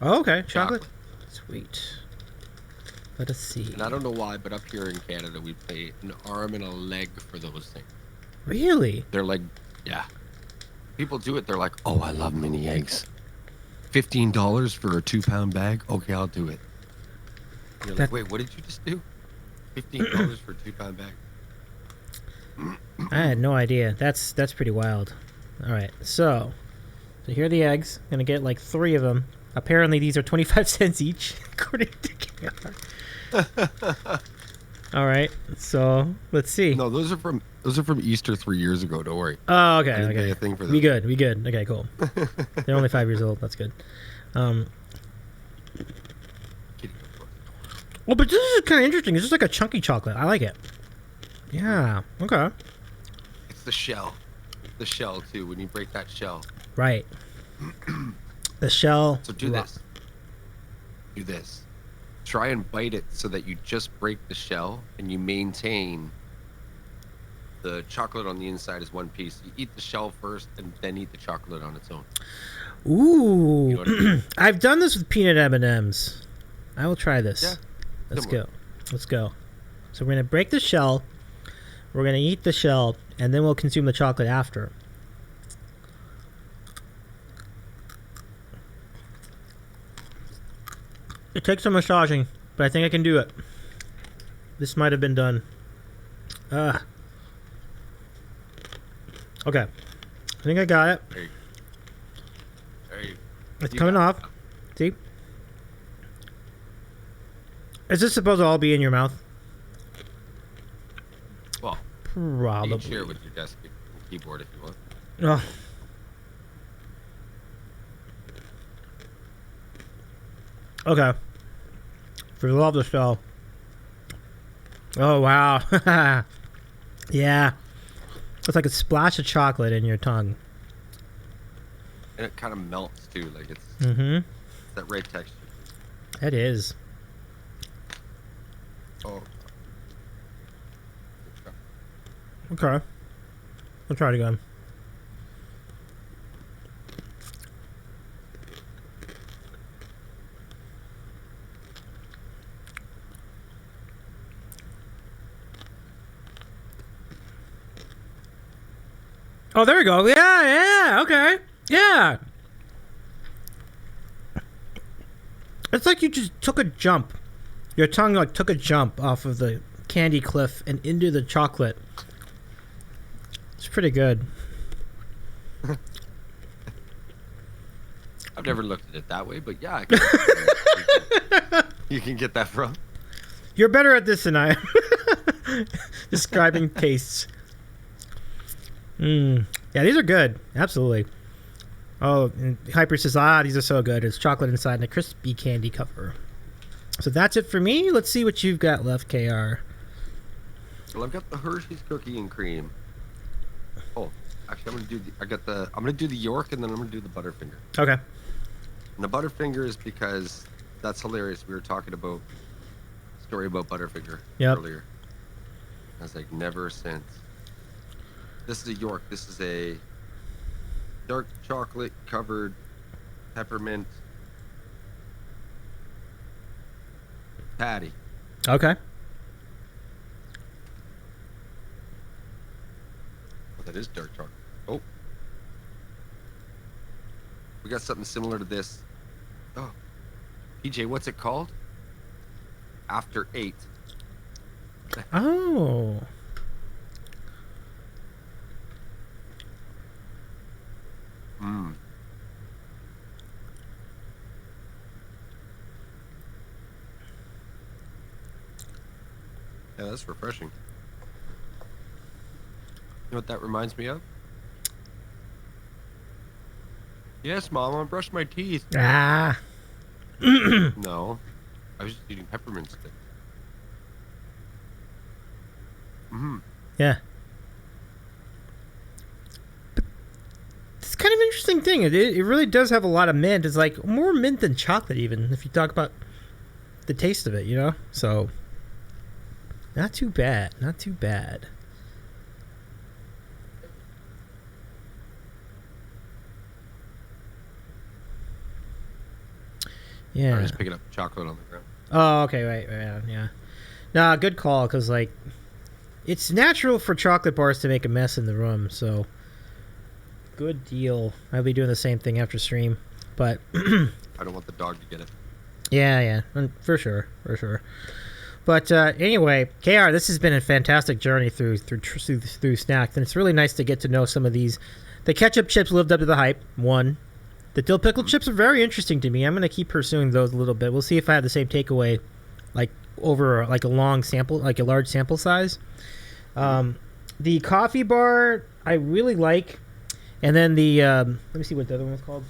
Oh, okay. Chocolate. Sweet. Let us see. And I don't know why, but up here in Canada, we pay an arm and a leg for those things. Really? They're like, yeah. People do it. They're like, oh, I love mini eggs. $15 for a 2-pound bag? Okay, I'll do it. And you're like, wait, what did you just do? $15 for a 2-pound bag? I had no idea. That's pretty wild. All right, so here are the eggs. I'm gonna get like 3 of them. Apparently, these are 25 cents each, according to Kayar. All right, so let's see. No, those are from Easter 3 years ago. Don't worry. Oh, okay, I didn't okay. pay a thing for them. We good. Okay, cool. They're only 5 years old. That's good. Well, but this is kind of interesting. It's just like a chunky chocolate. I like it. Yeah. Okay. It's the shell. The shell too. When you break that shell. Right. The shell. So do this. Try and bite it so that you just break the shell and you maintain the chocolate on the inside is one piece. You eat the shell first and then eat the chocolate on its own. Ooh. You know what I mean? I've done this with peanut M&Ms. I will try this. Yeah. Let's go. So we're going to break the shell. We're going to eat the shell, and then we'll consume the chocolate after. It takes some massaging, but I think I can do it. This might have been done. Okay. I think I got it. It's coming off. See? Is this supposed to all be in your mouth? Well, probably. you can share with your desk and keyboard if you want. Oh. Okay. For the love of the show. Oh, wow. Yeah. It's like a splash of chocolate in your tongue. And it kind of melts too, like it's that right texture. It is. Oh. Okay. I'll try it again. Oh, there we go. Yeah, okay. Yeah. It's like you just took a jump. Your tongue like took a jump off of the candy cliff and into the chocolate. It's pretty good. I've never looked at it that way, but yeah, you can get that from. You're better at this than I am. Describing tastes. Yeah, these are good. Absolutely. Oh, and Hyper says, these are so good. It's chocolate inside and a crispy candy cover. So that's it for me. Let's see what you've got left, Kayar. Well, I've got the Hershey's cookie and cream. Oh, actually, I'm gonna do the York and then I'm gonna do the Butterfinger. Okay. And the Butterfinger is because that's hilarious. We were talking about a story about Butterfinger earlier. I was like, never since. This is a York. This is a dark chocolate covered peppermint patty. Okay. Oh, that is dark chocolate. Oh. We got something similar to this. Oh. PJ, what's it called? After 8. Oh. Yeah, that's refreshing. You know what that reminds me of? Yes, Mom, I brushed my teeth. Ah. No, I was just eating peppermint sticks. Yeah. But it's kind of an interesting thing. thing. It really does have a lot of mint. It's like more mint than chocolate, even if you talk about the taste of it. You know, so not too bad. Not too bad. Yeah. I'm just picking up chocolate on the ground. Oh, okay, right, yeah. Nah, good call, because, like, it's natural for chocolate bars to make a mess in the room, so good deal. I'll be doing the same thing after stream, but... I don't want the dog to get it. Yeah, for sure. But anyway, KR, this has been a fantastic journey through Snack, and it's really nice to get to know some of these. The ketchup chips lived up to the hype, one. The dill pickle chips are very interesting to me. I'm going to keep pursuing those a little bit. We'll see if I have the same takeaway, like over like a large sample size. The coffee bar I really like, and then the let me see what the other one was called.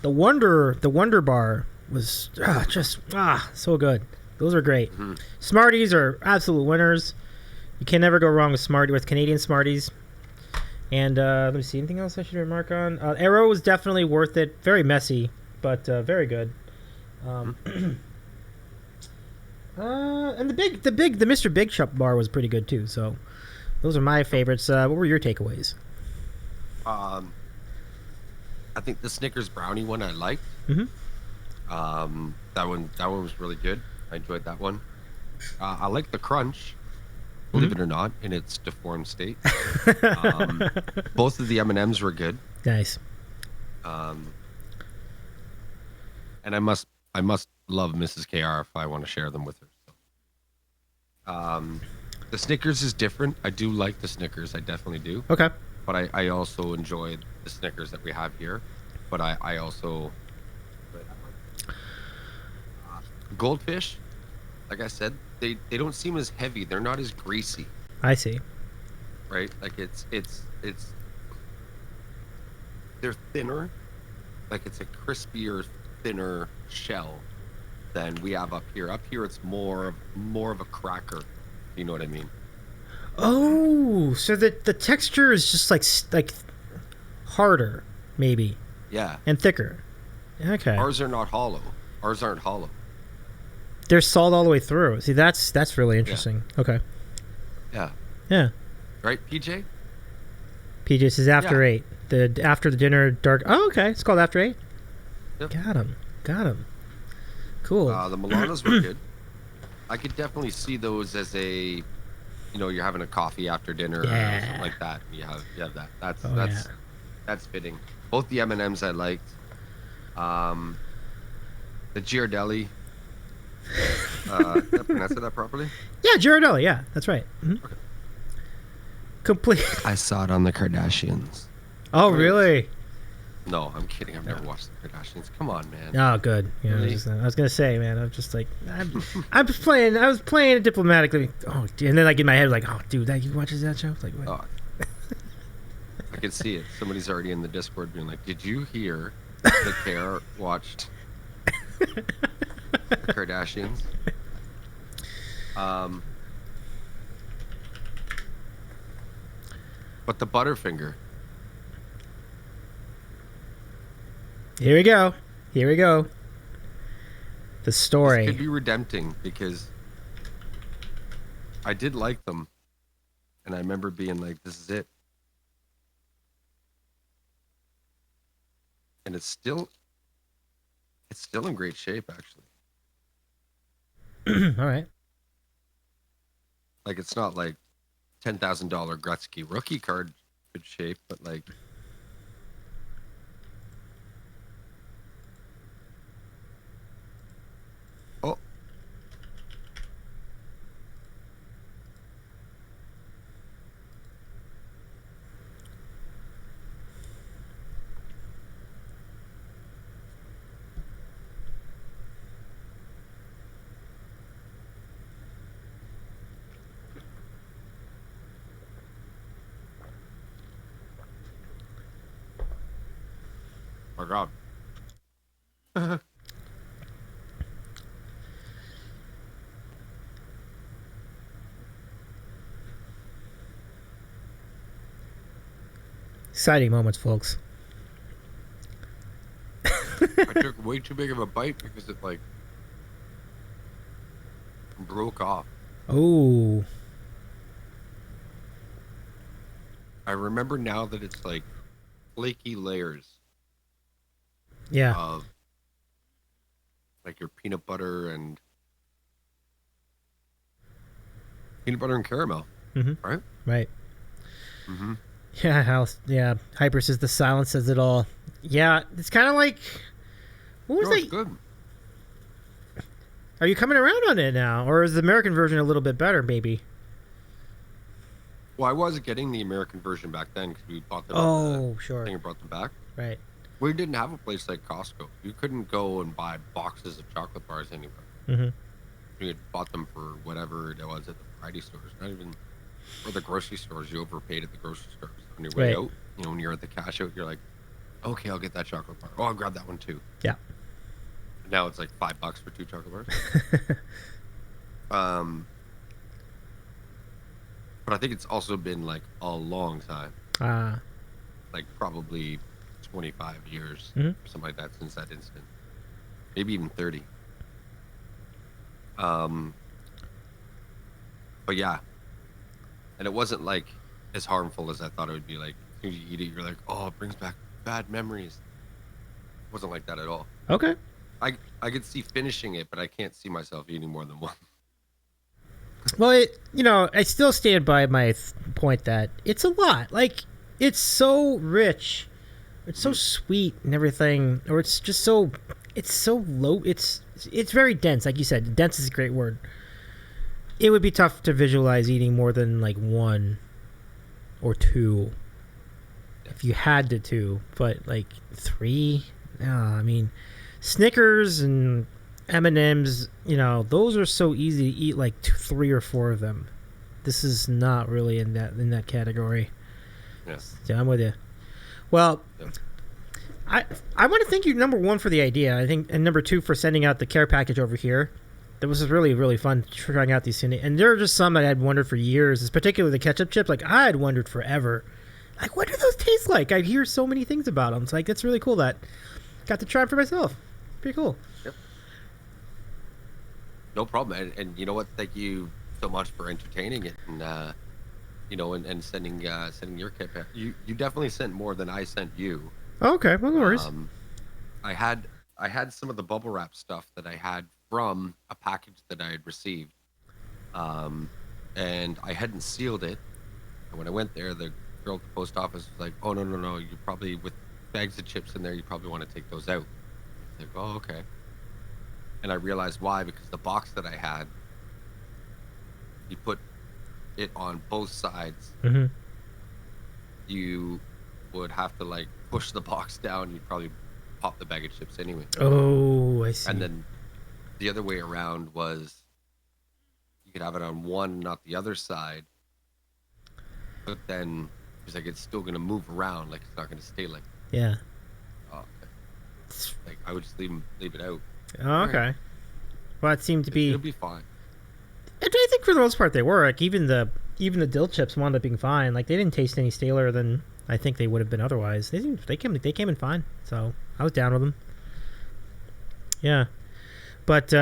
The Wonder Bar was just so good. Those are great. Mm-hmm. Smarties are absolute winners. You can never go wrong with Canadian Smarties. And let me see, anything else I should remark on? Arrow was definitely worth it. Very messy, but very good. And the Mr. Big Shop bar was pretty good too. So those are my favorites. What were your takeaways? I think the Snickers brownie one I liked. Mm-hmm. That one was really good. I enjoyed that one. I like the crunch. Believe it or not, in its deformed state. Both of the M&Ms were good. Nice. And I must love Mrs. KR if I want to share them with her. So. The Snickers is different. I do like the Snickers. I definitely do. Okay. But I also enjoy the Snickers that we have here. But I also... Goldfish, like I said, they don't seem as heavy. They're not as greasy. I see. Right? Like it's they're thinner. Like it's a crispier, thinner shell than we have up here. Up here it's more of a cracker. You know what I mean? Oh, so the texture is just like harder, maybe. Yeah. And thicker. Okay. Ours are not hollow. Ours aren't hollow. They're salt all the way through. See, that's really interesting. Yeah. Okay. Yeah. Yeah. Right, PJ? PJ says after 8. The after the dinner dark. Oh, okay. It's called after 8. Yep. Got him. Cool. The Milanos were good. I could definitely see those as a, you're having a coffee after dinner or something like that. You have that. That's fitting. Both the M&Ms I liked. The Ghirardelli. Did I pronounce that properly? Yeah, Ghirardelli. Yeah, that's right. Mm-hmm. Okay. Complete. I saw it on the Kardashians. Oh, really? No, I'm kidding. I've never watched the Kardashians. Come on, man. Oh, good. Yeah, really? I was gonna say, man. I'm just like, I was playing it diplomatically. Oh, and then like in my head, like, oh, dude, that you watches that show? Like, what? Oh. I can see it. Somebody's already in the Discord being like, "Did you hear that Kayar watched the Kardashians?" But the Butterfinger. Here we go. The story. This could be redempting because I did like them, and I remember being like, "This is it," and it's still in great shape, actually. All right. Like it's not like $10,000 Gretzky rookie card good shape, but like. Oh. My God. Exciting moments, folks. I took way too big of a bite because it like broke off. Oh. I remember now that it's like flaky layers Yeah. of like your peanut butter and caramel, right? Right. Mm-hmm. Yeah, Hyper says the silence says it all. Yeah, it's kind of like, what was No, it's that? good. Are you coming around on it now, or is the American version a little bit better, maybe? Well, I wasn't getting the American version back then because we bought them. Oh, sure. Thing and brought them back. Right. We didn't have a place like Costco. You couldn't go and buy boxes of chocolate bars anywhere. Mm-hmm. You had bought them for whatever it was at the variety stores, not even or the grocery stores. You overpaid at the grocery stores on your way out. You know, when you're at the cash out, you're like, okay, I'll get that chocolate bar. Oh, I'll grab that one too. Yeah. Now it's like $5 for 2 chocolate bars. But I think it's also been like a long time. Like probably 25 years, something like that, since that incident. Maybe even 30. But yeah. And it wasn't like as harmful as I thought it would be. Like, as soon as you eat it, you're like, oh, it brings back bad memories. It wasn't like that at all. Okay. I could see finishing it, but I can't see myself eating more than one. Well, I still stand by my point that it's a lot. Like, it's so rich. It's so sweet and everything. Or it's just so... It's so low. It's very dense. Like you said, dense is a great word. It would be tough to visualize eating more than, like, 1 or 2. If you had to 2. But, like, 3? No, I mean... Snickers and M&Ms, those are so easy to eat, like 3 or 4 of them. This is not really in that category. Yes. Yeah, I'm with you. Well, yeah. I want to thank you, number 1, for the idea. I think, and number 2 for sending out the care package over here. That was really, really fun trying out these. And there are just some that I had wondered for years, particularly the ketchup chips. Like, I had wondered forever, like, what do those taste like? I hear so many things about them. It's like, that's really cool that got to try them for myself. Pretty cool. Yep. No problem. And you know what? Thank you so much for entertaining it and and sending your kit back. You definitely sent more than I sent you. Oh, okay, well, no worries. I had some of the bubble wrap stuff that I had from a package that I had received. And I hadn't sealed it. And when I went there, the girl at the post office was like, "Oh no, you probably with bags of chips in there, you probably want to take those out." Like, oh, okay. And I realized why, because the box that I had, you put it on both sides. Mm-hmm. You would have to like push the box down. You'd probably pop the bag of chips anyway. Oh, I see. And then the other way around was you could have it on one, not the other side. But then it's like it's still gonna move around, like it's not gonna stay like. Yeah. Oh, okay. Like I would just leave it out. Oh, okay. Right. Well, it seemed to be. It'll be fine. I think for the most part they were. Like even the dill chips wound up being fine. Like they didn't taste any staler than I think they would have been otherwise. They came in fine. So I was down with them. Yeah, but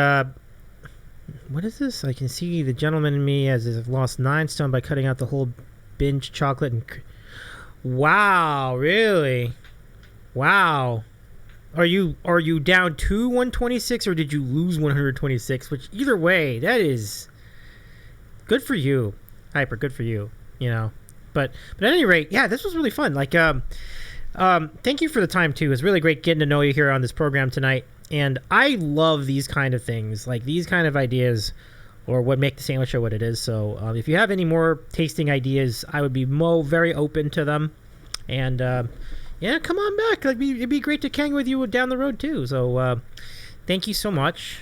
what is this? I can see the gentleman in me has lost 9 stone by cutting out the whole binge chocolate and. Wow, really? Wow. Are you down to 126 or did you lose 126? Which either way, that is good for you, Hyper. Good for you. But at any rate, yeah, this was really fun. Like, thank you for the time too. It's really great getting to know you here on this program tonight. And I love these kind of things, like these kind of ideas, or what make the Sandwich Show what it is. So if you have any more tasting ideas, I would be very open to them. And yeah, come on back. It'd be great to hang with you down the road too. So thank you so much.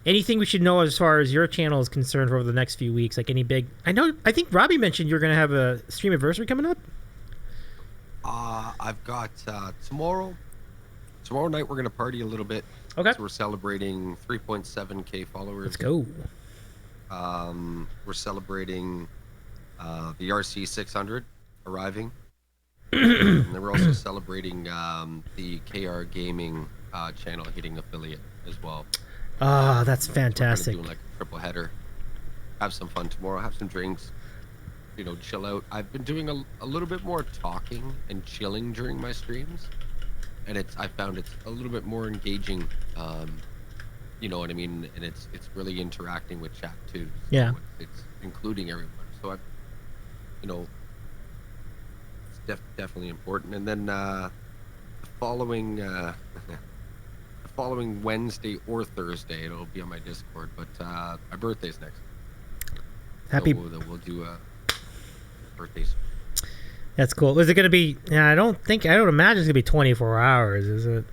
Anything we should know as far as your channel is concerned over the next few weeks? Like any big... I think Robbie mentioned you're going to have a stream anniversary coming up. I've got tomorrow night we're going to party a little bit. Okay. So we're celebrating 3.7K followers. Let's go. We're celebrating the RC 600 arriving. And then we're also celebrating the KR Gaming channel hitting affiliate as well. Oh, that's We're fantastic. kind of doing like a triple header. Have some fun tomorrow. Have some drinks. Chill out. I've been doing a little bit more talking and chilling during my streams, and I found it's a little bit more engaging. You know what I mean? And it's really interacting with chat too. So Yeah. It's including everyone. So it's definitely important. And then the following the following Wednesday or Thursday, it'll be on my Discord. But my birthday's next. Happy. So we'll do a birthdays. That's cool. Is it going to be? Yeah, I don't imagine it's going to be 24 hours. Is it?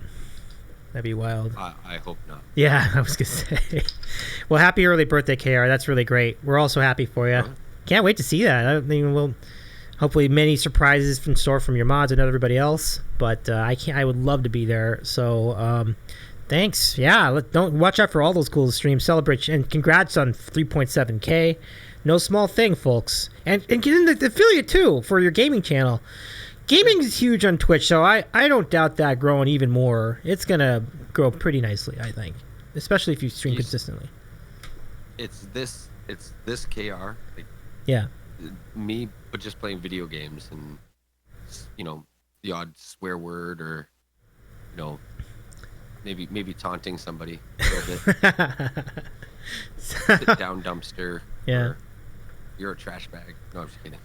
That'd be wild. I hope not. Yeah, I was going to say. Well, happy early birthday, KR. That's really great. We're also happy for you. Can't wait to see that. I mean, we'll hopefully many surprises in store from your mods and everybody else. But I would love to be there. So thanks. Yeah, don't watch out for all those cool streams. Celebrate and congrats on 3.7K. No small thing, folks. And get in the affiliate too for your gaming channel. Gaming is huge on Twitch, so I don't doubt that growing even more. It's gonna grow pretty nicely, I think, especially if you stream consistently. It's this KR. Like, yeah. Me, but just playing video games and the odd swear word or maybe taunting somebody a little bit. Sit down dumpster. Yeah. Or, you're a trash bag. No, I'm just kidding.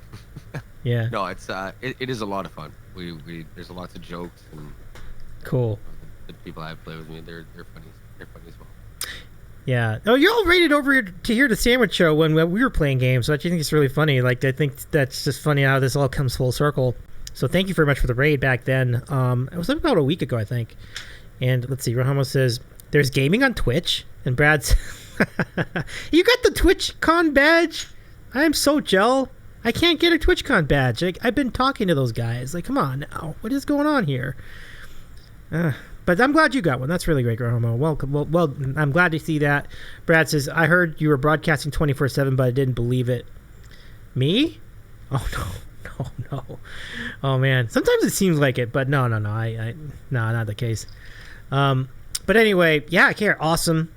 Yeah. No, it's it is a lot of fun. We there's lots of jokes and cool. The people I play with me, they're funny. They're funny as well. Yeah. Oh, you're all rated over here to hear the Sandwich Show when we were playing games. So I think it's really funny. Like, I think that's just funny how this all comes full circle. So thank you very much for the raid back then. It was about a week ago, I think. And let's see. Rahamo says there's gaming on Twitch, and Brad's. You got the TwitchCon badge? I'm so gel. I can't get a TwitchCon badge. I've been talking to those guys. Like, come on now. What is going on here? But I'm glad you got one. That's really great, Rahamo. Welcome. Well, I'm glad to see that. Brad says, I heard you were broadcasting 24/7, but I didn't believe it. Me? Oh, no. Oh, man. Sometimes it seems like it, but no. No, not the case. But anyway, yeah, Kayar, awesome.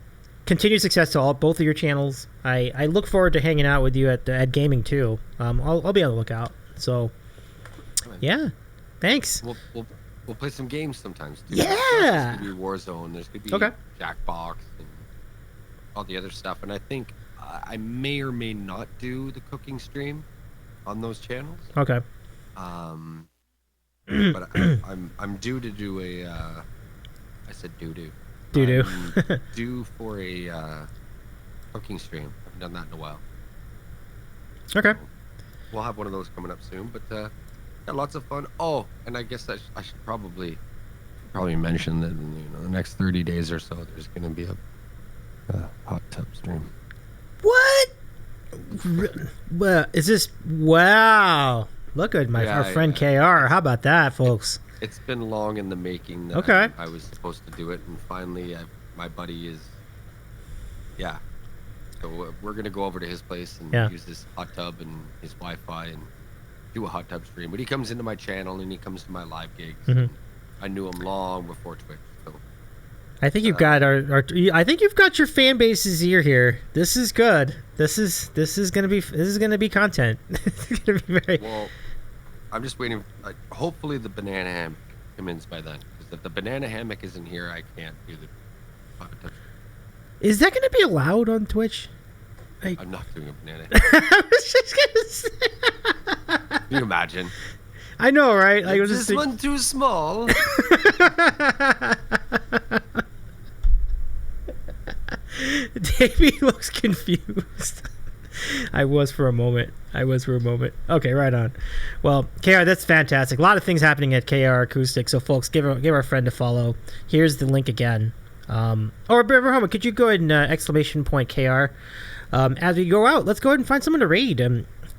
Continued success to both of your channels. I look forward to hanging out with you at gaming too. I'll be on the lookout. So, yeah, thanks. We'll play some games sometimes too. Yeah. There's gonna be Warzone. There's gonna be Jackbox and all the other stuff. And I think I may or may not do the cooking stream on those channels. Okay. But I'm due to do a. I said doo-doo. Due for a cooking stream. I haven't done that in a while. Okay. So we'll have one of those coming up soon, but yeah, lots of fun. Oh, and I guess I should probably mention that in the next 30 days or so, there's going to be a hot tub stream. What? Well, is this? Wow! Look at our friend Kayar. How about that, folks? It's been long in the making that I was supposed to do it, and finally my buddy is, so we're going to go over to his place and use this hot tub and his Wi-Fi and do a hot tub stream. But he comes into my channel and he comes to my live gigs. Mm-hmm. I knew him long before Twitch. So I think you've got I think you've got your fan base's ear here. This is good. This is gonna be content. It's gonna be very well. I'm just waiting. Hopefully the banana hammock comes in by then. Because if the banana hammock isn't here, I can't do the hot tub. Is that going to be allowed on Twitch? I'm not doing a banana hammock. I was just going to say. Can you imagine? I know, right? Is this one too small? Davy looks confused. I was for a moment. Okay, right on. Well, KR, that's fantastic. A lot of things happening at KayarAcoustic. So, folks, give our friend a follow. Here's the link again. Or, could you go ahead and exclamation point KR? As we go out, let's go ahead and find someone to raid.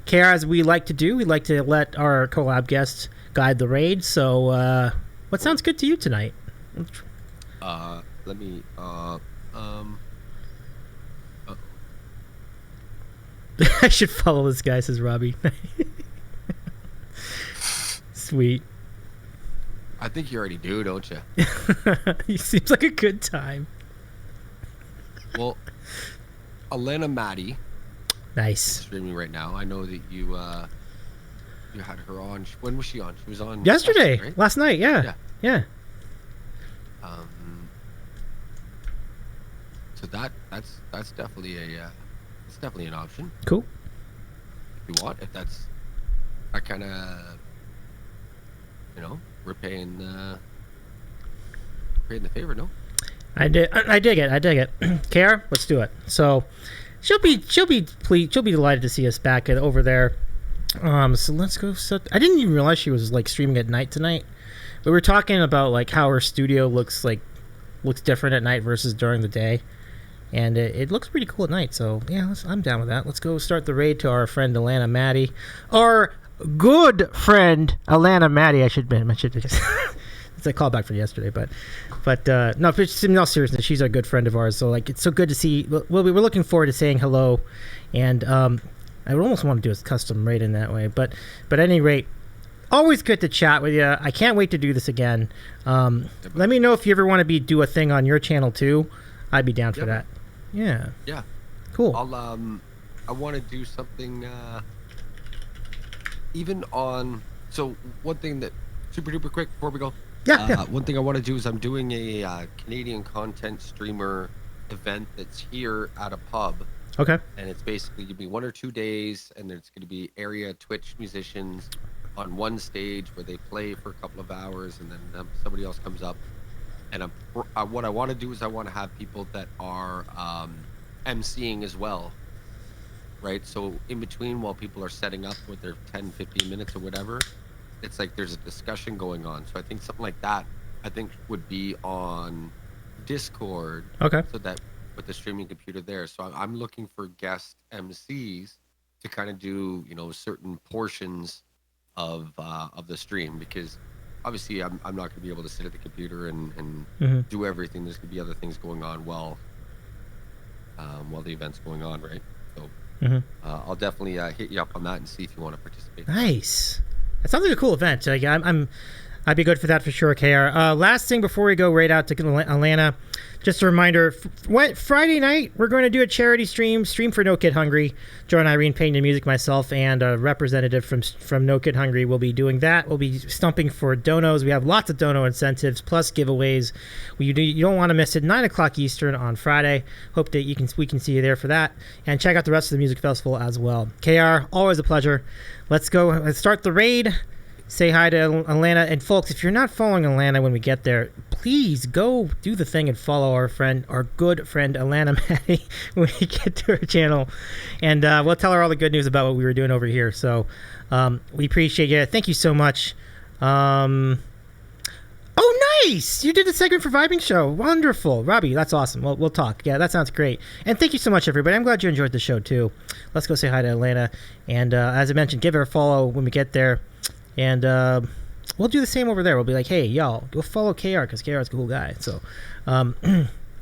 KR, as we like to do, we like to let our collab guests guide the raid. So, what sounds good to you tonight? Let me. I should follow this guy, says Robbie. Sweet. I think you already do, don't you? He seems like a good time. Well, Alana Maddie is Nice. streaming right now. I know that you had her on. When was she on? She was on Yesterday, right? last night. Yeah. So that's definitely it's definitely an option Cool. if you want. If that's that kind of, repaying the favor. No. I dig it. Kayar, let's do it. So she'll be delighted to see us back over there. So let's go. So I didn't even realize she was like streaming at night tonight. We were talking about like how her studio looks different at night versus during the day, and it looks pretty cool at night. So yeah, I'm down with that. Let's go start the raid to our friend Alana Maddie, our good friend Alana Maddie. I should mention because it's a callback from yesterday, but no, in all seriousness, she's a good friend of ours. So like, it's so good to see. Well, we were looking forward to saying hello, and I would almost want to do a custom raid in that way, but at any rate, always good to chat with you. I can't wait to do this again. Let me know if you ever want to do a thing on your channel too. I'd be down for that. Yeah. Yeah. Cool. I want to do something even on. So one thing that super duper quick before we go. Yeah. One thing I want to do is I'm doing a Canadian content streamer event that's here at a pub. Okay. And it's basically going to be 1 or 2 days, and there's going to be area Twitch musicians on one stage where they play for a couple of hours, and then somebody else comes up. And what I want to do is I want to have people that are emceeing as well, right? So in between, while people are setting up with their 10, 15 minutes or whatever, it's like there's a discussion going on. So I think something like that, would be on Discord. Okay. So that with the streaming computer there. So I'm looking for guest MCs to kind of do, certain portions of the stream, because obviously I'm not going to be able to sit at the computer and do everything. There's going to be other things going on while the event's going on, right? So I'll definitely hit you up on that and see if you want to participate. Nice. That sounds like a cool event. Like, I'd be good for that for sure, KR. Last thing before we go right out to Atlanta, just a reminder, Friday night, we're going to do a charity stream for No Kid Hungry. Joe and Irene painting the music, myself, and a representative from No Kid Hungry will be doing that. We'll be stumping for donos. We have lots of dono incentives, plus giveaways. You don't want to miss it. 9 o'clock Eastern on Friday. Hope that we can see you there for that. And check out the rest of the music festival as well. KR, always a pleasure. Let's go. Let's start the raid. Say hi to Alana. And folks, if you're not following Alana when we get there, please go do the thing and follow our good friend Alana Maddie when we get to her channel. And we'll tell her all the good news about what we were doing over here. So we appreciate you. Thank you so much. Oh, nice! You did the segment for Vibing Show. Wonderful. Robbie, that's awesome. We'll talk. Yeah, that sounds great. And thank you so much, everybody. I'm glad you enjoyed the show, too. Let's go say hi to Alana. And as I mentioned, give her a follow when we get there. And we'll do the same over there. We'll be like, hey, y'all, go follow KR because KR's a cool guy. So,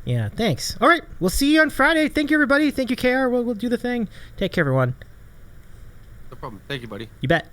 yeah, thanks. All right, we'll see you on Friday. Thank you, everybody. Thank you, KR. We'll do the thing. Take care, everyone. No problem. Thank you, buddy. You bet.